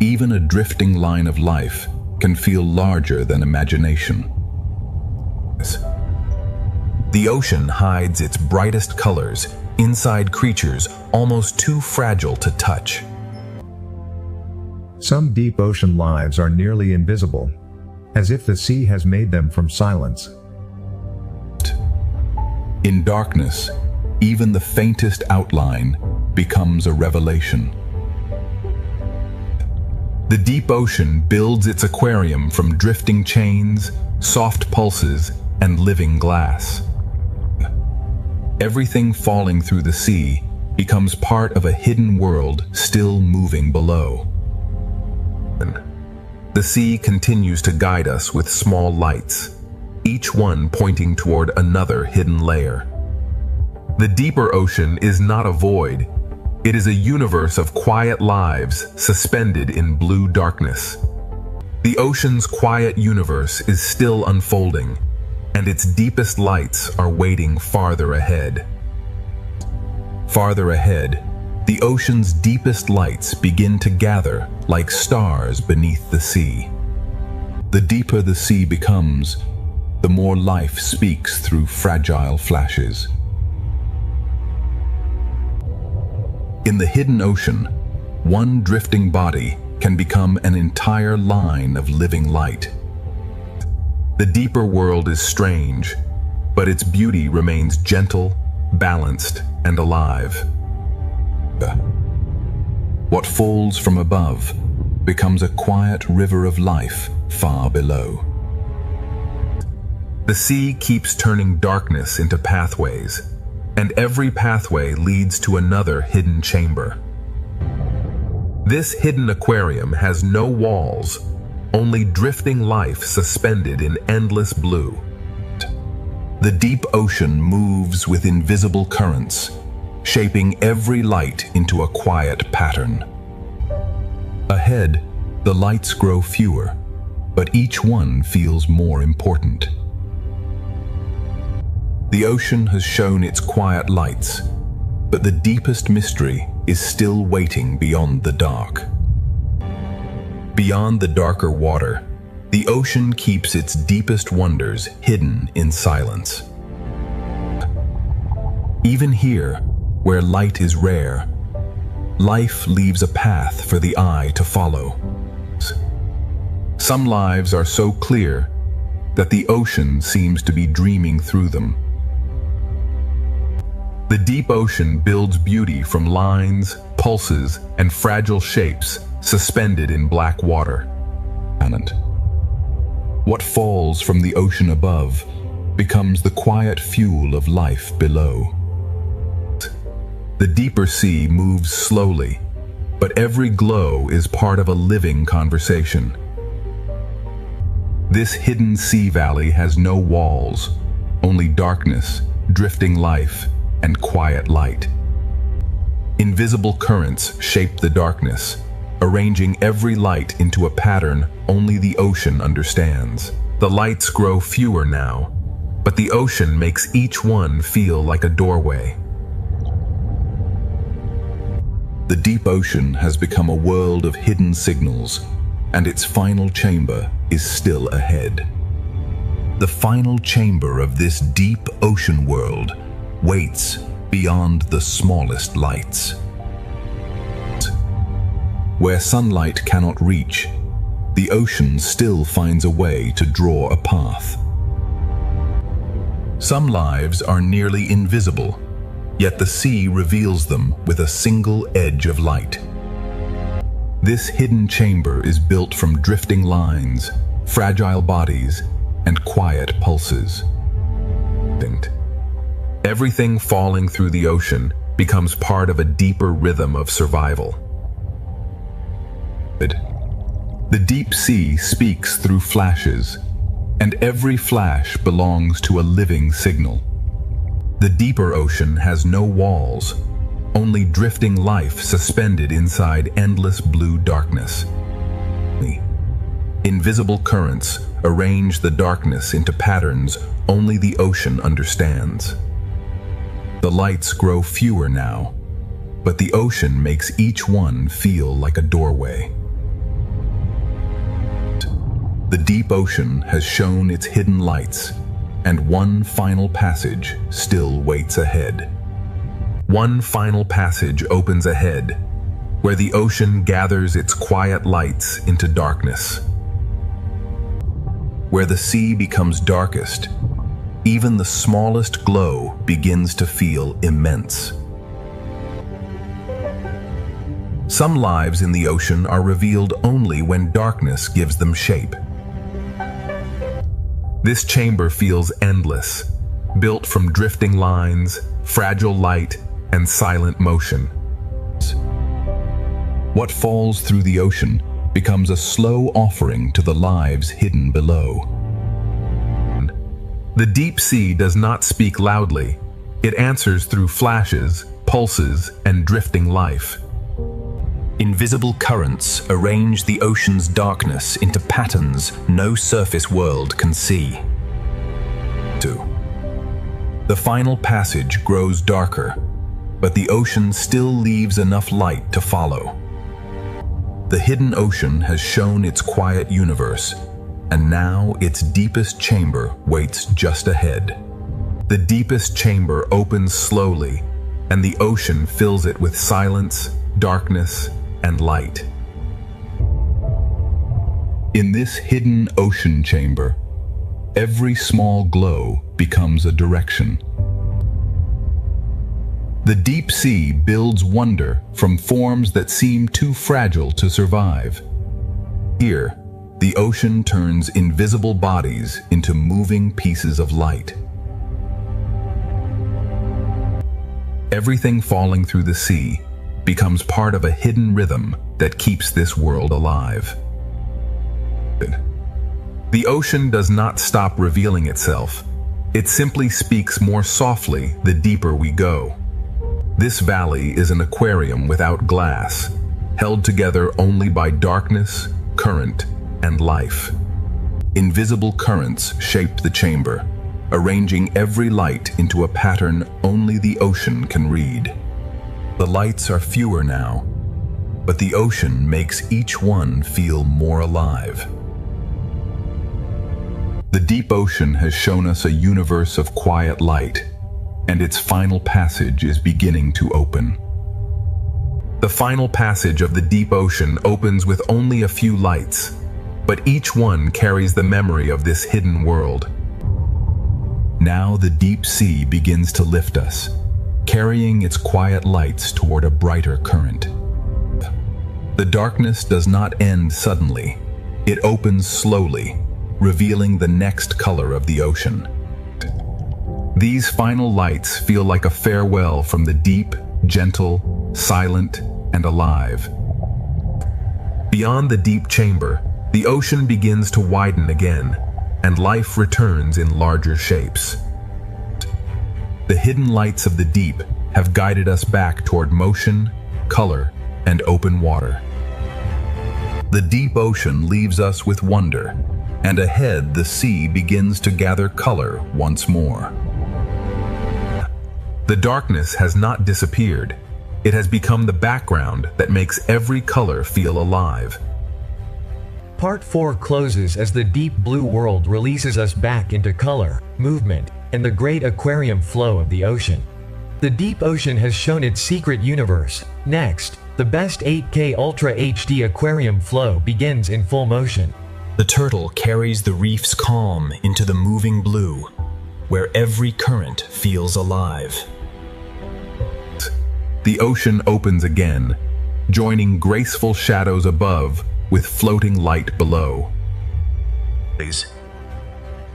even a drifting line of life can feel larger than imagination. The ocean hides its brightest colors inside creatures almost too fragile to touch. Some deep ocean lives are nearly invisible, as if the sea has made them from silence. In darkness, even the faintest outline becomes a revelation. The deep ocean builds its aquarium from drifting chains, soft pulses, and living glass. Everything falling through the sea becomes part of a hidden world still moving below. The sea continues to guide us with small lights, each one pointing toward another hidden layer. The deeper ocean is not a void. It is a universe of quiet lives suspended in blue darkness. The ocean's quiet universe is still unfolding, and its deepest lights are waiting farther ahead. Farther ahead, the ocean's deepest lights begin to gather like stars beneath the sea. The deeper the sea becomes, the more life speaks through fragile flashes. In the hidden ocean, one drifting body can become an entire line of living light. The deeper world is strange, but its beauty remains gentle, balanced, and alive. What falls from above becomes a quiet river of life far below. The sea keeps turning darkness into pathways, and every pathway leads to another hidden chamber. This hidden aquarium has no walls, only drifting life suspended in endless blue. The deep ocean moves with invisible currents, shaping every light into a quiet pattern. Ahead, the lights grow fewer, but each one feels more important. The ocean has shown its quiet lights, but the deepest mystery is still waiting beyond the dark. Beyond the darker water, the ocean keeps its deepest wonders hidden in silence. Even here, where light is rare, life leaves a path for the eye to follow. Some lives are so clear that the ocean seems to be dreaming through them. The deep ocean builds beauty from lines, pulses, and fragile shapes suspended in black water. What falls from the ocean above becomes the quiet fuel of life below. The deeper sea moves slowly, but every glow is part of a living conversation. This hidden sea valley has no walls, only darkness, drifting life, and quiet light. Invisible currents shape the darkness, arranging every light into a pattern only the ocean understands. The lights grow fewer now, but the ocean makes each one feel like a doorway. The deep ocean has become a world of hidden signals, and its final chamber is still ahead. The final chamber of this deep ocean world waits beyond the smallest lights. Where sunlight cannot reach, the ocean still finds a way to draw a path. Some lives are nearly invisible, yet the sea reveals them with a single edge of light. This hidden chamber is built from drifting lines, fragile bodies, and quiet pulses. Everything falling through the ocean becomes part of a deeper rhythm of survival. The deep sea speaks through flashes, and every flash belongs to a living signal. The deeper ocean has no walls, only drifting life suspended inside endless blue darkness. Invisible currents arrange the darkness into patterns only the ocean understands. The lights grow fewer now, but the ocean makes each one feel like a doorway. The deep ocean has shown its hidden lights, and one final passage still waits ahead. One final passage opens ahead, where the ocean gathers its quiet lights into darkness. Where the sea becomes darkest, even the smallest glow begins to feel immense. Some lives in the ocean are revealed only when darkness gives them shape. This chamber feels endless, built from drifting lines, fragile light, and silent motion. What falls through the ocean becomes a slow offering to the lives hidden below. The deep sea does not speak loudly. It answers through flashes, pulses, and drifting life. Invisible currents arrange the ocean's darkness into patterns no surface world can see. 2. The final passage grows darker, but the ocean still leaves enough light to follow. The hidden ocean has shown its quiet universe, and now its deepest chamber waits just ahead. The deepest chamber opens slowly, and the ocean fills it with silence, darkness, and light. In this hidden ocean chamber, every small glow becomes a direction. The deep sea builds wonder from forms that seem too fragile to survive. Here, the ocean turns invisible bodies into moving pieces of light. Everything falling through the sea becomes part of a hidden rhythm that keeps this world alive. The ocean does not stop revealing itself. It simply speaks more softly the deeper we go. This valley is an aquarium without glass, held together only by darkness, current, and life. Invisible currents shape the chamber, arranging every light into a pattern only the ocean can read. The lights are fewer now, but the ocean makes each one feel more alive. The deep ocean has shown us a universe of quiet light, and its final passage is beginning to open. The final passage of the deep ocean opens with only a few lights, but each one carries the memory of this hidden world. Now the deep sea begins to lift us, carrying its quiet lights toward a brighter current. The darkness does not end suddenly. It opens slowly, revealing the next color of the ocean. These final lights feel like a farewell from the deep, gentle, silent, and alive. Beyond the deep chamber, the ocean begins to widen again, and life returns in larger shapes. The hidden lights of the deep have guided us back toward motion, color, and open water. The deep ocean leaves us with wonder, and ahead the sea begins to gather color once more. The darkness has not disappeared. It has become the background that makes every color feel alive. Part 4 closes as the deep blue world releases us back into color, movement, and the great aquarium flow of the ocean. The deep ocean has shown its secret universe. Next, the best 8K Ultra HD aquarium flow begins in full motion. The turtle carries the reef's calm into the moving blue, where every current feels alive. The ocean opens again, joining graceful shadows above with floating light below.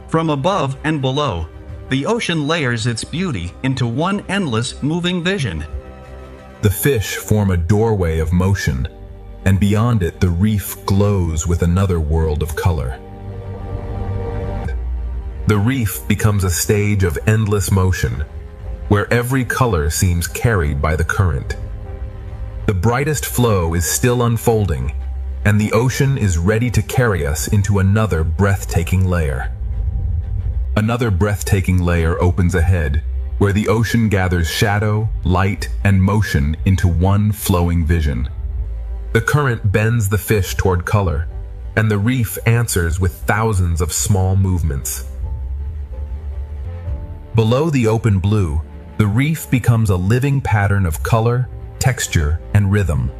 From above and below, the ocean layers its beauty into one endless moving vision. The fish form a doorway of motion, and beyond it the reef glows with another world of color. The reef becomes a stage of endless motion, where every color seems carried by the current. The brightest flow is still unfolding, and the ocean is ready to carry us into another breathtaking layer. Another breathtaking layer opens ahead, where the ocean gathers shadow, light, and motion into one flowing vision. The current bends the fish toward color, and the reef answers with thousands of small movements. Below the open blue, the reef becomes a living pattern of color, texture, and rhythm.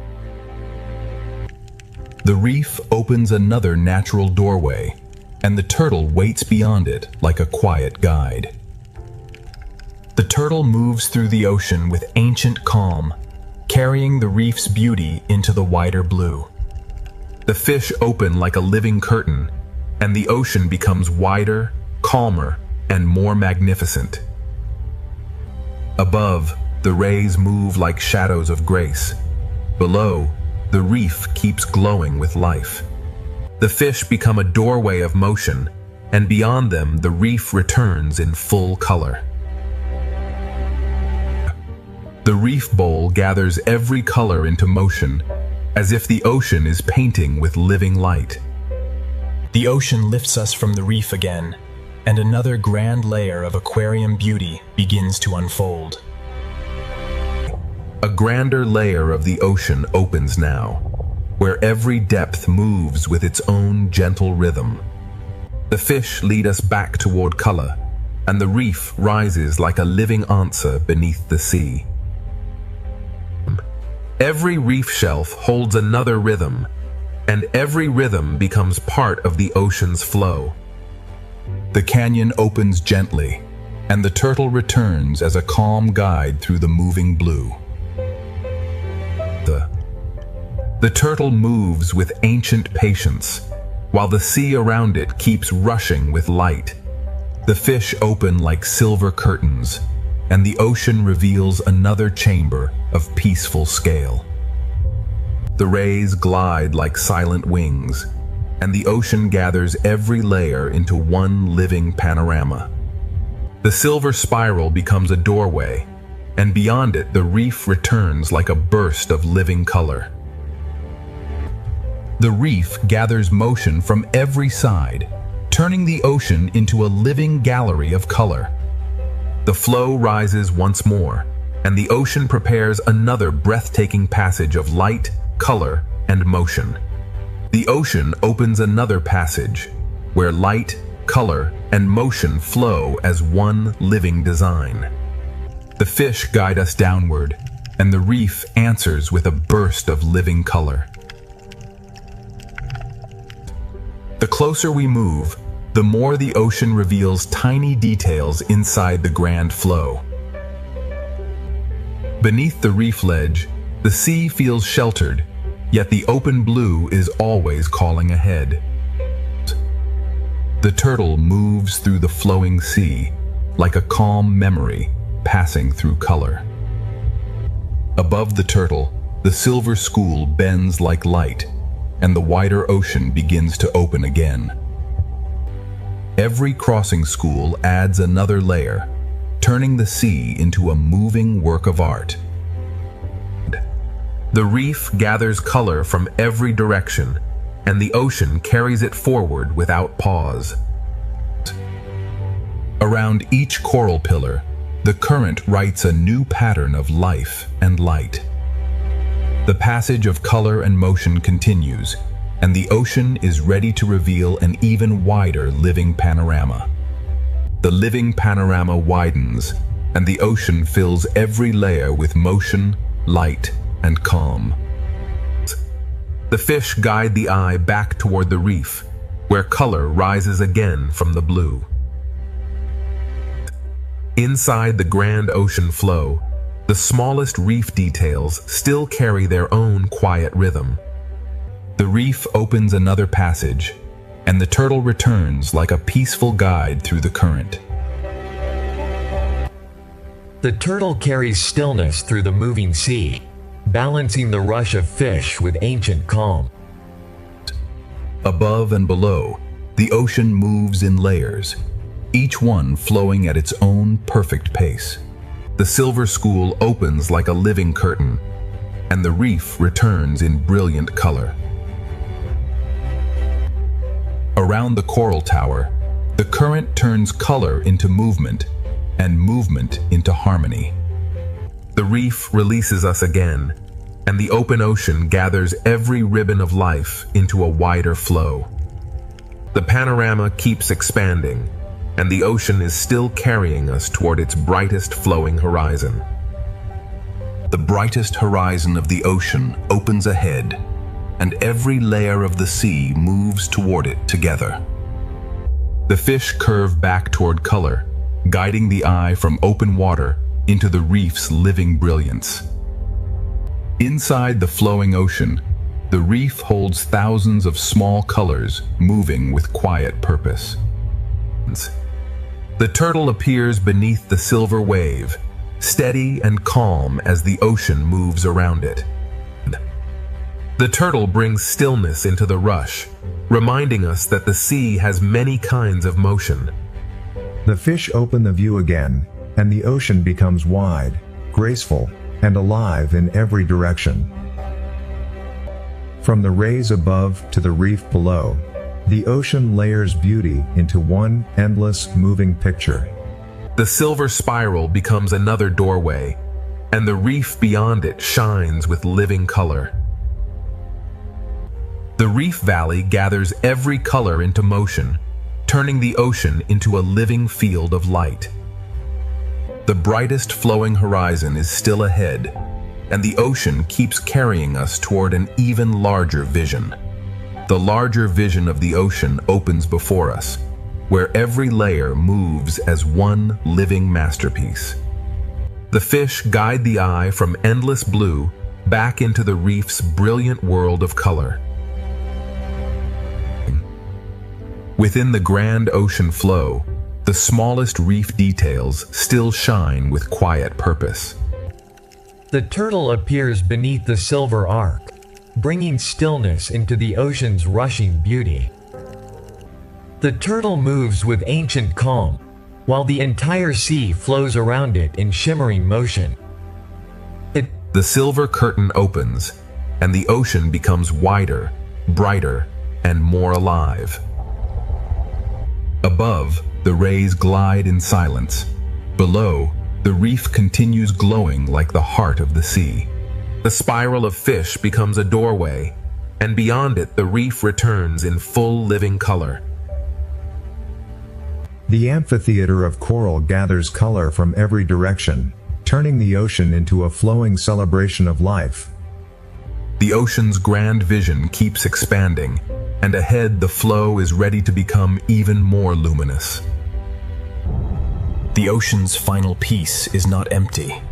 The reef opens another natural doorway, and the turtle waits beyond it like a quiet guide. The turtle moves through the ocean with ancient calm, carrying the reef's beauty into the wider blue. The fish open like a living curtain, and the ocean becomes wider, calmer, and more magnificent. Above, the rays move like shadows of grace. Below, the reef keeps glowing with life. The fish become a doorway of motion, and beyond them the reef returns in full color. The reef bowl gathers every color into motion, as if the ocean is painting with living light. The ocean lifts us from the reef again, and another grand layer of aquarium beauty begins to unfold. A grander layer of the ocean opens now, where every depth moves with its own gentle rhythm. The fish lead us back toward color, and the reef rises like a living answer beneath the sea. Every reef shelf holds another rhythm, and every rhythm becomes part of the ocean's flow. The canyon opens gently, and the turtle returns as a calm guide through the moving blue. The turtle moves with ancient patience, while the sea around it keeps rushing with light. The fish open like silver curtains, and the ocean reveals another chamber of peaceful scale. The rays glide like silent wings, and the ocean gathers every layer into one living panorama. The silver spiral becomes a doorway, and beyond it the reef returns like a burst of living color. The reef gathers motion from every side, turning the ocean into a living gallery of color. The flow rises once more, and the ocean prepares another breathtaking passage of light, color, and motion. The ocean opens another passage, where light, color, and motion flow as one living design. The fish guide us downward, and the reef answers with a burst of living color. The closer we move, the more the ocean reveals tiny details inside the grand flow. Beneath the reef ledge, the sea feels sheltered, yet the open blue is always calling ahead. The turtle moves through the flowing sea, like a calm memory passing through color. Above the turtle, the silver school bends like light, and the wider ocean begins to open again. Every crossing school adds another layer, turning the sea into a moving work of art. The reef gathers color from every direction, and the ocean carries it forward without pause. Around each coral pillar, the current writes a new pattern of life and light. The passage of color and motion continues, and the ocean is ready to reveal an even wider living panorama. The living panorama widens, and the ocean fills every layer with motion, light, and calm. The fish guide the eye back toward the reef, where color rises again from the blue. Inside the grand ocean flow, the smallest reef details still carry their own quiet rhythm. The reef opens another passage, and the turtle returns like a peaceful guide through the current. The turtle carries stillness through the moving sea, balancing the rush of fish with ancient calm. Above and below, the ocean moves in layers, each one flowing at its own perfect pace. The silver school opens like a living curtain, and the reef returns in brilliant color. Around the coral tower, the current turns color into movement, and movement into harmony. The reef releases us again, and the open ocean gathers every ribbon of life into a wider flow. The panorama keeps expanding, and the ocean is still carrying us toward its brightest flowing horizon. The brightest horizon of the ocean opens ahead, and every layer of the sea moves toward it together. The fish curve back toward color, guiding the eye from open water into the reef's living brilliance. Inside the flowing ocean, the reef holds thousands of small colors moving with quiet purpose. The turtle appears beneath the silver wave, steady and calm as the ocean moves around it. The turtle brings stillness into the rush, reminding us that the sea has many kinds of motion. The fish open the view again, and the ocean becomes wide, graceful, and alive in every direction. From the rays above to the reef below, the ocean layers beauty into one endless, moving picture. The silver spiral becomes another doorway, and the reef beyond it shines with living color. The reef valley gathers every color into motion, turning the ocean into a living field of light. The brightest flowing horizon is still ahead, and the ocean keeps carrying us toward an even larger vision. The larger vision of the ocean opens before us, where every layer moves as one living masterpiece. The fish guide the eye from endless blue back into the reef's brilliant world of color. Within the grand ocean flow, the smallest reef details still shine with quiet purpose. The turtle appears beneath the silver arc, bringing stillness into the ocean's rushing beauty. The turtle moves with ancient calm, while the entire sea flows around it in shimmering motion. The silver curtain opens, and the ocean becomes wider, brighter, and more alive. Above, the rays glide in silence. Below, the reef continues glowing like the heart of the sea. The spiral of fish becomes a doorway, and beyond it the reef returns in full living color. The amphitheater of coral gathers color from every direction, turning the ocean into a flowing celebration of life. The ocean's grand vision keeps expanding, and ahead the flow is ready to become even more luminous. The ocean's final piece is not empty.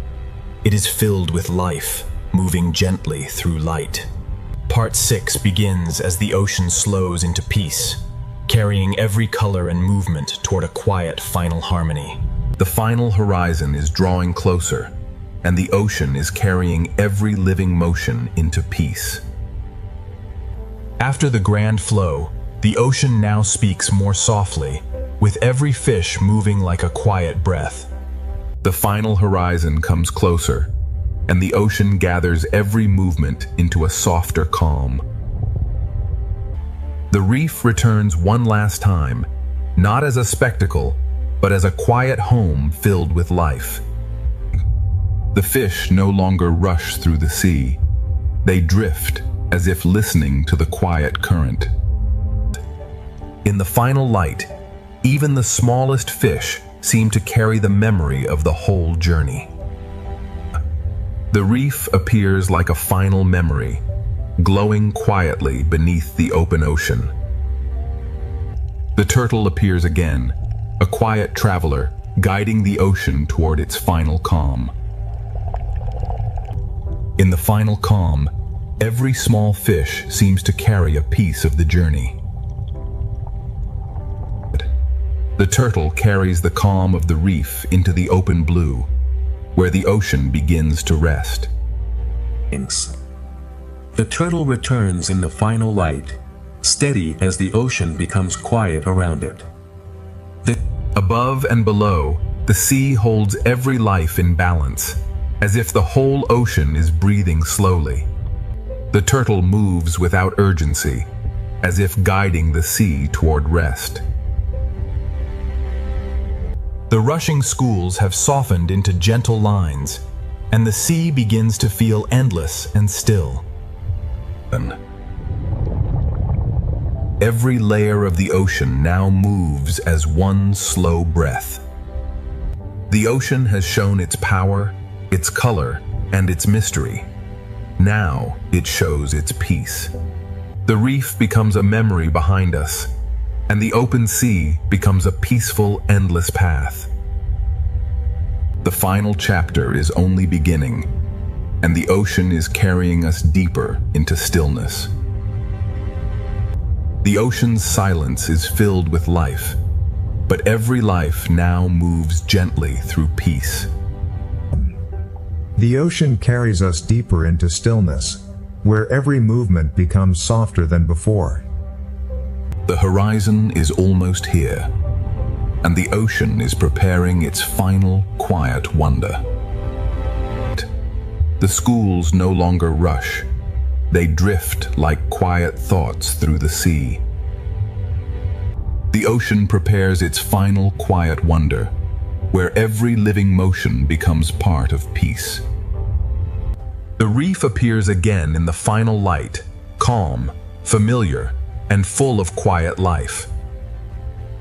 It is filled with life, moving gently through light. Part 6 begins as the ocean slows into peace, carrying every color and movement toward a quiet final harmony. The final horizon is drawing closer, and the ocean is carrying every living motion into peace. After the grand flow, the ocean now speaks more softly, with every fish moving like a quiet breath. The final horizon comes closer, and the ocean gathers every movement into a softer calm. The reef returns one last time, not as a spectacle, but as a quiet home filled with life. The fish no longer rush through the sea. They drift as if listening to the quiet current. In the final light, even the smallest fish seem to carry the memory of the whole journey. The reef appears like a final memory, glowing quietly beneath the open ocean. The turtle appears again, a quiet traveler, guiding the ocean toward its final calm. In the final calm, every small fish seems to carry a piece of the journey. The turtle carries the calm of the reef into the open blue, where the ocean begins to rest. The turtle returns in the final light, steady as the ocean becomes quiet around it. Above and below, the sea holds every life in balance, as if the whole ocean is breathing slowly. The turtle moves without urgency, as if guiding the sea toward rest. The rushing schools have softened into gentle lines, and the sea begins to feel endless and still. Every layer of the ocean now moves as one slow breath. The ocean has shown its power, its color, and its mystery. Now it shows its peace. The reef becomes a memory behind us, and the open sea becomes a peaceful, endless path. The final chapter is only beginning, and the ocean is carrying us deeper into stillness. The ocean's silence is filled with life, but every life now moves gently through peace. The ocean carries us deeper into stillness, where every movement becomes softer than before. The horizon is almost here, and the ocean is preparing its final quiet wonder. The schools no longer rush. They drift like quiet thoughts through the sea. The ocean prepares its final quiet wonder, where every living motion becomes part of peace. The reef appears again in the final light, calm, familiar, and full of quiet life.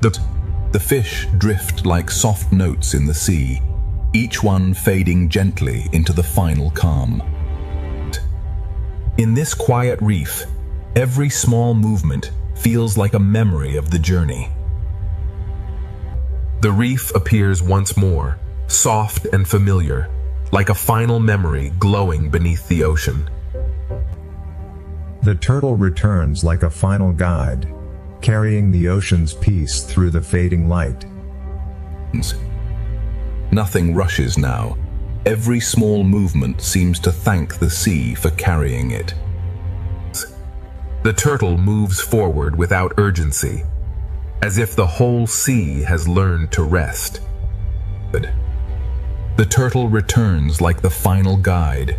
The fish drift like soft notes in the sea, each one fading gently into the final calm. In this quiet reef, every small movement feels like a memory of the journey. The reef appears once more, soft and familiar, like a final memory glowing beneath the ocean. The turtle returns like a final guide, carrying the ocean's peace through the fading light. Nothing rushes now. Every small movement seems to thank the sea for carrying it. The turtle moves forward without urgency, as if the whole sea has learned to rest. The turtle returns like the final guide,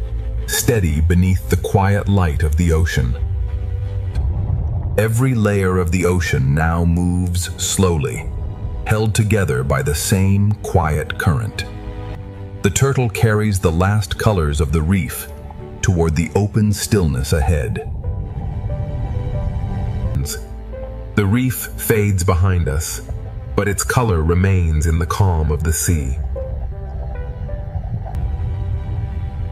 steady beneath the quiet light of the ocean. Every layer of the ocean now moves slowly, held together by the same quiet current. The turtle carries the last colors of the reef toward the open stillness ahead. The reef fades behind us, but its color remains in the calm of the sea.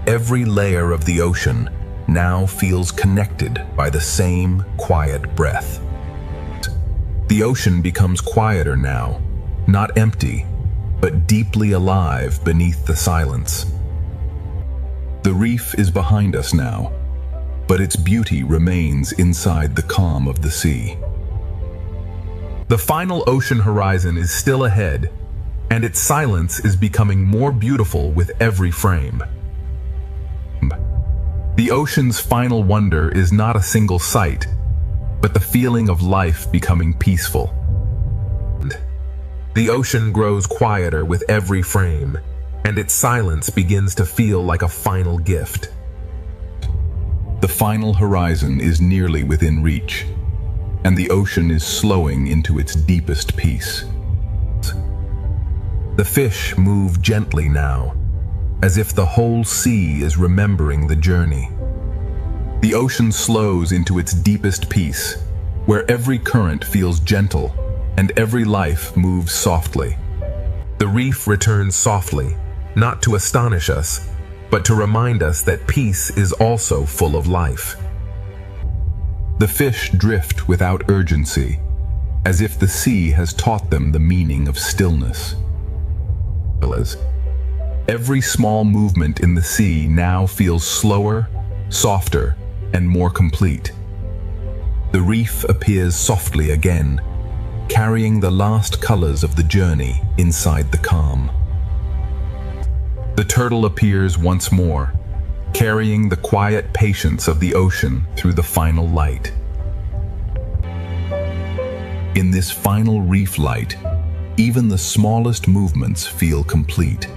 Every layer of the ocean now feels connected by the same quiet breath. The ocean becomes quieter now, not empty, but deeply alive beneath the silence. The reef is behind us now, but its beauty remains inside the calm of the sea. The final ocean horizon is still ahead, and its silence is becoming more beautiful with every frame. The ocean's final wonder is not a single sight, but the feeling of life becoming peaceful. The ocean grows quieter with every frame, and its silence begins to feel like a final gift. The final horizon is nearly within reach, and the ocean is slowing into its deepest peace. The fish move gently now, as if the whole sea is remembering the journey. The ocean slows into its deepest peace, where every current feels gentle and every life moves softly. The reef returns softly, not to astonish us, but to remind us that peace is also full of life. The fish drift without urgency, as if the sea has taught them the meaning of stillness. Every small movement in the sea now feels slower, softer, and more complete. The reef appears softly again, carrying the last colors of the journey inside the calm. The turtle appears once more, carrying the quiet patience of the ocean through the final light. In this final reef light, even the smallest movements feel complete.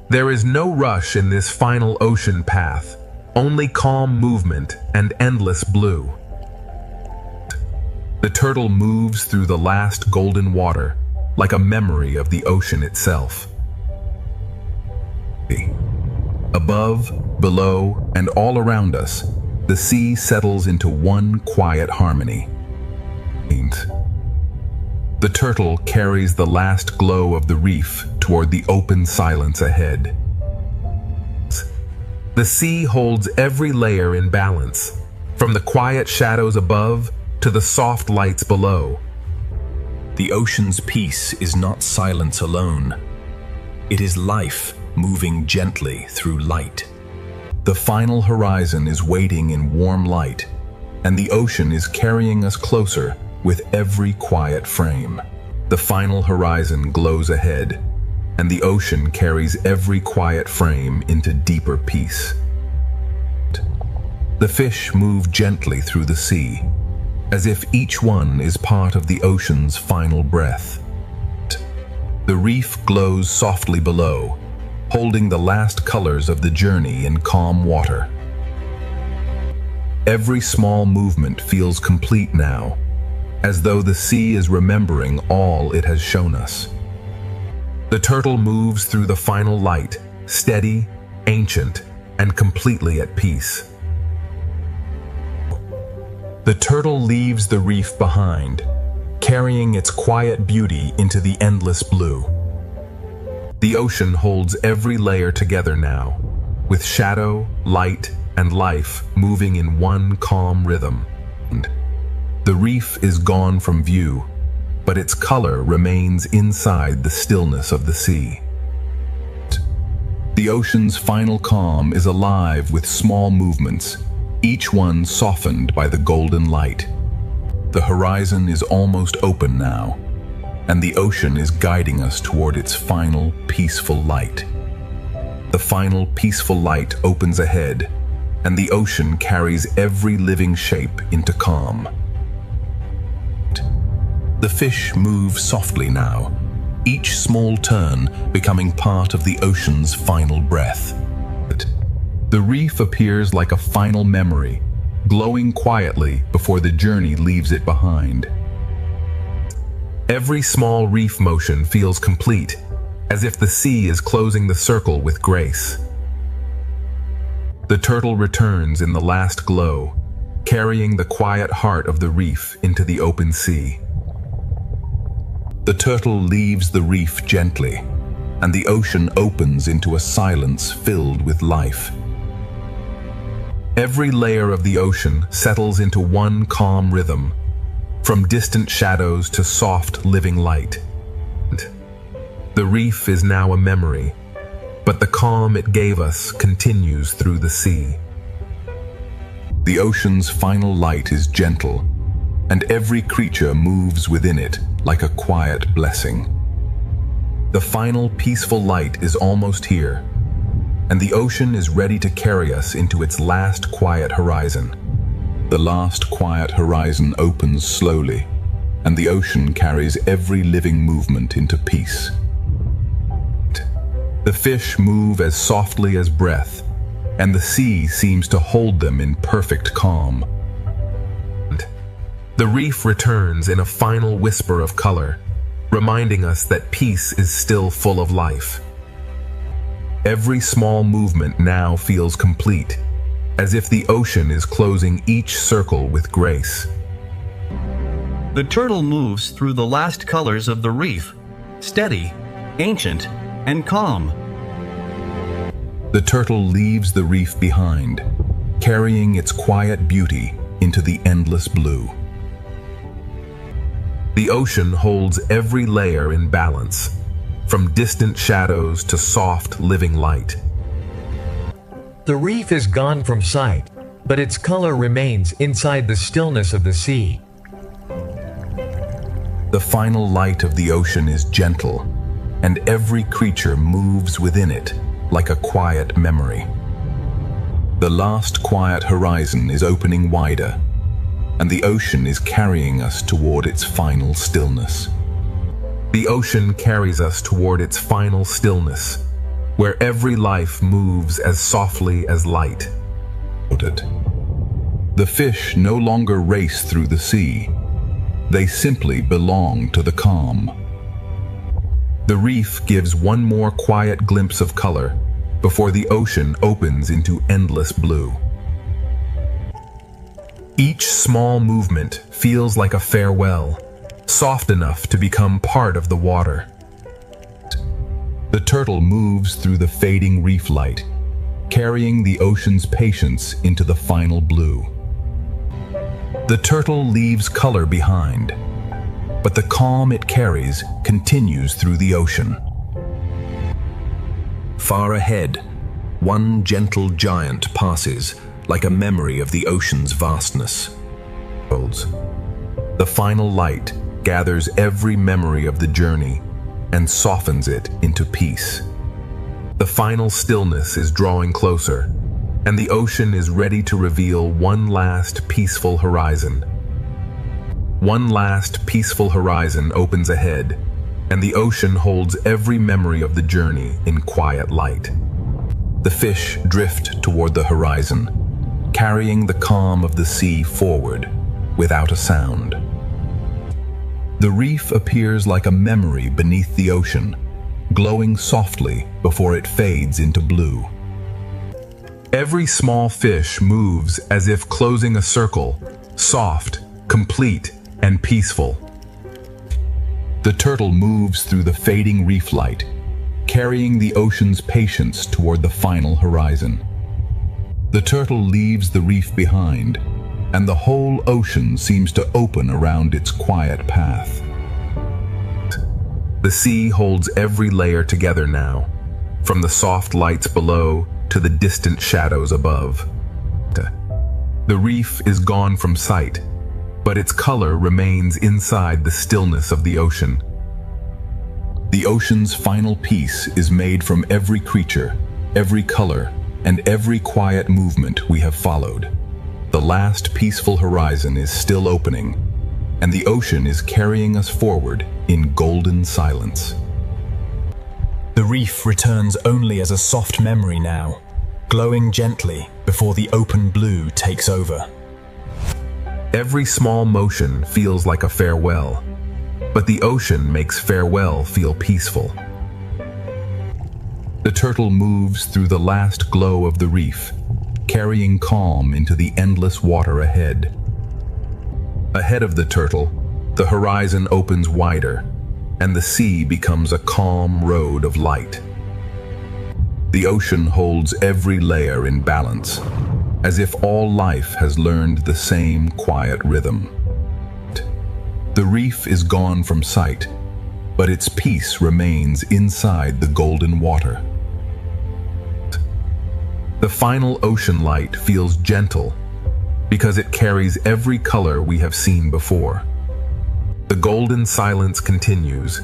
There is no rush in this final ocean path, only calm movement and endless blue. The turtle moves through the last golden water, like a memory of the ocean itself. Above, below, and all around us, the sea settles into one quiet harmony. The turtle carries the last glow of the reef toward the open silence ahead. The sea holds every layer in balance, from the quiet shadows above to the soft lights below. The ocean's peace is not silence alone. It is life moving gently through light. The final horizon is waiting in warm light, and the ocean is carrying us closer with every quiet frame. The final horizon glows ahead, and the ocean carries every quiet frame into deeper peace. The fish move gently through the sea, as if each one is part of the ocean's final breath. The reef glows softly below, holding the last colors of the journey in calm water. Every small movement feels complete now, as though the sea is remembering all it has shown us. The turtle moves through the final light, steady, ancient, and completely at peace. The turtle leaves the reef behind, carrying its quiet beauty into the endless blue. The ocean holds every layer together now, with shadow, light, and life moving in one calm rhythm. The reef is gone from view, but its color remains inside the stillness of the sea. The ocean's final calm is alive with small movements, each one softened by the golden light. The horizon is almost open now, and the ocean is guiding us toward its final, peaceful light. The final, peaceful light opens ahead, and the ocean carries every living shape into calm. The fish move softly now, each small turn becoming part of the ocean's final breath. The reef appears like a final memory, glowing quietly before the journey leaves it behind. Every small reef motion feels complete, as if the sea is closing the circle with grace. The turtle returns in the last glow, carrying the quiet heart of the reef into the open sea. The turtle leaves the reef gently, and the ocean opens into a silence filled with life. Every layer of the ocean settles into one calm rhythm, from distant shadows to soft, living light. The reef is now a memory, but the calm it gave us continues through the sea. The ocean's final light is gentle, and every creature moves within it like a quiet blessing. The final peaceful light is almost here, and the ocean is ready to carry us into its last quiet horizon. The last quiet horizon opens slowly, and the ocean carries every living movement into peace. The fish move as softly as breath, and the sea seems to hold them in perfect calm. The reef returns in a final whisper of color, reminding us that peace is still full of life. Every small movement now feels complete, as if the ocean is closing each circle with grace. The turtle moves through the last colors of the reef, steady, ancient, and calm. The turtle leaves the reef behind, carrying its quiet beauty into the endless blue. The ocean holds every layer in balance, from distant shadows to soft, living light. The reef is gone from sight, but its color remains inside the stillness of the sea. The final light of the ocean is gentle, and every creature moves within it like a quiet memory. The last quiet horizon is opening wider, and the ocean is carrying us toward its final stillness. The ocean carries us toward its final stillness, where every life moves as softly as light. The fish no longer race through the sea. They simply belong to the calm. The reef gives one more quiet glimpse of color before the ocean opens into endless blue. Each small movement feels like a farewell, soft enough to become part of the water. The turtle moves through the fading reef light, carrying the ocean's patience into the final blue. The turtle leaves color behind, but the calm it carries continues through the ocean. Far ahead, one gentle giant passes, like a memory of the ocean's vastness. The final light gathers every memory of the journey and softens it into peace. The final stillness is drawing closer, and the ocean is ready to reveal one last peaceful horizon. One last peaceful horizon opens ahead, and the ocean holds every memory of the journey in quiet light. The fish drift toward the horizon, carrying the calm of the sea forward without a sound. The reef appears like a memory beneath the ocean, glowing softly before it fades into blue. Every small fish moves as if closing a circle, soft, complete, and peaceful. The turtle moves through the fading reef light, carrying the ocean's patience toward the final horizon. The turtle leaves the reef behind, and the whole ocean seems to open around its quiet path. The sea holds every layer together now, from the soft lights below to the distant shadows above. The reef is gone from sight, but its color remains inside the stillness of the ocean. The ocean's final peace is made from every creature, every color, and every quiet movement we have followed. The last peaceful horizon is still opening, and the ocean is carrying us forward in golden silence. The reef returns only as a soft memory now, glowing gently before the open blue takes over. Every small motion feels like a farewell, but the ocean makes farewell feel peaceful. The turtle moves through the last glow of the reef, carrying calm into the endless water ahead. Ahead of the turtle, the horizon opens wider, and the sea becomes a calm road of light. The ocean holds every layer in balance, as if all life has learned the same quiet rhythm. The reef is gone from sight, but its peace remains inside the golden water. The final ocean light feels gentle because it carries every color we have seen before. The golden silence continues,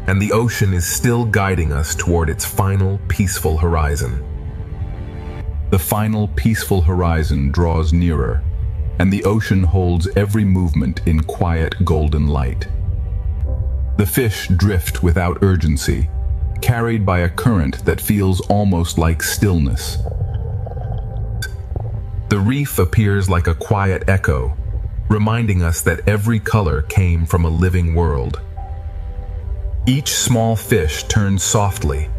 and the ocean is still guiding us toward its final peaceful horizon. The final peaceful horizon draws nearer, and the ocean holds every movement in quiet golden light. The fish drift without urgency, carried by a current that feels almost like stillness. The reef appears like a quiet echo, reminding us that every color came from a living world. Each small fish turns softly,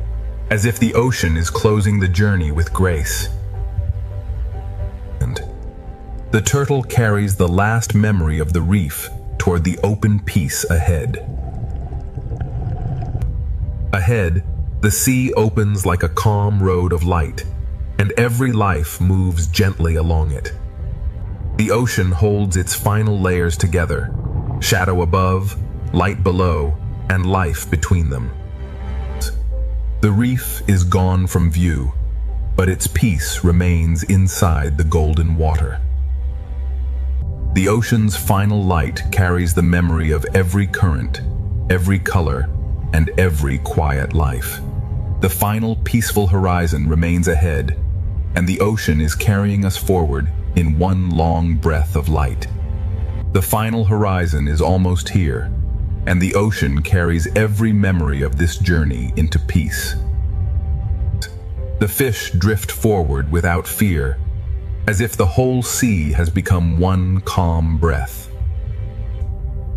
as if the ocean is closing the journey with grace. And the turtle carries the last memory of the reef toward the open peace ahead. Ahead, the sea opens like a calm road of light, and every life moves gently along it. The ocean holds its final layers together, shadow above, light below, and life between them. The reef is gone from view, but its peace remains inside the golden water. The ocean's final light carries the memory of every current, every color, and every quiet life. The final peaceful horizon remains ahead, and the ocean is carrying us forward in one long breath of light. The final horizon is almost here, and the ocean carries every memory of this journey into peace. The fish drift forward without fear, as if the whole sea has become one calm breath.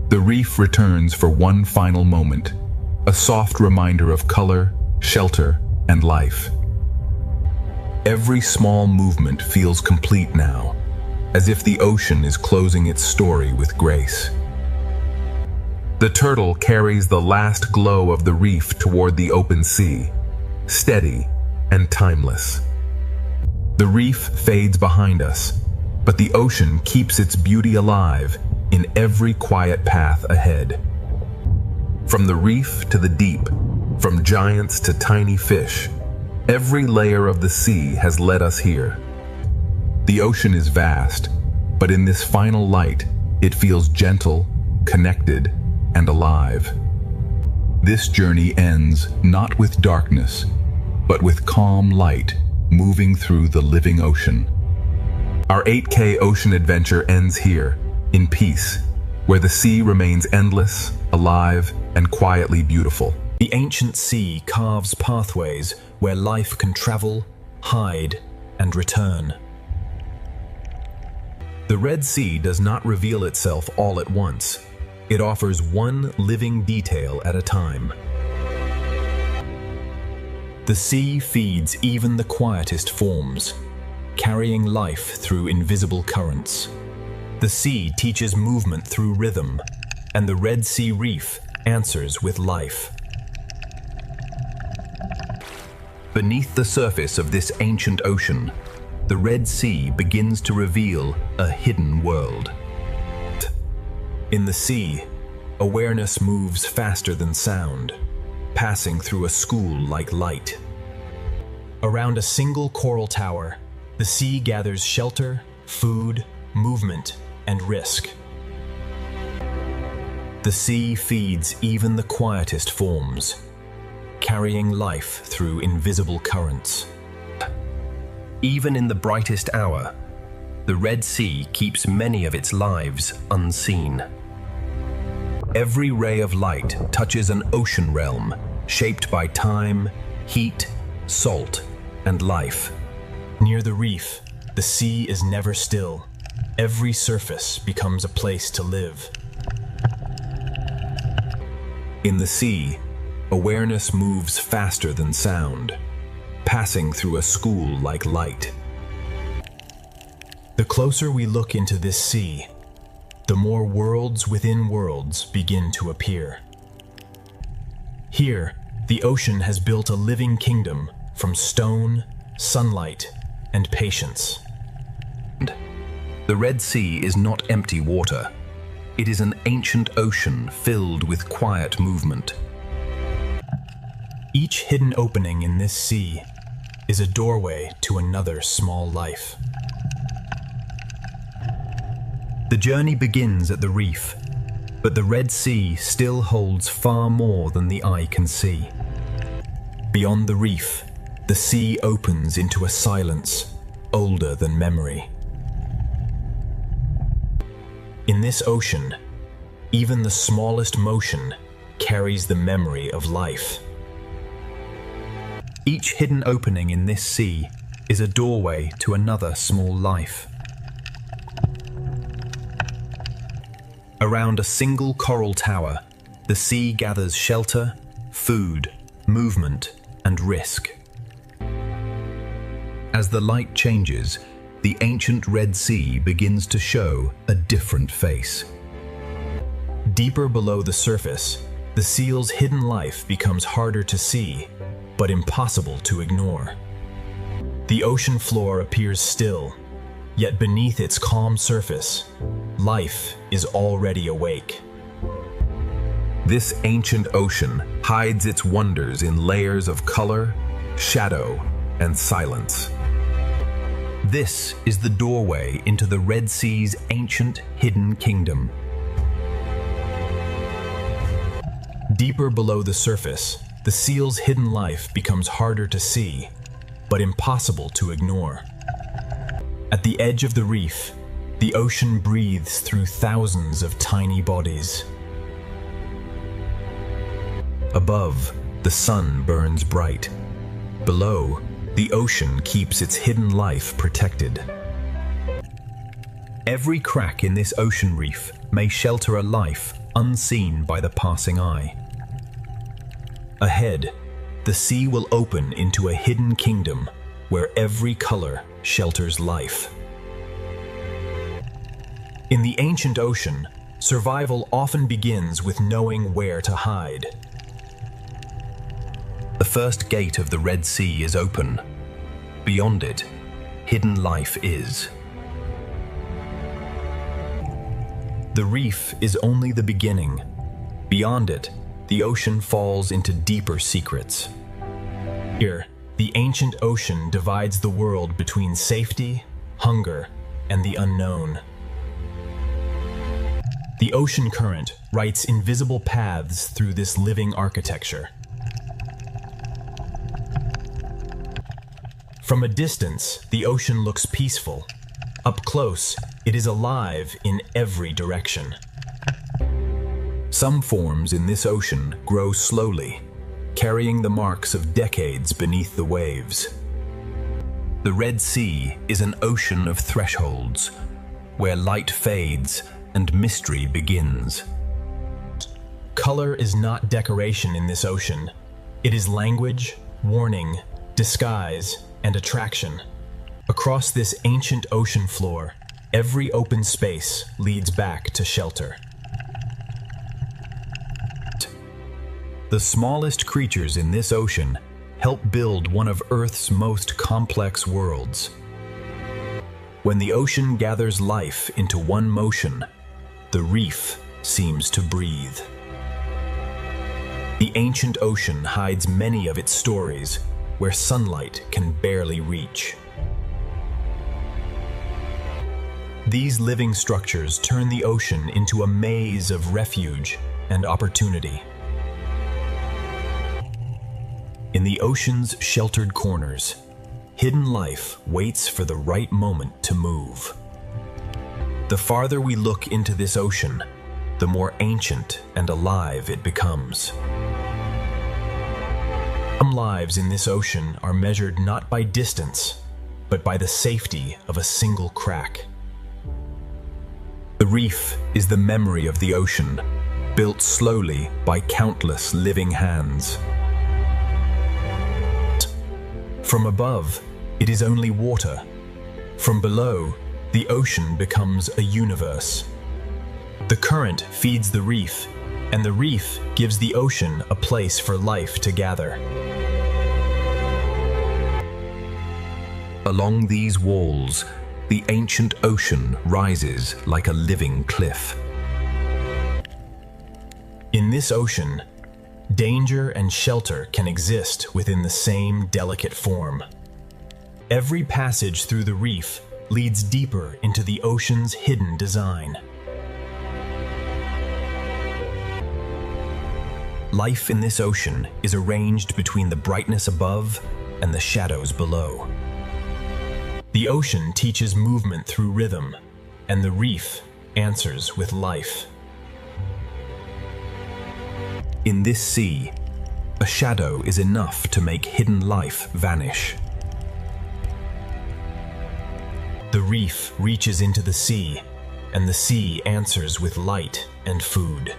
The reef returns for one final moment, a soft reminder of color, shelter, and life. Every small movement feels complete now, as if the ocean is closing its story with grace. The turtle carries the last glow of the reef toward the open sea, steady and timeless. The reef fades behind us, but the ocean keeps its beauty alive in every quiet path ahead. From the reef to the deep, from giants to tiny fish, every layer of the sea has led us here. The ocean is vast, but in this final light, it feels gentle, connected, and alive. This journey ends not with darkness, but with calm light moving through the living ocean. Our 8K ocean adventure ends here, in peace, where the sea remains endless, alive, and quietly beautiful. The ancient sea carves pathways where life can travel, hide, and return. The Red Sea does not reveal itself all at once. It offers one living detail at a time. The sea feeds even the quietest forms, carrying life through invisible currents. The sea teaches movement through rhythm, and the Red Sea Reef answers with life. Beneath the surface of this ancient ocean, the Red Sea begins to reveal a hidden world. In the sea, awareness moves faster than sound, passing through a school like light. Around a single coral tower, the sea gathers shelter, food, movement, and risk. The sea feeds even the quietest forms, carrying life through invisible currents. Even in the brightest hour, the Red Sea keeps many of its lives unseen. Every ray of light touches an ocean realm shaped by time, heat, salt, and life. Near the reef, the sea is never still. Every surface becomes a place to live. In the sea, awareness moves faster than sound, passing through a school like light. The closer we look into this sea, the more worlds within worlds begin to appear. Here, the ocean has built a living kingdom from stone, sunlight, and patience. The Red Sea is not empty water. It is an ancient ocean filled with quiet movement. Each hidden opening in this sea is a doorway to another small life. The journey begins at the reef, but the Red Sea still holds far more than the eye can see. Beyond the reef, the sea opens into a silence older than memory. In this ocean, even the smallest motion carries the memory of life. Each hidden opening in this sea is a doorway to another small life. Around a single coral tower, the sea gathers shelter, food, movement, and risk. As the light changes, the ancient Red Sea begins to show a different face. Deeper below the surface, the seal's hidden life becomes harder to see, but impossible to ignore. The ocean floor appears still, yet beneath its calm surface, life is already awake. This ancient ocean hides its wonders in layers of color, shadow, and silence. This is the doorway into the Red Sea's ancient hidden kingdom. Deeper below the surface, the seal's hidden life becomes harder to see, but impossible to ignore. At the edge of the reef, the ocean breathes through thousands of tiny bodies. Above, the sun burns bright. Below, the ocean keeps its hidden life protected. Every crack in this ocean reef may shelter a life unseen by the passing eye. Ahead, the sea will open into a hidden kingdom where every color shelters life. In the ancient ocean, survival often begins with knowing where to hide. The first gate of the Red Sea is open. Beyond it, hidden life is. The reef is only the beginning. Beyond it, the ocean falls into deeper secrets. Here, the ancient ocean divides the world between safety, hunger, and the unknown. The ocean current writes invisible paths through this living architecture. From a distance, the ocean looks peaceful. Up close, it is alive in every direction. Some forms in this ocean grow slowly, carrying the marks of decades beneath the waves. The Red Sea is an ocean of thresholds, where light fades and mystery begins. Color is not decoration in this ocean. It is language, warning, disguise, and attraction. Across this ancient ocean floor, every open space leads back to shelter. The smallest creatures in this ocean help build one of Earth's most complex worlds. When the ocean gathers life into one motion, the reef seems to breathe. The ancient ocean hides many of its stories where sunlight can barely reach. These living structures turn the ocean into a maze of refuge and opportunity. In the ocean's sheltered corners, hidden life waits for the right moment to move. The farther we look into this ocean, the more ancient and alive it becomes. Some lives in this ocean are measured not by distance, but by the safety of a single crack. The reef is the memory of the ocean, built slowly by countless living hands. From above, it is only water. From below, the ocean becomes a universe. The current feeds the reef, and the reef gives the ocean a place for life to gather. Along these walls, the ancient ocean rises like a living cliff. In this ocean, danger and shelter can exist within the same delicate form. Every passage through the reef leads deeper into the ocean's hidden design. Life in this ocean is arranged between the brightness above and the shadows below. The ocean teaches movement through rhythm, and the reef answers with life. In this sea, a shadow is enough to make hidden life vanish. The reef reaches into the sea, and the sea answers with light and food.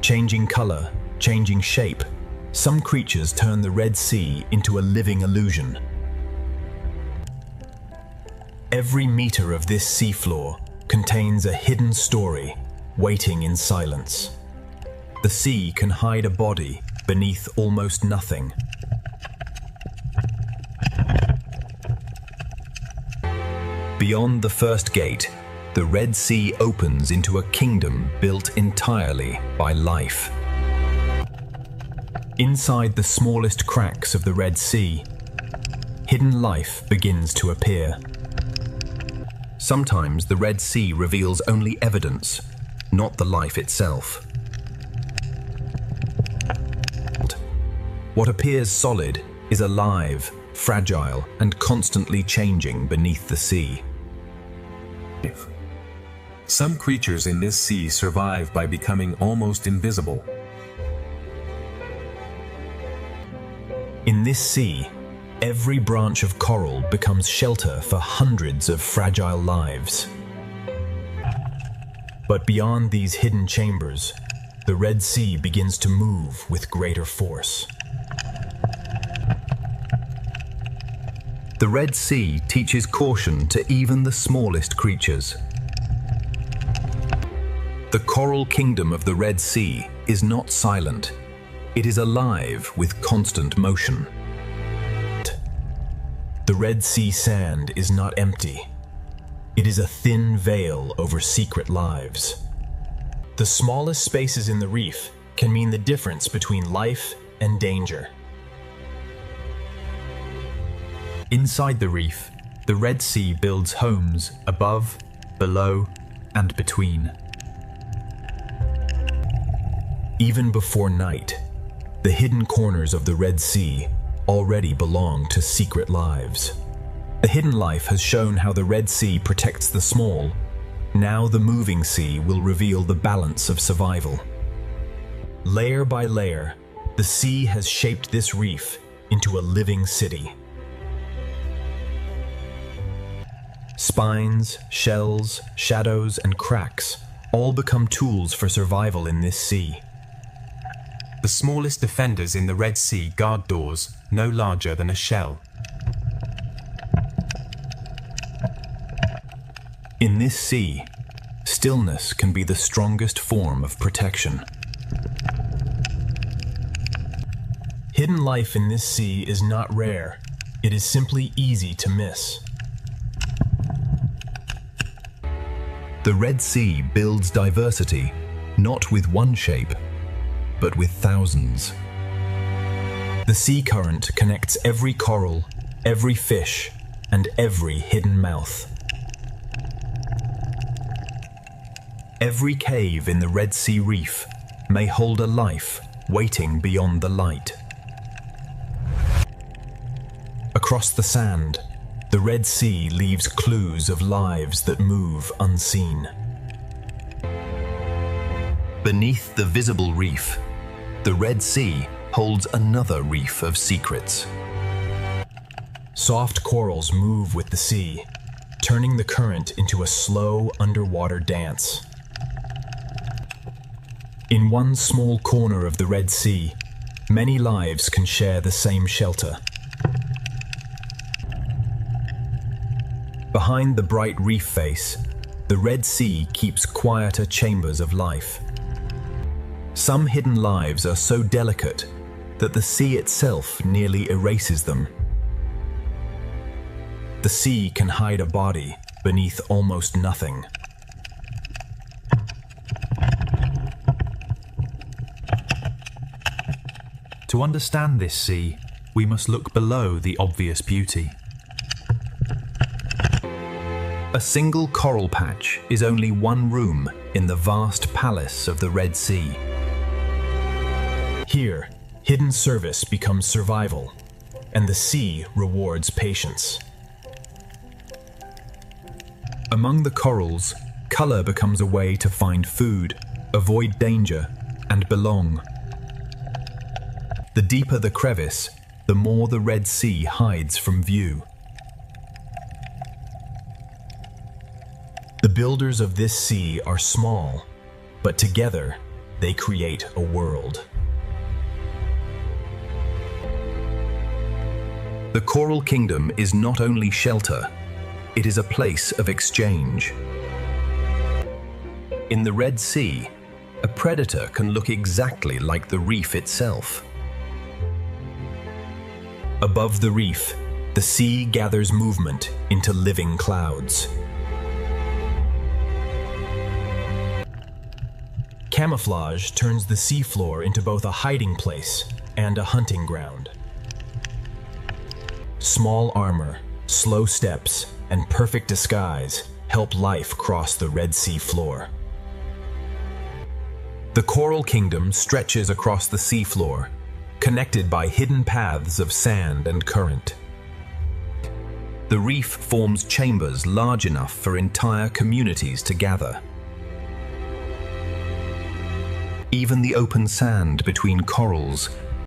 Changing color, changing shape, some creatures turn the Red Sea into a living illusion. Every meter of this seafloor contains a hidden story waiting in silence. The sea can hide a body beneath almost nothing. Beyond the first gate, the Red Sea opens into a kingdom built entirely by life. Inside the smallest cracks of the Red Sea, hidden life begins to appear. Sometimes the Red Sea reveals only evidence, not the life itself. What appears solid is alive, fragile, and constantly changing beneath the sea. Some creatures in this sea survive by becoming almost invisible. In this sea, every branch of coral becomes shelter for hundreds of fragile lives. But beyond these hidden chambers, the Red Sea begins to move with greater force. The Red Sea teaches caution to even the smallest creatures. The coral kingdom of the Red Sea is not silent. It is alive with constant motion. The Red Sea sand is not empty. It is a thin veil over secret lives. The smallest spaces in the reef can mean the difference between life and danger. Inside the reef, the Red Sea builds homes above, below, and between. Even before night, the hidden corners of the Red Sea already belong to secret lives. The hidden life has shown how the Red Sea protects the small. Now the moving sea will reveal the balance of survival. Layer by layer, the sea has shaped this reef into a living city. Spines, shells, shadows, and cracks all become tools for survival in this sea. The smallest defenders in the Red Sea guard doors no larger than a shell. In this sea, stillness can be the strongest form of protection. Hidden life in this sea is not rare, it is simply easy to miss. The Red Sea builds diversity, not with one shape, but with thousands. The sea current connects every coral, every fish, and every hidden mouth. Every cave in the Red Sea reef may hold a life waiting beyond the light. Across the sand, the Red Sea leaves clues of lives that move unseen. Beneath the visible reef, the Red Sea holds another reef of secrets. Soft corals move with the sea, turning the current into a slow underwater dance. In one small corner of the Red Sea, many lives can share the same shelter. Behind the bright reef face, the Red Sea keeps quieter chambers of life. Some hidden lives are so delicate that the sea itself nearly erases them. The sea can hide a body beneath almost nothing. To understand this sea, we must look below the obvious beauty. A single coral patch is only one room in the vast palace of the Red Sea. Here, hidden service becomes survival, and the sea rewards patience. Among the corals, color becomes a way to find food, avoid danger, and belong. The deeper the crevice, the more the Red Sea hides from view. The builders of this sea are small, but together they create a world. The Coral Kingdom is not only shelter, it is a place of exchange. In the Red Sea, a predator can look exactly like the reef itself. Above the reef, the sea gathers movement into living clouds. Camouflage turns the seafloor into both a hiding place and a hunting ground. Small armor, slow steps, and perfect disguise help life cross the Red Sea floor. The Coral Kingdom stretches across the seafloor, connected by hidden paths of sand and current. The reef forms chambers large enough for entire communities to gather. Even the open sand between corals